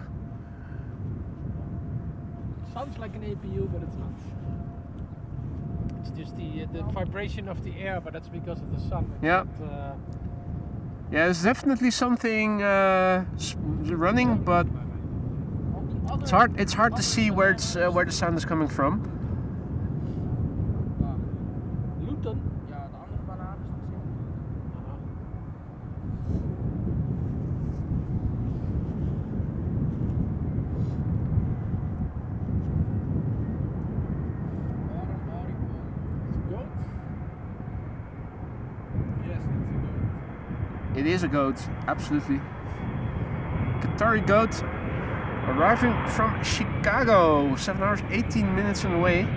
Sounds like an APU, but it's not. It's just the vibration of the air, but that's because of the sun. It's Yeah. not, Yeah, there's definitely something running, but it's hard to see where the sound is coming from. Luton. Ja, de andere banaan is nog zien. It is a goat, absolutely. Qatari goat arriving from Chicago, 7 hours 18 minutes on the way.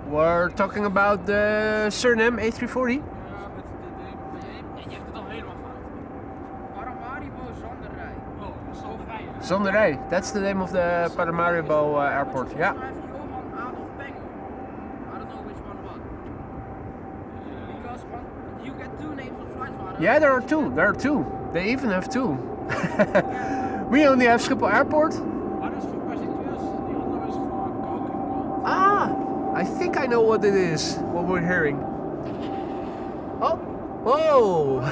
We're talking about the Suriname A340. Ja, met de je hebt het al helemaal fout. Paramaribo zonder rij. Oh, zo vrij. Zonder rij, that's the name of the Paramaribo airport. Yeah. Johan Adolf Pengel. I don't know which one won. Because you get two names of flights. Yeah, there are two. There are two. They even have two. We only have Schiphol Airport. One is for passengers, the other is for Coke and Gold. Ah, I think I know what it is. What we're hearing. Oh, whoa!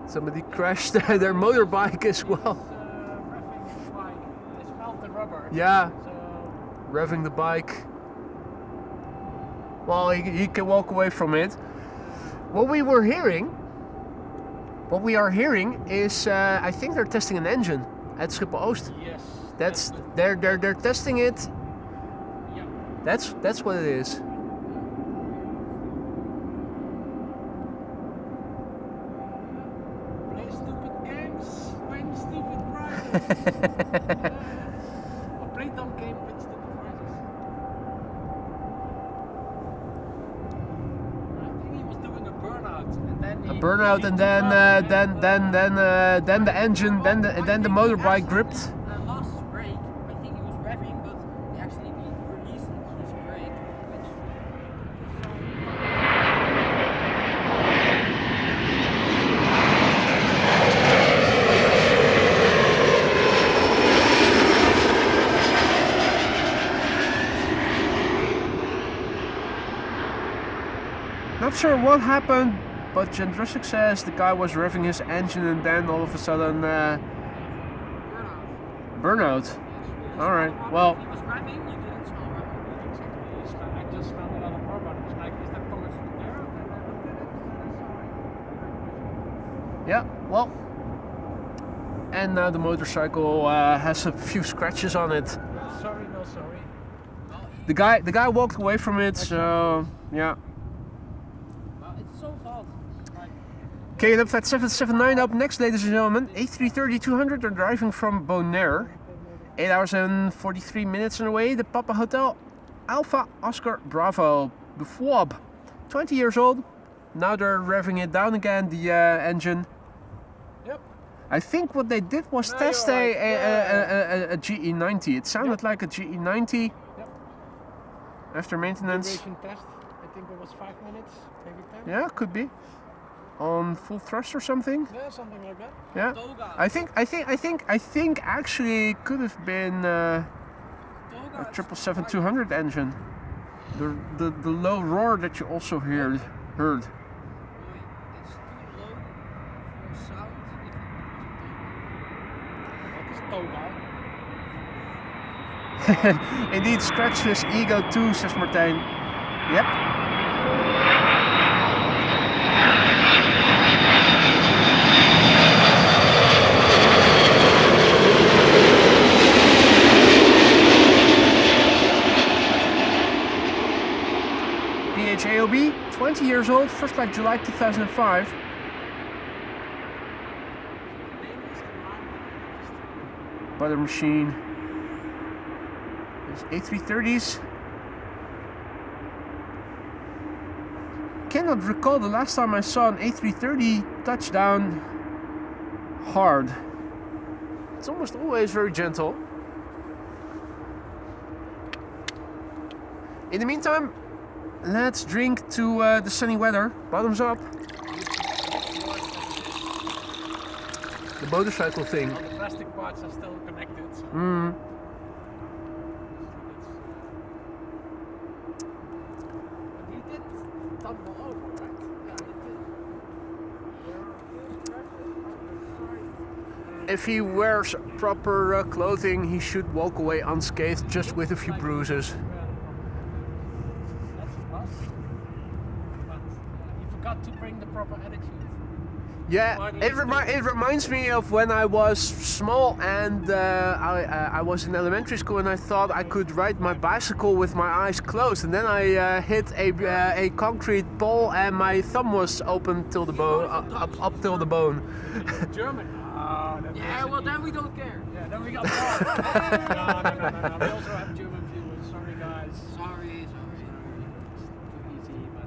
Somebody crashed their motorbike as well. Revving the bike. They smelled the rubber. Yeah, So, revving the bike. Well, he can walk away from it. What we are hearing is, I think they're testing an engine at Schiphol Oost. yes. That's they're testing it. Yeah. That's what it is. Play stupid games, win stupid prizes. Or play dumb game, win stupid prizes. I think he was doing a burnout, and then A burnout, and then the engine, then the motorbike gripped. Last break, I think he was revving, but Not sure what happened, but Jendrusik says the guy was revving his engine and then all of a sudden burnout. Alright, well. He was revving, you didn't smell revving. I just smelled a lot of rubber. It was like, is that coming from there? Yeah, well. And now the motorcycle has a few scratches on it. Sorry, no sorry. The guy walked away from it, so yeah. Well, it's so hot. Like, KLM Flight 779 up next, ladies and gentlemen. A330-200 are driving from Bonaire. 8 hours and 43 minutes on the way. The Papa Hotel Alpha Oscar Bravo. The FWAB. 20 years old. Now they're revving it down again, the engine. yep. I think what they did was No, test you're a GE90. It sounded like a GE90. Yep. After maintenance. Duration test. I think it was 5 minutes, maybe 10. Yeah, could be. On full thrust or something. Yeah, something like that. Yeah. I think actually it could have been a 777-200 engine. The low roar that you also heard. It's too low for sound. What is Toga? Indeed, scratch his ego too, says Martijn. Yep. PHAOB, 20 years old, first flight July 2005. Butter machine. There's A330s. Cannot recall the last time I saw an A330 touchdown hard. It's almost always very gentle. In the meantime, let's drink to the sunny weather. Bottoms up. The motorcycle thing. All the plastic parts are still connected. So. Mm. But he did tumble over, right? Yeah, he did. If he wears proper clothing, he should walk away unscathed, just with a few bruises. That's a plus. But he forgot to bring the proper attitude. Yeah, it reminds me of when I was small and I was in elementary school and I thought I could ride my bicycle with my eyes closed, and then I hit a concrete pole and my thumb was open till the bone, up till the bone. German. Oh, Yeah, well then we don't care. Yeah, then we got no. We also have German viewers. Sorry, guys. Sorry. It's too easy, but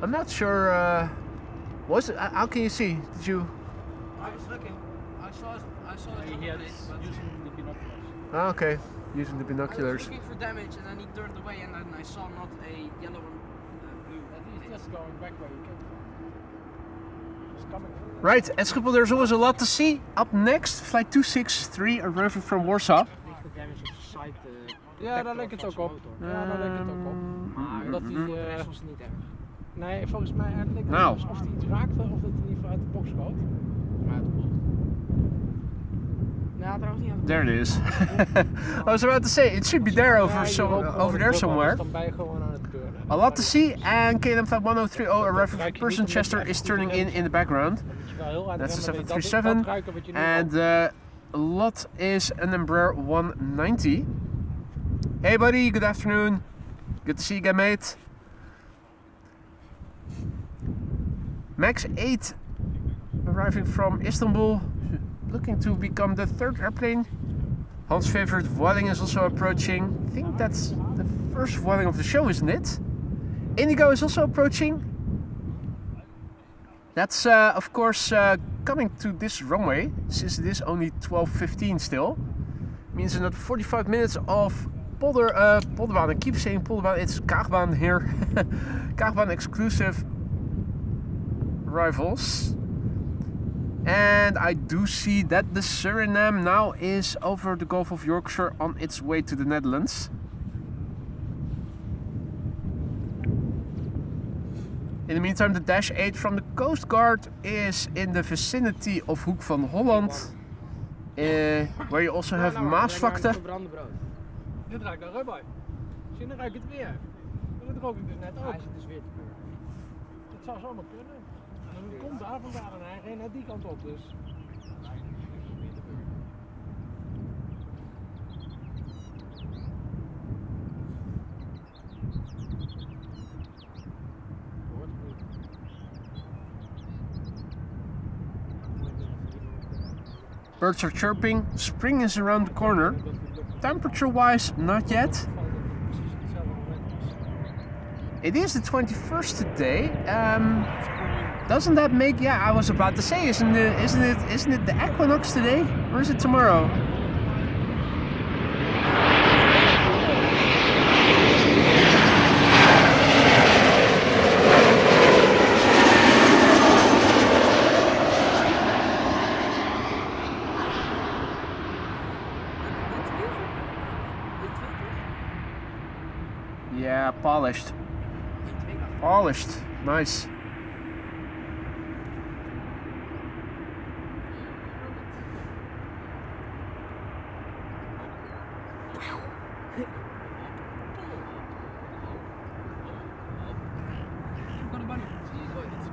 I'm not sure. Was it? How can you see? Did you? I was looking. I saw his he had place, but using the binoculars. Oh, okay, using the I was binoculars. looking for damage and then he turned away and then I saw not a yellow and blue. He's just going back where he came from. He's coming from. Right, at Schiphol there's always a lot to see. Up next, flight 263 arriving from Warsaw. The damage op zijn site. Ja, daar lijkt het ook op. Ja, daar lijkt het ook op. Maar Dat hij, de rest was niet erg. Nee, volgens mij lijkt het Nou. alsof hij iets raakte of dat hij in ieder geval uit de box schoot. Maar het komt. Nou, trouwens niet aan de There it is. I was about to say, it should be there over there somewhere. Dan ben je gewoon aan het turnen. A lot to see, and KLM Flight 1030 arriving from Person Chester is turning in the background. Dan moet je wel heel hard That's a remmen, dat 737, ruiken wat je nu and a lot is an Embraer 190. Hey buddy, good afternoon. Good to see you again, mate. Max 8 arriving from Istanbul, looking to become the third airplane. Hans' favorite Vueling is also approaching. I think that's the first Vueling of the show, isn't it? Indigo is also approaching. That's of course coming to this runway, since it is only 12:15 still. Means another 45 minutes of Polderbaan. I keep saying Polderbaan, it's Kaagbaan here. Kaagbaan exclusive arrivals. And I do see that the Suriname now is over the Gulf of Yorkshire on its way to the Netherlands. In the meantime, the Dash 8 from the Coast Guard is in the vicinity of Hoek van Holland, where you also have Maasvlakte. Dit ruikt naar rubber. Misschien ruik ik het weer. Maar dat rook ik dus net ook. Hij zit dus weer te kleuren. Dat zou zomaar kunnen. En het komt daar vandaan en hij ging net die kant op dus. Birds are chirping, spring is around the corner. Temperature wise, not yet. It is the 21st today. Doesn't that make? Yeah, I was about to say, isn't it the equinox today, or is it tomorrow? Yeah, polished. Polished. Nice.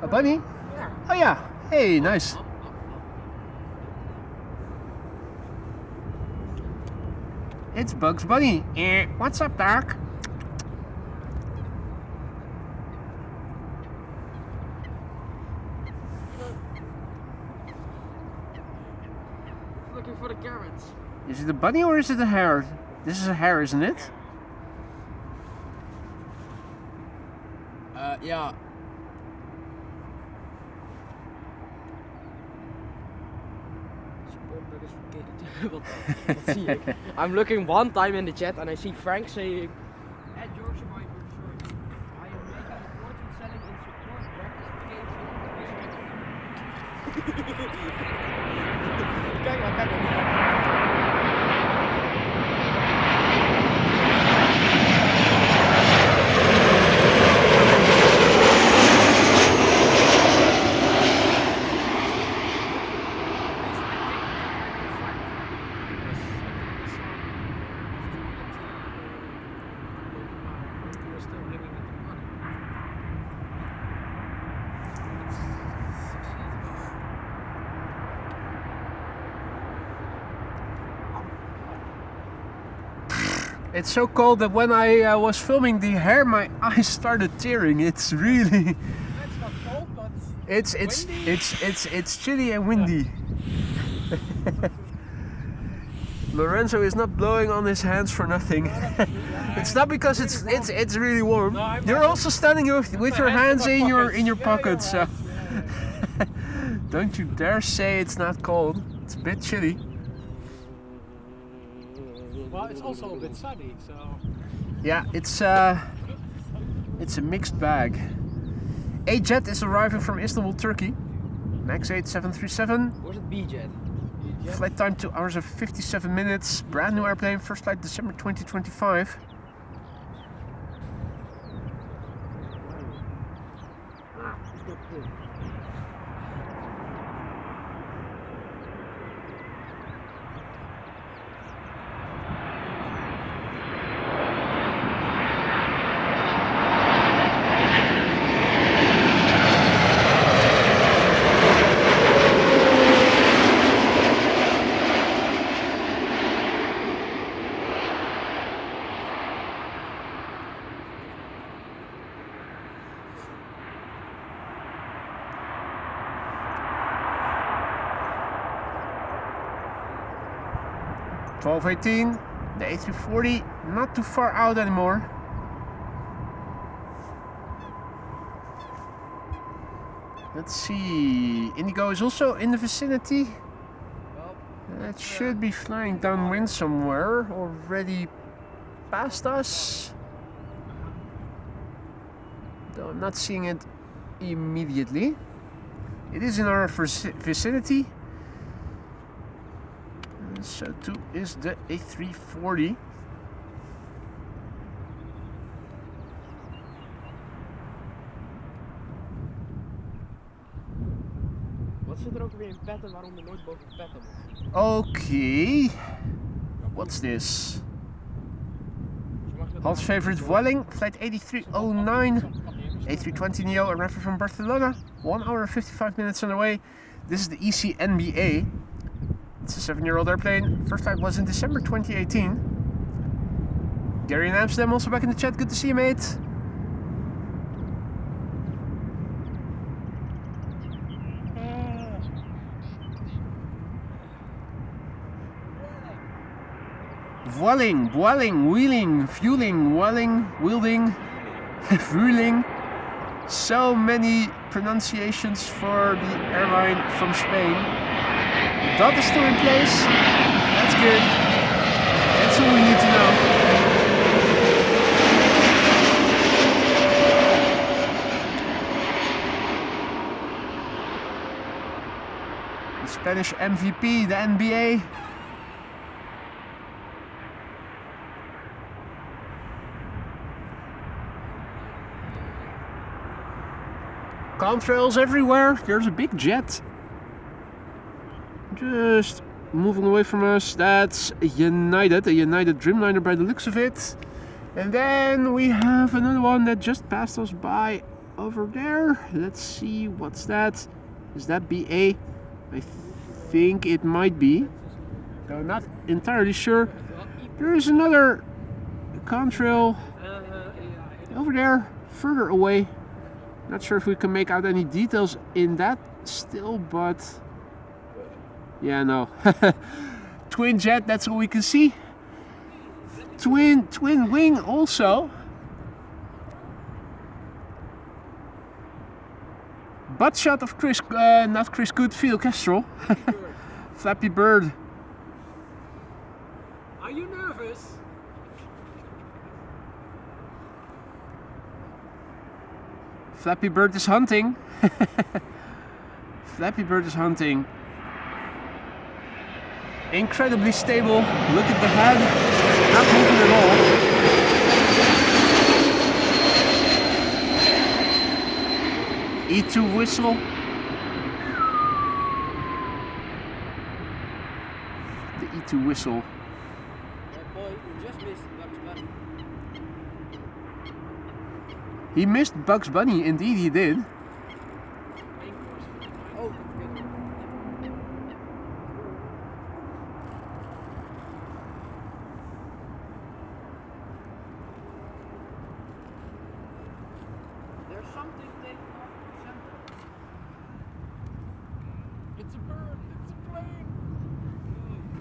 A bunny? Oh yeah. Hey, nice. It's Bugs Bunny. What's up, Doc? Looking for the carrots. Is it a bunny or is it a hare? This is a hare, isn't it? Yeah. Wat zie ik? I'm looking one time in the chat and I see Frank saying at your survivor shirt, I am making a fortune selling in support practice. Kijk maar, kijk maar. It's so cold that when I was filming the hair, my eyes started tearing. It's really. It's not cold, but it's chilly and windy. Lorenzo is not blowing on his hands for nothing. It's not because it's really warm. You're also standing with your hands in your pockets. So don't you dare say it's not cold. It's a bit chilly. well, it's also a bit sunny, so. Yeah, it's a mixed bag. A jet is arriving from Istanbul, Turkey. Max 8737. Where's it B-Jet? Flight time 2 hours and 57 minutes. Brand new airplane. First flight December 2025. $12.18, the A340, not too far out anymore. Let's see, Indigo is also in the vicinity. It should be flying downwind somewhere, already past us. Though I'm not seeing it immediately. It is in our vicinity. So too is the A340. zit er ook weer in petten waarom er nooit boven petten moet. Okay. What's this? Hans favorite Welling, flight 8309, A320neo, arriving from Barcelona, 1 hour and 55 minutes on the way. This is the ECNBA. It's a 7-year-old airplane. First flight was in December 2018. Gary in Amsterdam also back in the chat. Good to see you, mate. Welling, Welling, wheeling, fueling, welling, wielding, fueling. So many pronunciations for the airline from Spain. The dot is still in place. That's good. That's all we need to know. The Spanish MVP, the NBA. Contrails everywhere. There's a big jet just moving away from us. That's a United Dreamliner by the looks of it. And then we have another one that just passed us by over there. Let's see, what's that? Is that BA? I think it might be, though not entirely sure. There is another contrail over there, further away. Not sure if we can make out any details in that still, but yeah, no. Twin jet, that's all we can see. Twin wing also. Butt shot of Chris, not Chris Good, Phil Kestrel. Flappy Bird. Are you nervous? Flappy Bird is hunting. Flappy Bird is hunting. Incredibly stable. Look at the head. Not moving at all. E2 whistle. The E2 whistle. Boy, you just missed Bugs Bunny. He missed Bugs Bunny, indeed he did. Oh, good. There's something taking off the center. It's a bird, it's a plane.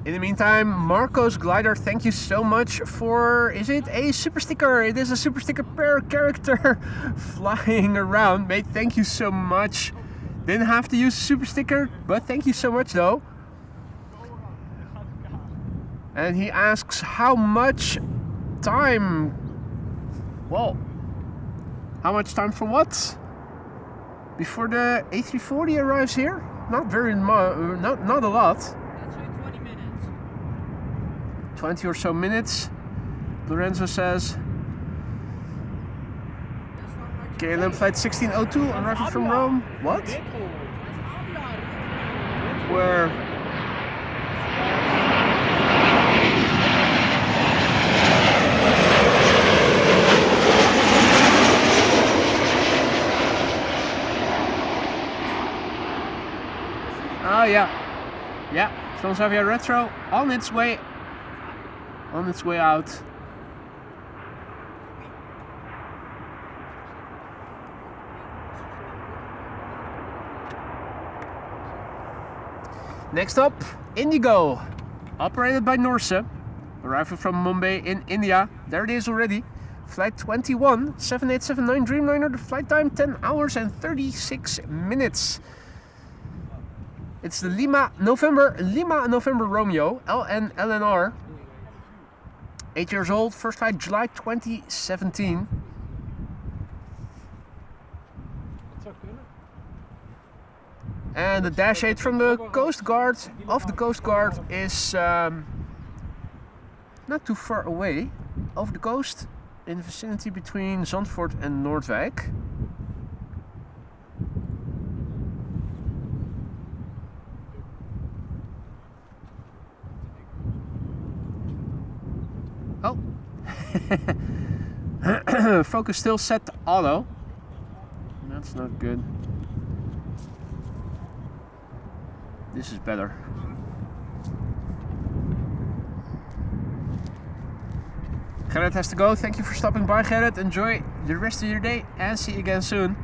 In the meantime, Marco's Glider, thank you so much for, is it a super sticker? It is a super sticker per character flying around. Mate, thank you so much. Didn't have to use a super sticker, but thank you so much though. And he asks how much time? Well, how much time for what? Before the A340 arrives here? Not very much, not a lot. 20 or so minutes, Lorenzo says. KLM flight 1602 arriving from Rome. What? Where? Oh yeah. Yeah, Transavia Retro on its way out. Next up, Indigo, operated by Norse, arriving from Mumbai in India. There it is already. Flight 21, 7879 Dreamliner, the flight time 10 hours and 36 minutes. It's the Lima November Romeo, LNR. 8 years old, first flight July 2017. And the Dash 8 from the Coast Guard, is not too far away, off the coast, in the vicinity between Zandvoort and Noordwijk. focus still set to auto. That's not good. This is better. Gerrit has to go. Thank you for stopping by, Gerrit. Enjoy the rest of your day and see you again soon.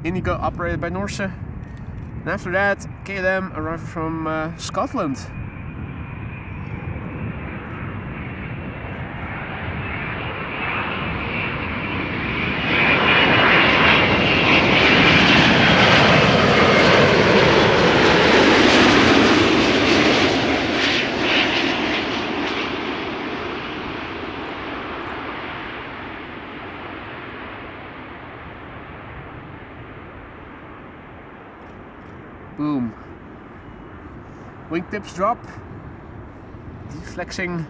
Indigo operated by Norse. And after that, KLM arrived from Scotland. Boom. Wingtips drop. Deflexing.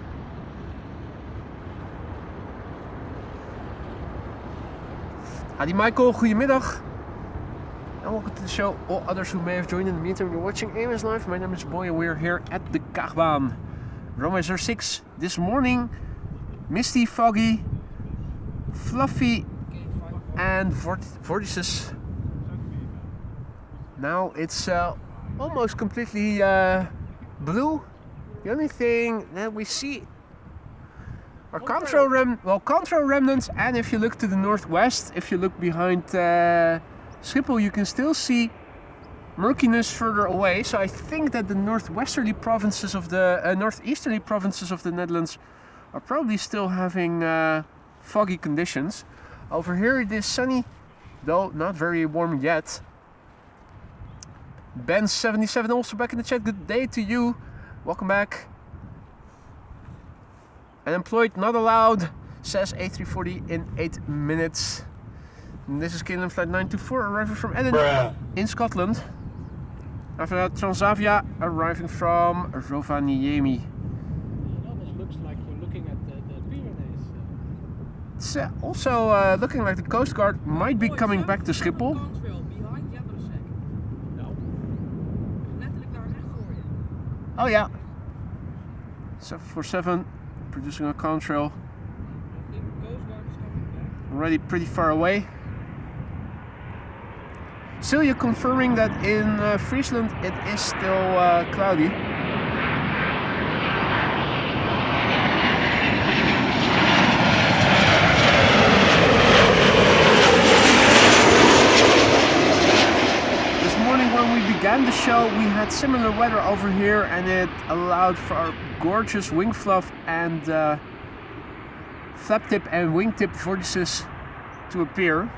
Hadi Michael, goedemiddag. And welcome to the show. All others who may have joined in the meantime, you're watching AMS Live. My name is Boy and we're here at the Kaagbaan. Runway 06 this morning. Misty, foggy, fluffy, and Vortices. Now it's almost completely blue. The only thing that we see are contrail remnants, and if you look to the northwest, if you look behind Schiphol, you can still see murkiness further away. So I think that the northwesterly provinces of the northeasterly provinces of the Netherlands are probably still having foggy conditions. Over here it is sunny, though not very warm yet. Ben77 also back in the chat. Good day to you. Welcome back. Unemployed, not allowed, says A340 in 8 minutes. And this is KLM flight 924 arriving from Edinburgh in Scotland. After that, Transavia arriving from Rovaniemi. It almost looks like you're looking at the Pyrenees. It's also looking like the Coast Guard might be coming back to Schiphol. Oh yeah, 747 producing a contrail. Already pretty far away. Celia confirming that in Friesland it is still cloudy. When we began the show, we had similar weather over here, and it allowed for our gorgeous wing fluff and flap tip and wingtip vortices to appear.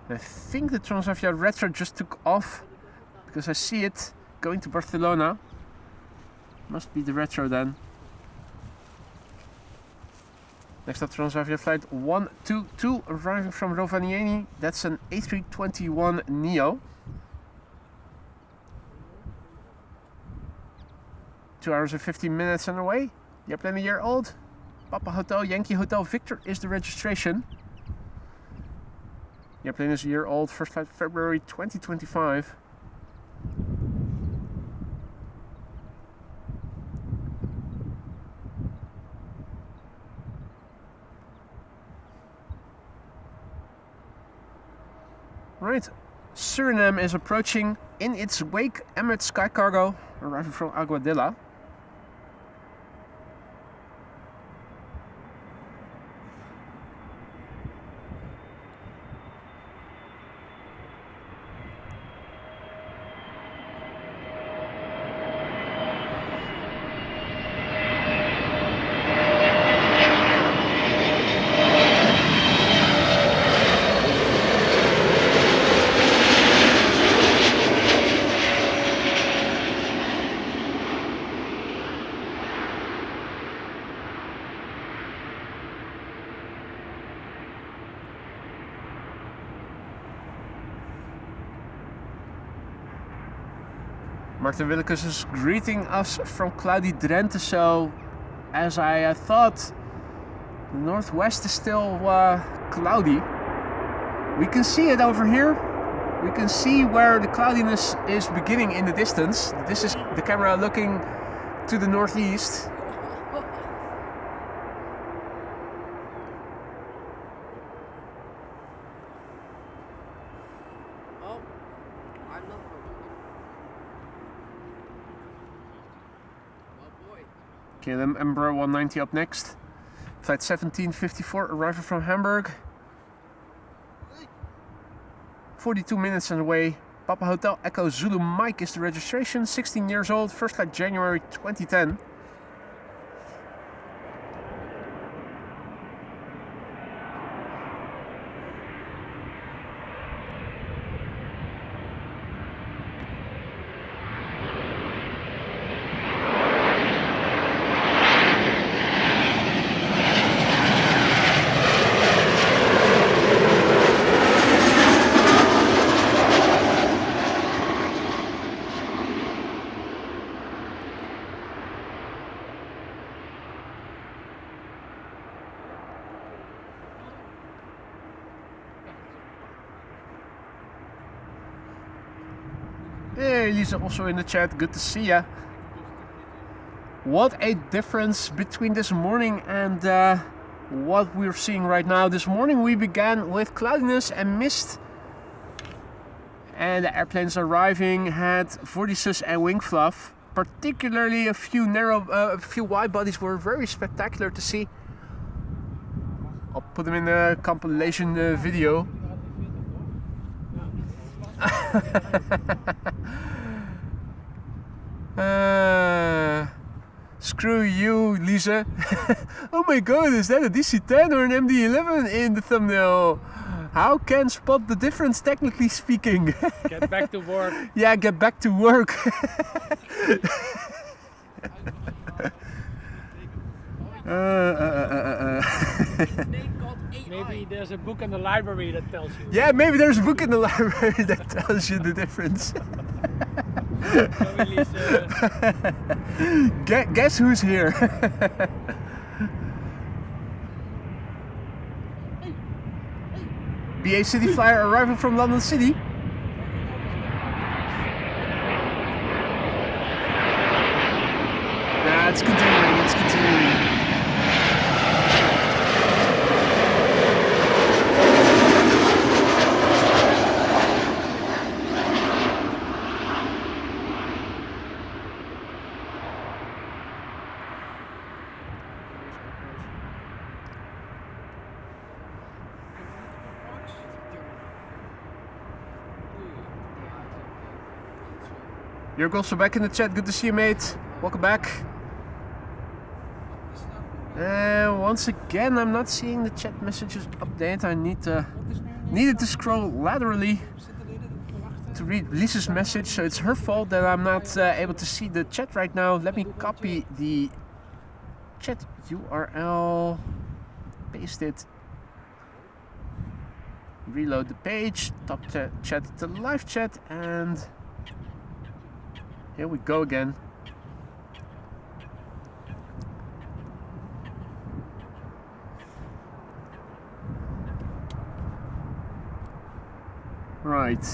I think the Transavia Retro just took off because I see it going to Barcelona. Must be the Retro then. Next up, Transavia flight 122 arriving from Rovaniemi. That's an A321 Neo. 2 hours and 15 minutes on the way. The airplane a year old. Papa Hotel Yankee Hotel Victor is the registration. The airplane is a year old. First flight February 2025. Right, Suriname is approaching. In its wake, Emirates Sky Cargo arriving from Aguadilla. Martin Willekes is greeting us from cloudy Drenthe, so as I thought, the northwest is still cloudy. We can see it over here. We can see where the cloudiness is beginning in the distance. This is the camera looking to the northeast. Oh, I'm not focusing. Oh boy. KLM Embraer 190 up next. Flight 1754 arriving from Hamburg. 42 minutes on the way. Papa Hotel Echo Zulu Mike is the registration. 16 years old. First flight January 2010. Hey, Lisa, also in the chat. Good to see ya. What a difference between this morning and what we're seeing right now. This morning we began with cloudiness and mist, and the airplanes arriving had vortices and wing fluff. Particularly a few wide bodies were very spectacular to see. I'll put them in the compilation video. Screw you, Lisa. Oh my god, is that a DC-10 or an MD-11 in the thumbnail? How can spot the difference, technically speaking? Get back to work. Yeah, get back to work. Maybe there's a book in the library that tells you. Yeah, maybe there's a book in the library that tells you the difference. Guess who's here? BA City Flyer arriving from London City. Nah, it's continuing, it's continuing. You're also back in the chat. Good to see you, mate. Welcome back. Once again, I'm not seeing the chat messages update. I needed to scroll laterally to read Lisa's message, so it's her fault that I'm not able to see the chat right now. Let me copy the chat URL, paste it, reload the page, top chat to live chat, and here we go again. Right.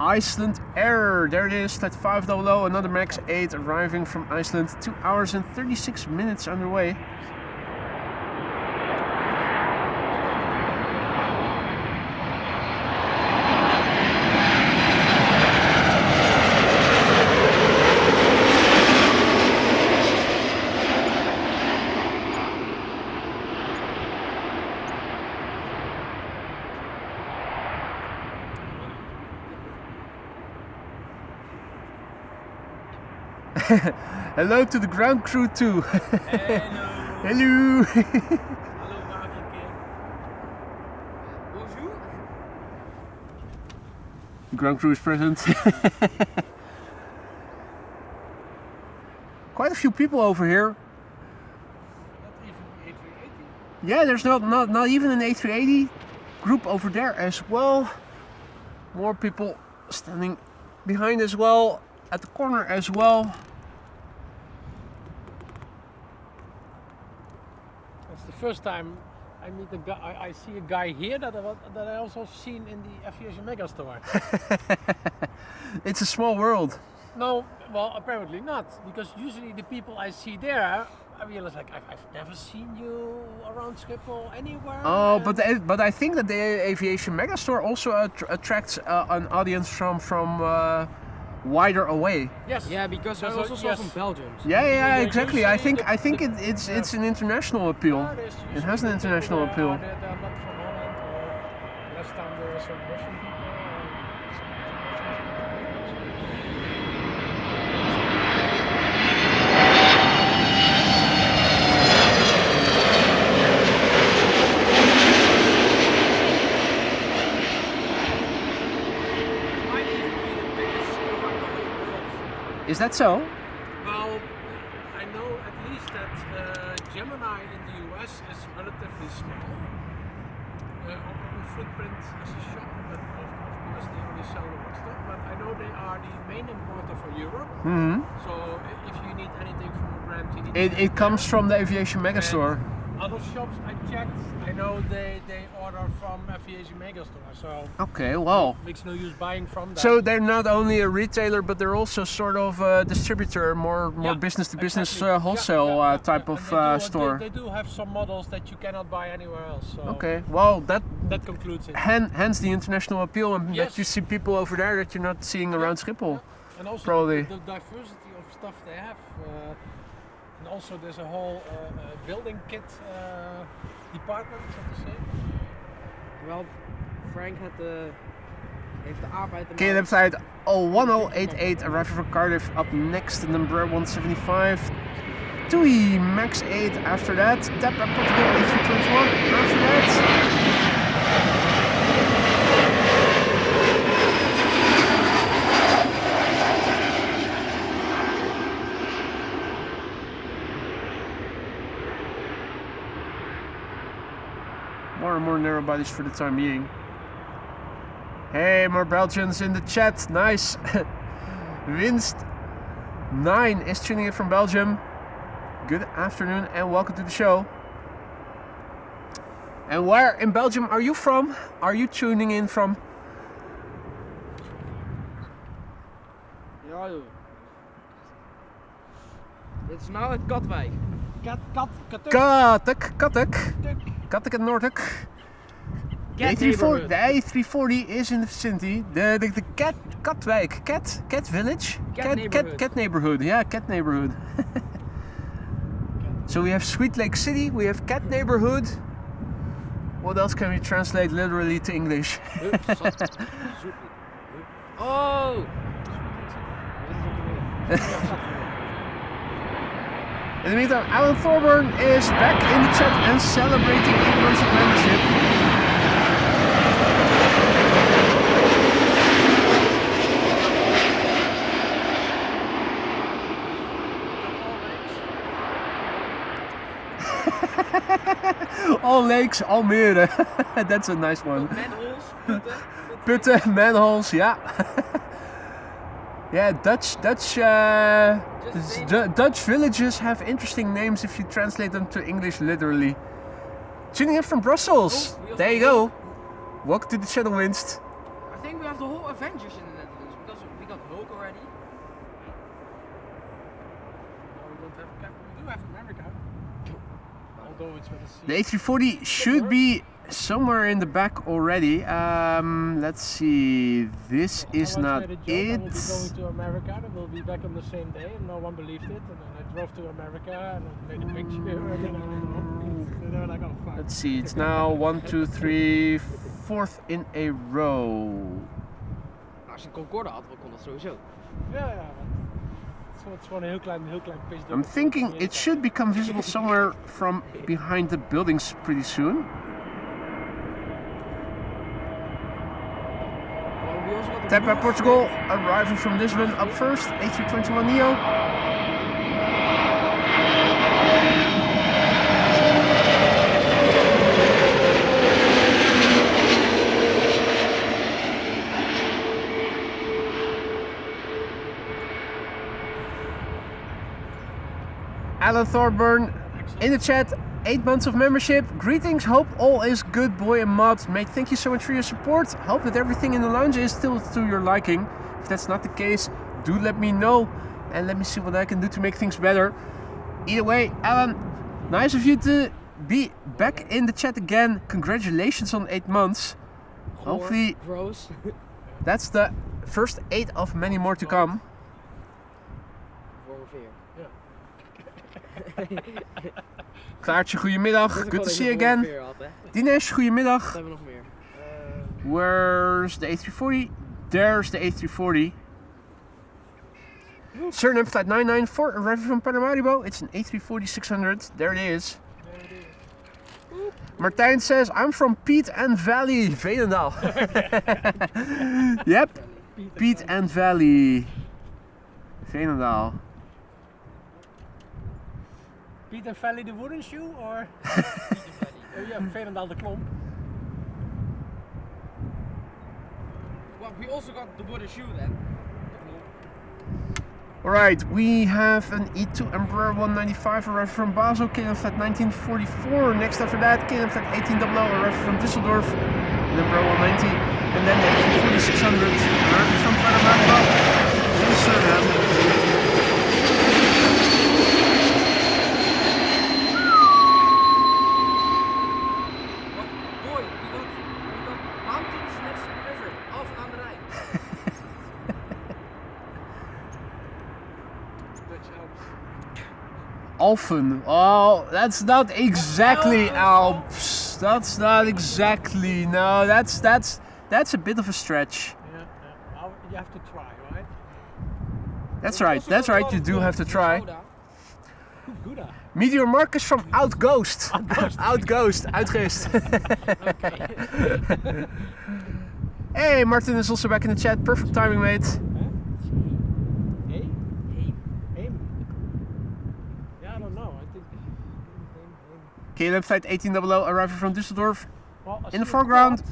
Iceland Air, there it is, flight 500, another MAX 8 arriving from Iceland, 2 hours and 36 minutes underway. Hello to the ground crew too. Hello. Hello. Bonjour. The ground crew is present. Quite a few people over here. Not even A380. Yeah, there's not even an A380 group over there as well. More people standing behind as well, at the corner as well. It's the first time I meet a guy. I see a guy here that I also seen in the Aviation Megastore. It's a small world. No, well, apparently not, because usually the people I see there, I realize like I've never seen you around Schiphol anywhere. Oh, and- but I think that the Aviation Megastore also attracts an audience from wider away. yes. Yeah, because I So, also saw yes. some Belgians. Yeah, Yeah, exactly. I usually think the- it's an international appeal. Yeah, there's It has an usually international people appeal. there that are not from Holland, or last time there were some Russian people. Might even be the biggest store in the whole world. Is that so? Well, I know at least that Gemini in the US is relatively small. On footprint as a shop, but of course they only sell the one stuff. But I know they are the main importer for Europe. Hmm. So if you need anything from a brand, you need It comes from the Aviation Megastore. Other shops I checked, I know they order from Aviation Megastore. So Okay, well. makes no use buying from them. So they're not only a retailer, but they're also sort of a distributor, more Yeah, business to business exactly. wholesale Yeah. type And of store. They do have some models that you cannot buy anywhere else. So Okay, well that that concludes it. hence the international appeal, and that Yes. you see people over there that you're not seeing around Schiphol. And also Probably. the diversity of stuff they have. And also there's a whole building kit department, so to say. Wel, Frank heeft de arbeid Okay, left side 1088 arriving from Cardiff. Up next, number 175. TUI Max 8 after that. Tap at Portugal A321 after that. More and more narrow bodies for the time being. Hey, more Belgians in the chat. Nice. Winst 9 is tuning in from Belgium. Good afternoon and welcome to the show. And where in Belgium are you from? Are you tuning in from? Ja joh. Dit is nou uit Katwijk. Kattek en Noordek. The A340 is in the vicinity. The Katwijk. Cat Village? Cat neighborhood. Yeah, Cat neighborhood. So we have Sweet Lake City, we have Cat neighborhood. What else can we translate literally to English? Oh! In the meantime, Alan Thorburn is back in the chat and celebrating 8 months of membership. All lakes, Almere. That's a nice one. Manholes, Putten, manholes, yeah. Yeah, Dutch villages have interesting names if you translate them to English literally. Tuning in from Brussels. Oh, There you go. Welcome to the Channel Winst. I think we have the whole Avengers in the Netherlands because we got Hulk already. No, we don't have Cap. We do have America. Although it's with a C. The A340 should be somewhere in the back already. Let's see. This is I once not made a joke, it. I will be going to America and we'll be back on the same day, and no one believed it. And then I drove to America and I made a picture, and then they were like, "Oh fuck." Let's see. It's now 1, 2, 3, 4th in a row. Als je een Concorde had, dan kon dat sowieso. Ja, ja. Het is gewoon een heel klein pisdorp. I'm thinking it should become visible somewhere from behind the buildings pretty soon. Well, we also got the Tap by blue- Portugal, arriving from Lisbon up first, A321neo. Alan Thorburn in the chat, 8 months of membership. Greetings, hope all is good, boy and mod. Mate, thank you so much for your support. Hope that everything in the lounge is still to your liking. If that's not the case, do let me know and let me see what I can do to make things better. Either way, Alan, nice of you to be back in the chat again. Congratulations on 8 months. Hopefully Gross. that's the first 8 of many more to come. Klaartje, goedemiddag. Good to see you again. Dinesh, goedemiddag. Wat hebben we nog meer? Where's the A340? There's the A340. Suriname flight 994 arriving from Paramaribo. It's an A340-600. There it is. Martijn says, I'm from Piet and Valley, Veenendaal. Yep, Piet and Valley, Veenendaal. Piet and Valley the wooden shoe, or? Yeah, Veenendaal de klomp. Well, we also got the wooden shoe then. Alright, we have an E2 Embraer 195 arriving from Basel, KLM flight 1944. Next after that, KLM flight 1800 arriving from Düsseldorf, an Embraer 190. And then the A340-600 arriving from Paramaribo in Suriname. Boy, we got mountains next to the river. Alphen aan de Rijn. Alphen. Oh, that's not exactly Alps. That's not exactly. No, that's a bit of a stretch. Yeah. You have to try, right? That's right. That's right. You do have to try. Good. Meteor Marcus from Outghost. Outghost. Outghost. Hey, Martin is also back in the chat. Perfect timing, mate. KLM flight 1800 arriving from Düsseldorf in the foreground.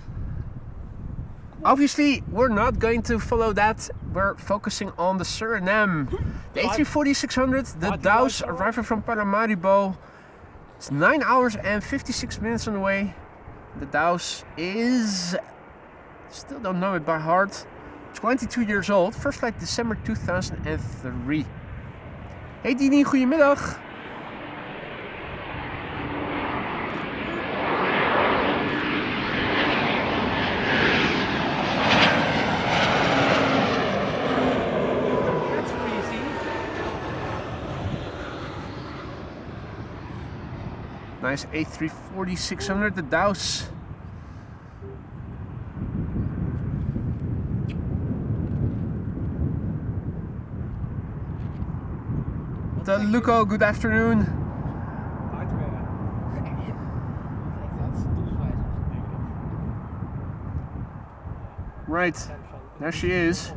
Obviously, we're not going to follow that. We're focusing on the Suriname. The A340-600, the Dows arriving from Paramaribo. It's 9 hours and 56 minutes on the way. The Dows is, still don't know it by heart, 22 years old. First flight December 2003. Hey Dini, goedemiddag. Nice A340-600, the Dows. Luco, good afternoon. Right, there she is.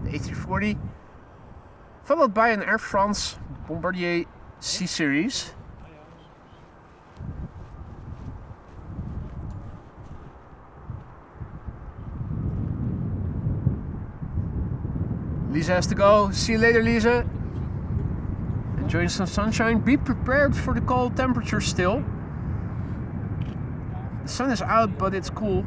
The A340, followed by an Air France Bombardier C-Series. Lisa has to go. See you later, Lisa. Enjoy some sunshine. Be prepared for the cold temperature still. The sun is out, but it's cool.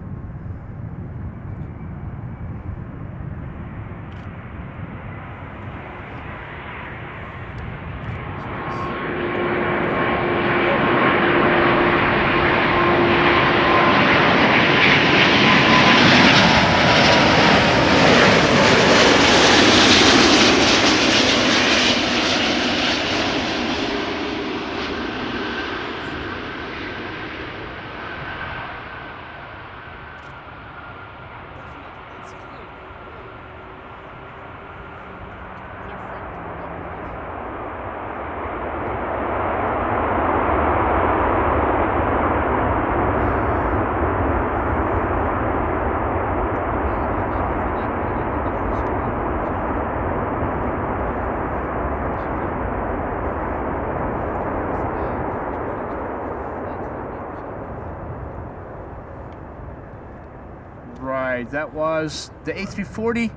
Right, that was the A340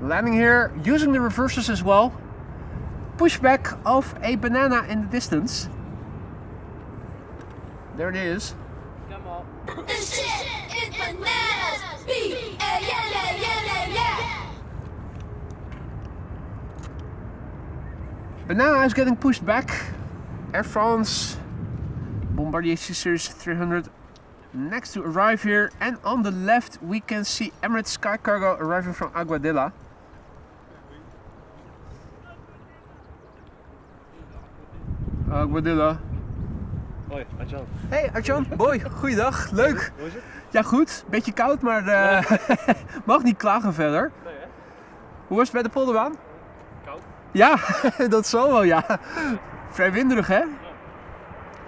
landing here, using the reverses as well. pushback of a banana in the distance. There it is. Come on. This shit is bananas. B-A-N-A-N-A-N. Banana is getting pushed back. Air France Bombardier C-Series 300 next to arrive here, and on the left we can see Emirates Sky Cargo arriving from Aguadilla. Aguadilla. Hoi, Arjan. Hey Arjan, boy, goeiedag, leuk. Hoe is het? Ja goed, beetje koud, maar mag niet klagen verder. Nee hè? Hoe was het bij de polderbaan? Koud. Ja, dat zal wel, ja. Vrij winderig hè?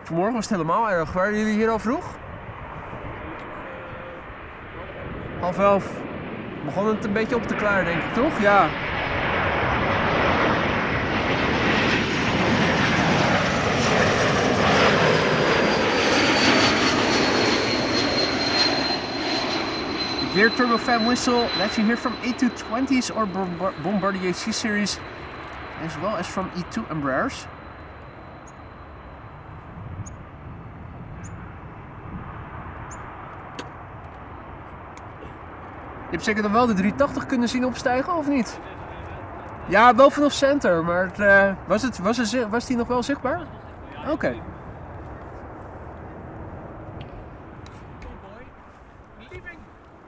Vanmorgen was het helemaal erg. Waren jullie hier al vroeg? 10:30. Begon het een beetje op te klaren denk ik, toch? Ja. The gear turbofan whistle lets you hear from A220s or Bombardier C-Series, as well as from E2 Embraers. Je hebt zeker dan wel de 380 kunnen zien opstijgen, of niet? Ja, wel vanaf center, maar was die nog wel zichtbaar? Oké.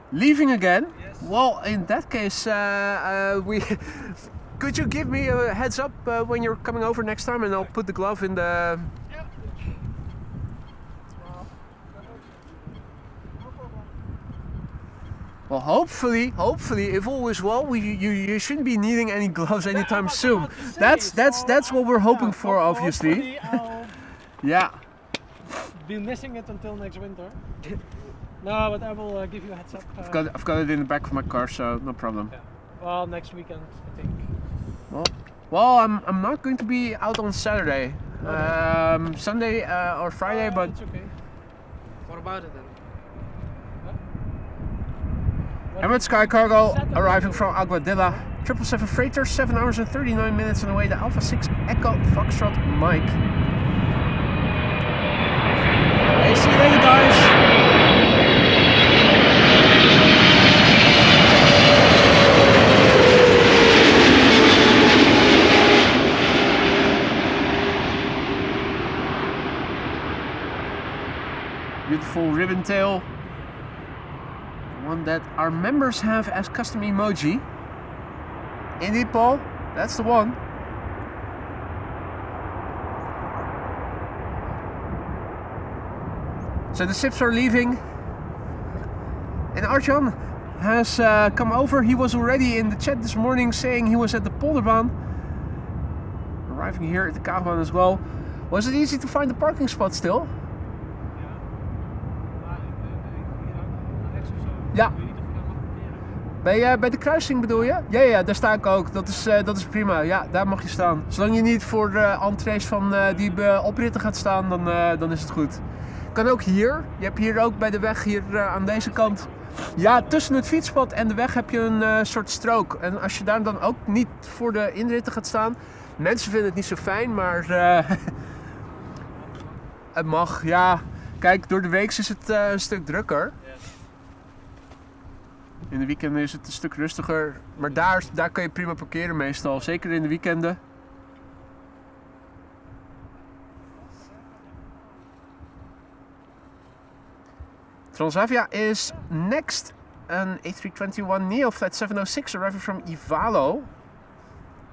Leaving again? Yes. Well, in that case, could you give me a heads up when you're coming over next time, and I'll put the glove in the. Well, hopefully, if all is well, you shouldn't be needing any gloves anytime soon. That's what we're hoping for, obviously. I'll Yeah. be missing it until next winter. No, but I will give you a heads up. I've got it in the back of my car, so no problem. Yeah. Well, next weekend, I think. Well, I'm not going to be out on Saturday, Sunday or Friday, but It's okay. What about it then? Emirates Sky Cargo arriving from Aguadilla. 777 freighter, 7 hours and 39 minutes on the way. The Alpha 6 Echo Foxtrot Mike. Hey, see you later, guys. Beautiful ribbon tail. One that our members have as custom emoji. Indeed, Paul, that's the one. So the ships are leaving, and Arjan has come over. He was already in the chat this morning saying he was at the polderbaan, arriving here at the Kaagbaan as well. Was it easy to find the parking spot still? Ja. Bij de kruising bedoel je? Ja, daar sta ik ook. Dat is prima. Ja, daar mag je staan. Zolang je niet voor de entrees van die opritten gaat staan, dan is het goed. Kan ook hier. Je hebt hier ook bij de weg, hier aan deze kant. Ja, tussen het fietspad en de weg heb je een soort strook. En als je daar dan ook niet voor de inritten gaat staan. Mensen vinden het niet zo fijn, maar het mag. Ja, kijk, door de week is het een stuk drukker. In de weekenden is het een stuk rustiger, maar daar kan je prima parkeren meestal, zeker in de weekenden. Transavia is next, an A321neo flight 706 arriving from Ivalo.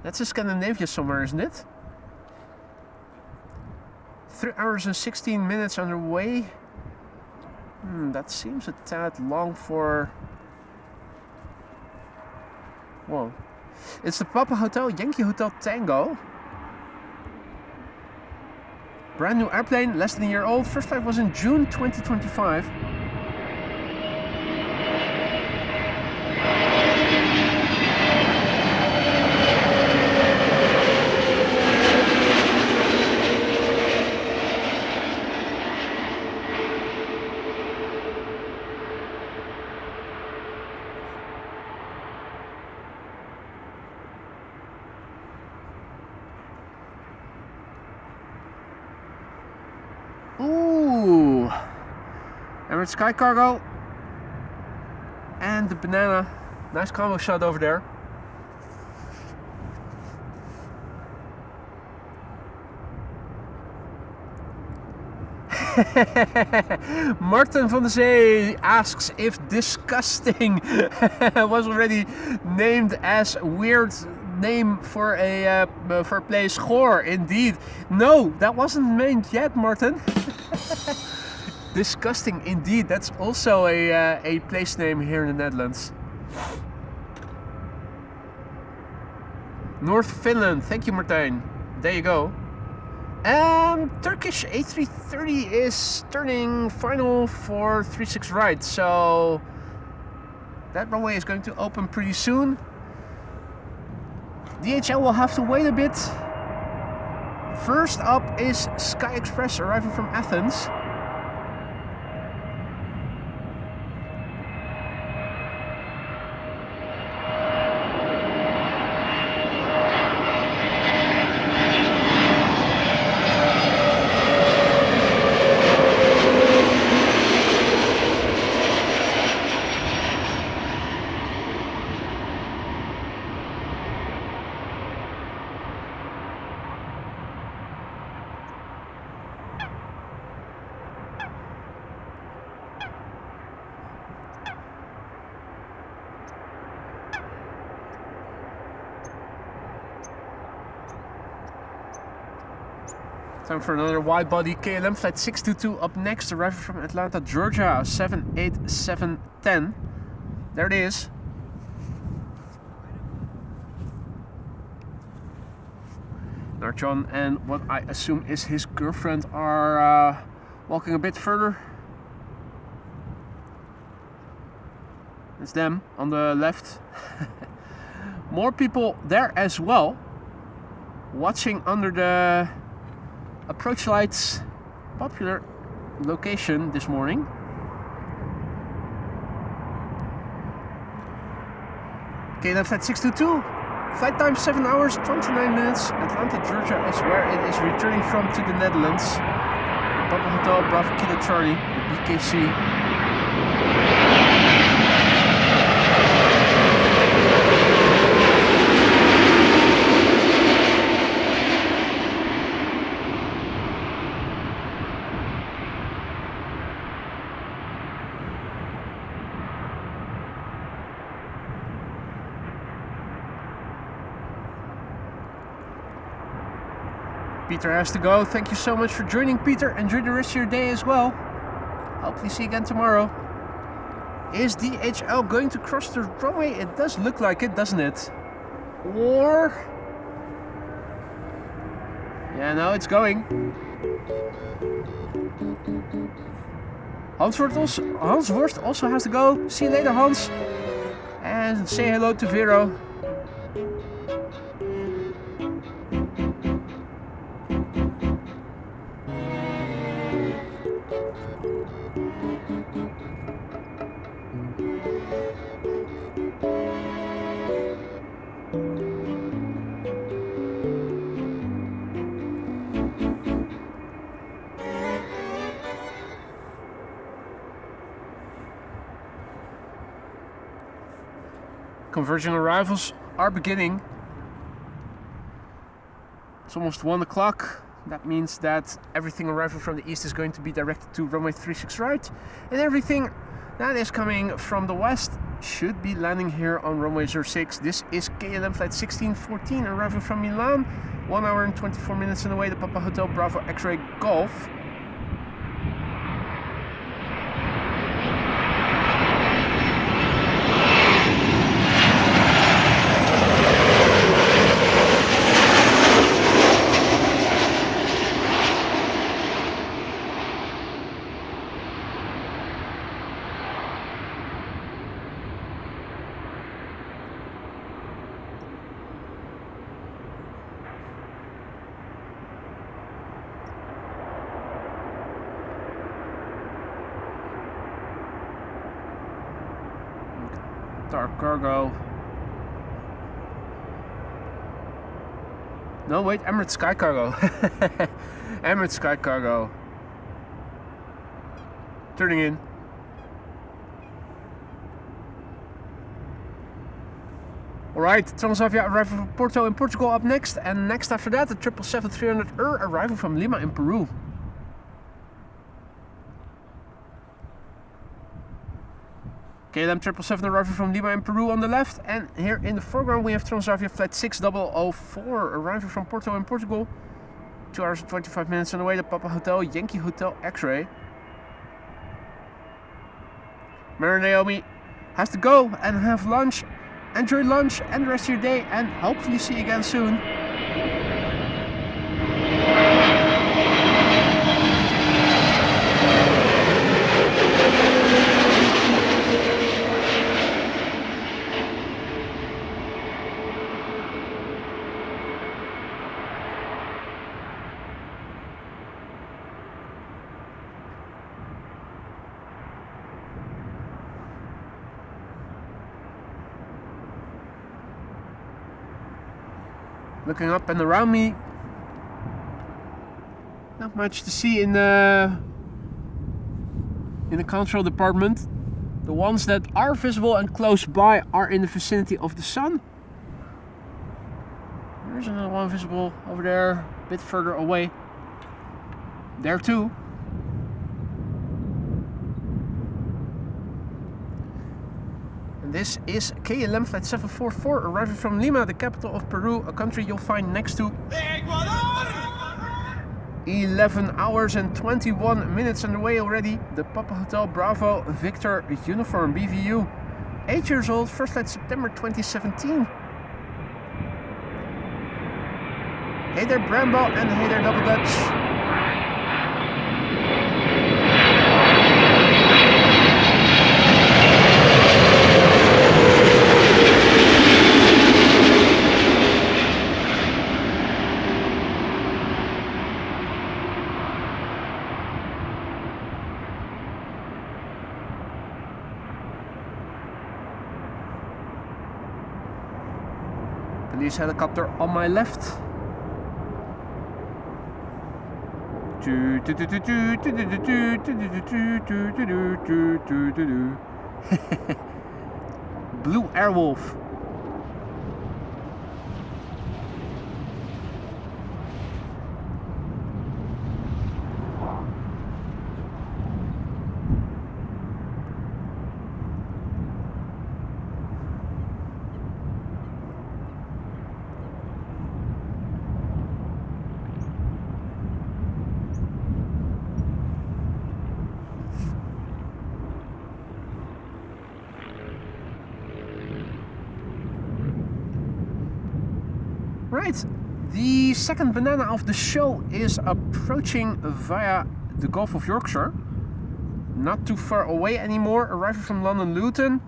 That's in Scandinavia somewhere, isn't it? 3 hours and 16 minutes on the way. That seems a tad long for... Whoa. It's the Papa Hotel, Yankee Hotel Tango. Brand new airplane, less than a year old. First flight was in June 2025. Emirates Sky Cargo and the banana. Nice combo shot over there. Martin van der Zee asks if disgusting was already named as weird name for a place. Goor, indeed. No, that wasn't named yet, Martin. Disgusting, indeed. That's also a place name here in the Netherlands. North Finland. Thank you, Martijn. There you go. Turkish A330 is turning final for 36 right, so that runway is going to open pretty soon. DHL will have to wait a bit. First up is Sky Express arriving from Athens. Time for another wide body KLM flight 622 up next, arriving from Atlanta, Georgia, 78710. There it is. Narchon and what I assume is his girlfriend are walking a bit further. It's them on the left. More people there as well, watching under the approach lights, popular location this morning. KLM flight 622, flight time 7 hours 29 minutes. Atlanta, Georgia is where it is returning from to the Netherlands. The Papa Hotel Bravo Kilo Charlie, the BKC. Peter has to go. Thank you so much for joining, Peter. Enjoy the rest of your day as well. Hopefully see you again tomorrow. Is DHL going to cross the runway? It does look like it, doesn't it? Or... yeah, no, it's going. Hans Worst also has to go. See you later, Hans. And say hello to Vero. Converging arrivals are beginning. It's almost 1 o'clock. That means that everything arriving from the east is going to be directed to runway 36 right, and everything that is coming from the west should be landing here on runway 06. This is KLM flight 1614 arriving from Milan, 1 hour and 24 minutes on the way to Papa Hotel Bravo X-Ray Golf. Dark cargo. No, wait, Emirates Sky Cargo. Emirates Sky Cargo. Turning in. Alright, Transavia arrival from Porto in Portugal up next, and next after that the 777-300 arrival from Lima in Peru. KLM 777 arriving from Lima in Peru on the left, and here in the foreground we have Transavia flight 6004 arriving from Porto in Portugal. 2 hours and 25 minutes on the way to Papa Hotel, Yankee Hotel X-Ray. Mary Naomi has to go and have lunch. Enjoy lunch and the rest of your day, and hopefully see you again soon. Looking up and around me, not much to see in the control department. The ones that are visible and close by are in the vicinity of the sun. There's another one visible over there, a bit further away. There too. This is KLM flight 744 arriving from Lima, the capital of Peru, a country you'll find next to Ecuador. 11 hours and 21 minutes on the way already. The Papa Hotel Bravo Victor uniform BVU. 8 years old, first flight September 2017. Hey there Brambo and hey there Double Dutch. Police helicopter on my left. Blue Airwolf. Right, the second banana of the show is approaching via the Gulf of Yorkshire. Not too far away anymore, arriving from London Luton.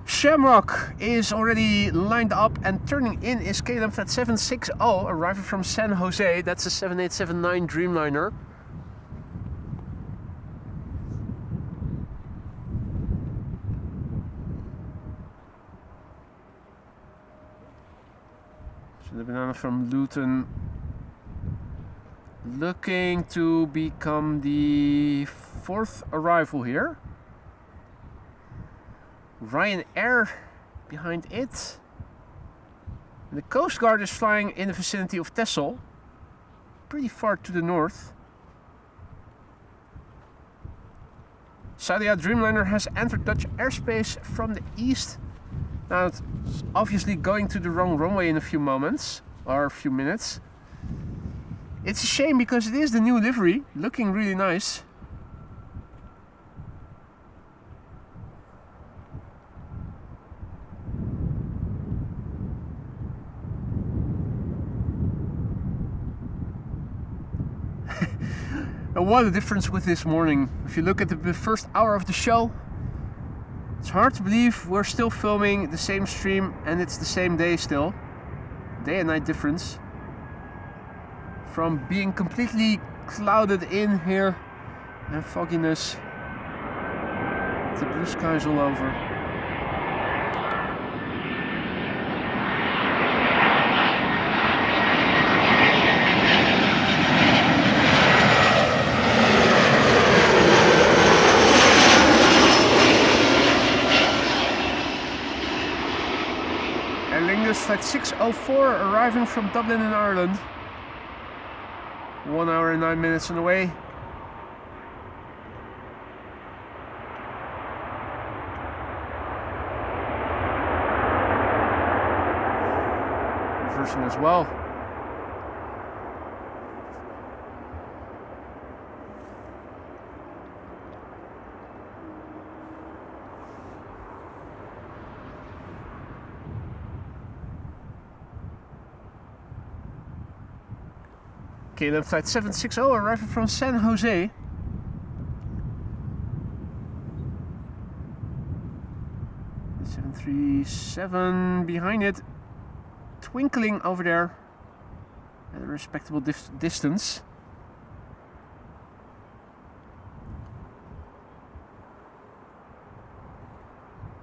Shamrock is already lined up, and turning in is KLM flight 760 arriving from San Jose. That's a 7879 Dreamliner. The banana from Luton looking to become the fourth arrival here. Ryanair behind it. And the Coast Guard is flying in the vicinity of Texel, pretty far to the north. Saudia Dreamliner has entered Dutch airspace from the east. Now it's obviously going to the wrong runway in a few moments, or a few minutes. It's a shame because it is the new livery, looking really nice. And what a difference with this morning. If you look at the first hour of the show, it's hard to believe we're still filming the same stream and it's the same day still. Day and night difference. From being completely clouded in here and fogginess to blue skies all over. Lingus flight 604 arriving from Dublin in Ireland. 1 hour and 9 minutes on the way. Reversing as well. KLM flight 760 arriving from San Jose. The 737 behind it, twinkling over there at a respectable distance.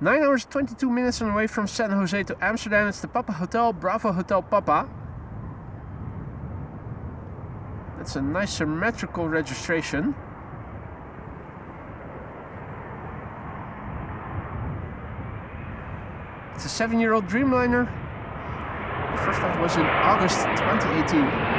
Nine hours 22 minutes on the way from San Jose to Amsterdam. It's the Papa Hotel, Bravo Hotel Papa. That's a nice symmetrical registration. It's a 7-year-old Dreamliner. The first flight was in August 2018.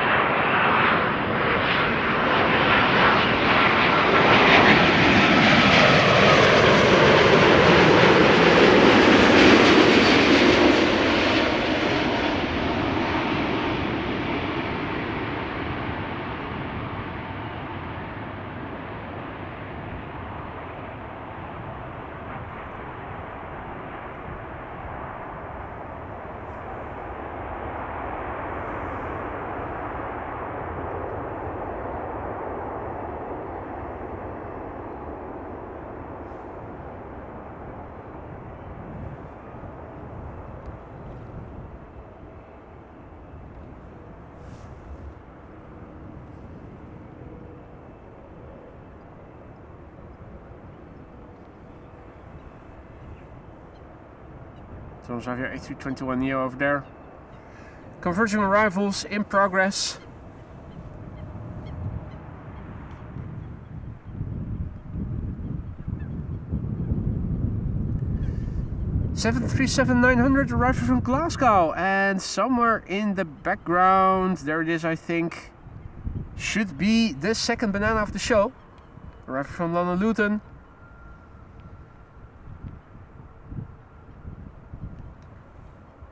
Xavier A321neo over there. Converging arrivals in progress. Seven 737-900 arriving from Glasgow, and somewhere in the background, there it is, I think, should be the second banana of the show. Arriving from London Luton.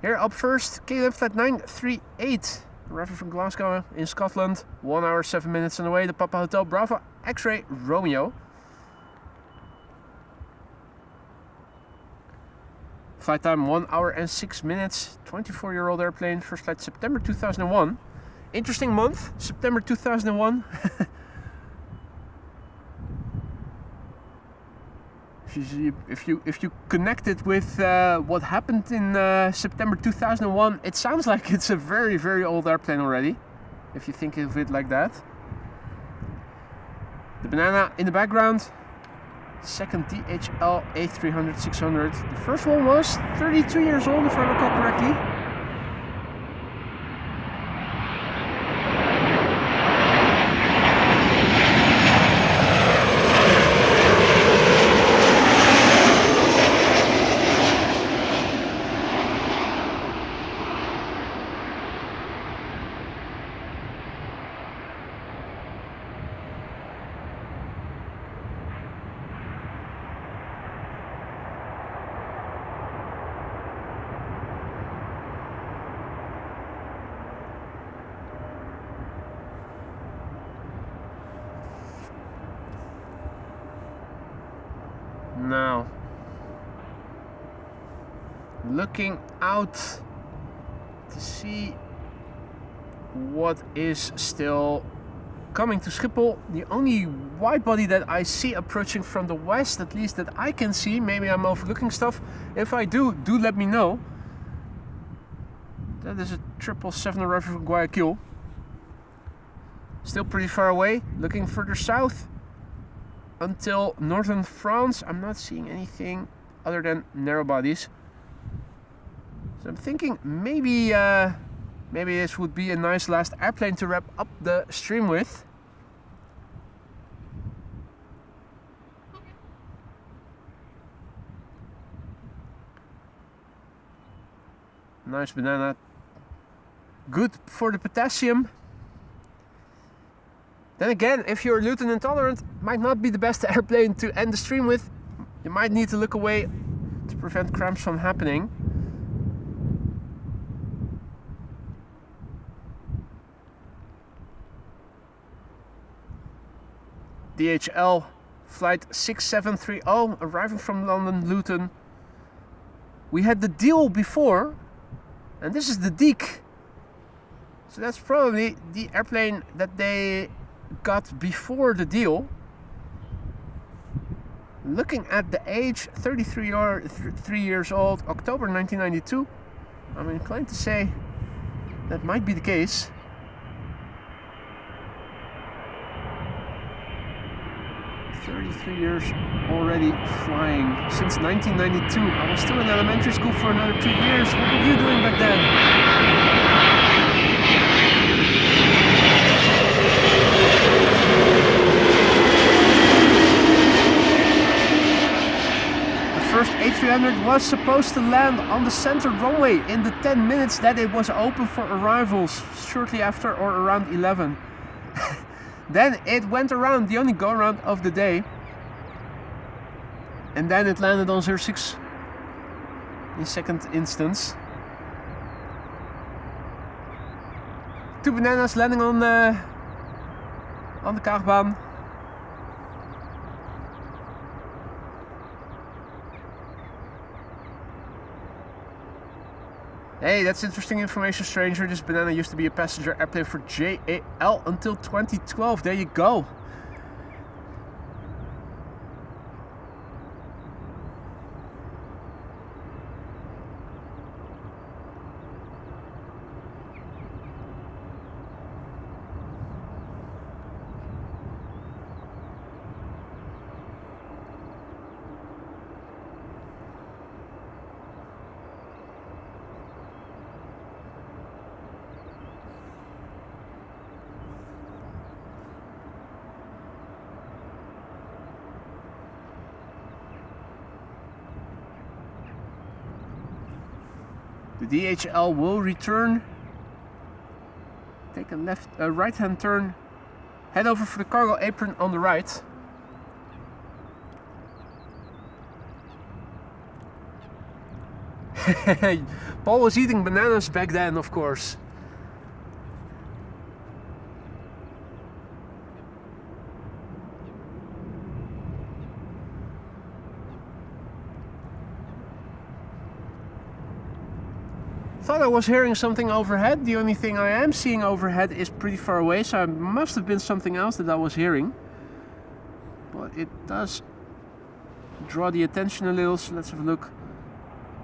Here up first, KLM flight 938, arriving from Glasgow in Scotland. 1 hour 7 minutes on the way, the Papa Hotel Bravo X-Ray Romeo. Flight time 1 hour and 6 minutes, 24-year-old airplane, first flight September 2001. Interesting month, September 2001. If you connect it with what happened in September 2001, it sounds like it's a very, very old airplane already, if you think of it like that. The banana in the background, second DHL A300-600. The first one was 32 years old, if I recall correctly. Now, looking out to see what is still coming to Schiphol. The only wide body that I see approaching from the west, at least that I can see, maybe I'm overlooking stuff. If I do let me know. That is a 777 arriving from Guayaquil. Still pretty far away, looking further south. Until northern France, I'm not seeing anything other than narrow bodies. So I'm thinking maybe this would be a nice last airplane to wrap up the stream with. Nice banana. Good for the potassium. Then again, if you're gluten intolerant, might not be the best airplane to end the stream with. You might need to look away to prevent cramps from happening. DHL flight 6730 arriving from London Luton. We had the deal before, and this is the Deke. So that's probably the airplane that they got before the deal. Looking at the age, 3 years old, October 1992. I'm inclined to say that might be the case. "33 years already flying since 1992. I was still in elementary school for another 2 years. What were you doing back then?" The first A300 was supposed to land on the center runway in the 10 minutes that it was open for arrivals, shortly after or around 11. Then it went around, the only go around of the day. And then it landed on 06 in second instance. 2 bananas landing on the Kaagbaan. Hey, that's interesting information, stranger. This banana used to be a passenger airplane for JAL until 2012. There you go. The DHL will return. Take a right-hand turn. Head over for the cargo apron on the right. Paul was eating bananas back then, of course. Thought I was hearing something overhead. The only thing I am seeing overhead is pretty far away, so it must have been something else that I was hearing. But it does draw the attention a little, so let's have a look.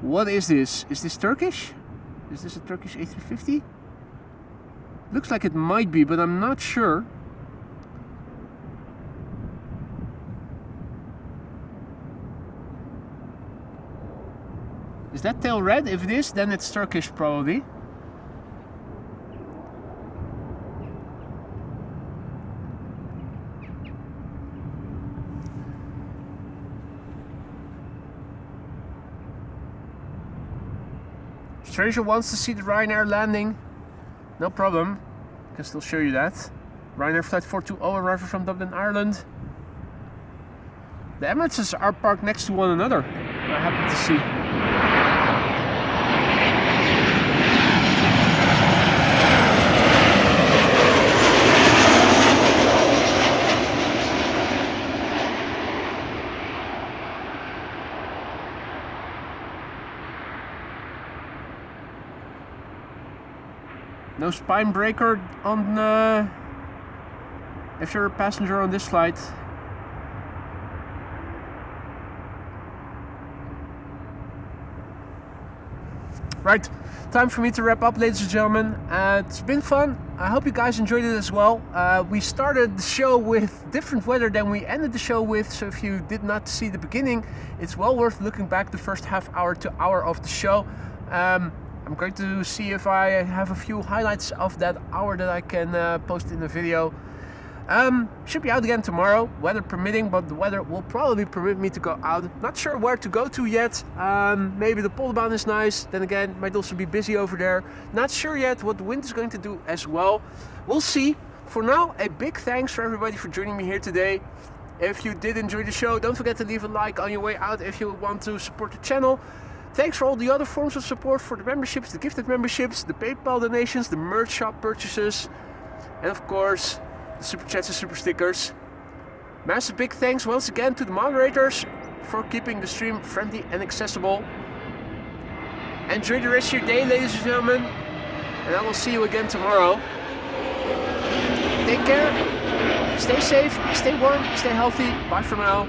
What is this? Is this Turkish? Is this a Turkish A350? Looks like it might be, but I'm not sure. Is that tail red? If it is, then it's Turkish probably. Stranger wants to see the Ryanair landing. No problem. I can still show you that. Ryanair flight 420 arriving from Dublin, Ireland. The Emirates are parked next to one another. I happen to see. No spine breaker on if you're a passenger on this flight. Right, time for me to wrap up, ladies and gentlemen. It's been fun. I hope you guys enjoyed it as well. We started the show with different weather than we ended the show with, so if you did not see the beginning, it's well worth looking back the first half hour to hour of the show. I'm going to see if I have a few highlights of that hour that I can post in the video. Should be out again tomorrow, weather permitting, but the weather will probably permit me to go out. Not sure where to go to yet. Maybe the Polderbaan is nice. Then again, might also be busy over there. Not sure yet what the wind is going to do as well. We'll see. For now, a big thanks for everybody for joining me here today. If you did enjoy the show, don't forget to leave a like on your way out if you want to support the channel. Thanks for all the other forms of support, for the memberships, the gifted memberships, the PayPal donations, the merch shop purchases, and of course, the super chats and super stickers. Massive big thanks once again to the moderators for keeping the stream friendly and accessible. Enjoy the rest of your day, ladies and gentlemen, and I will see you again tomorrow. Take care, stay safe, stay warm, stay healthy. Bye for now.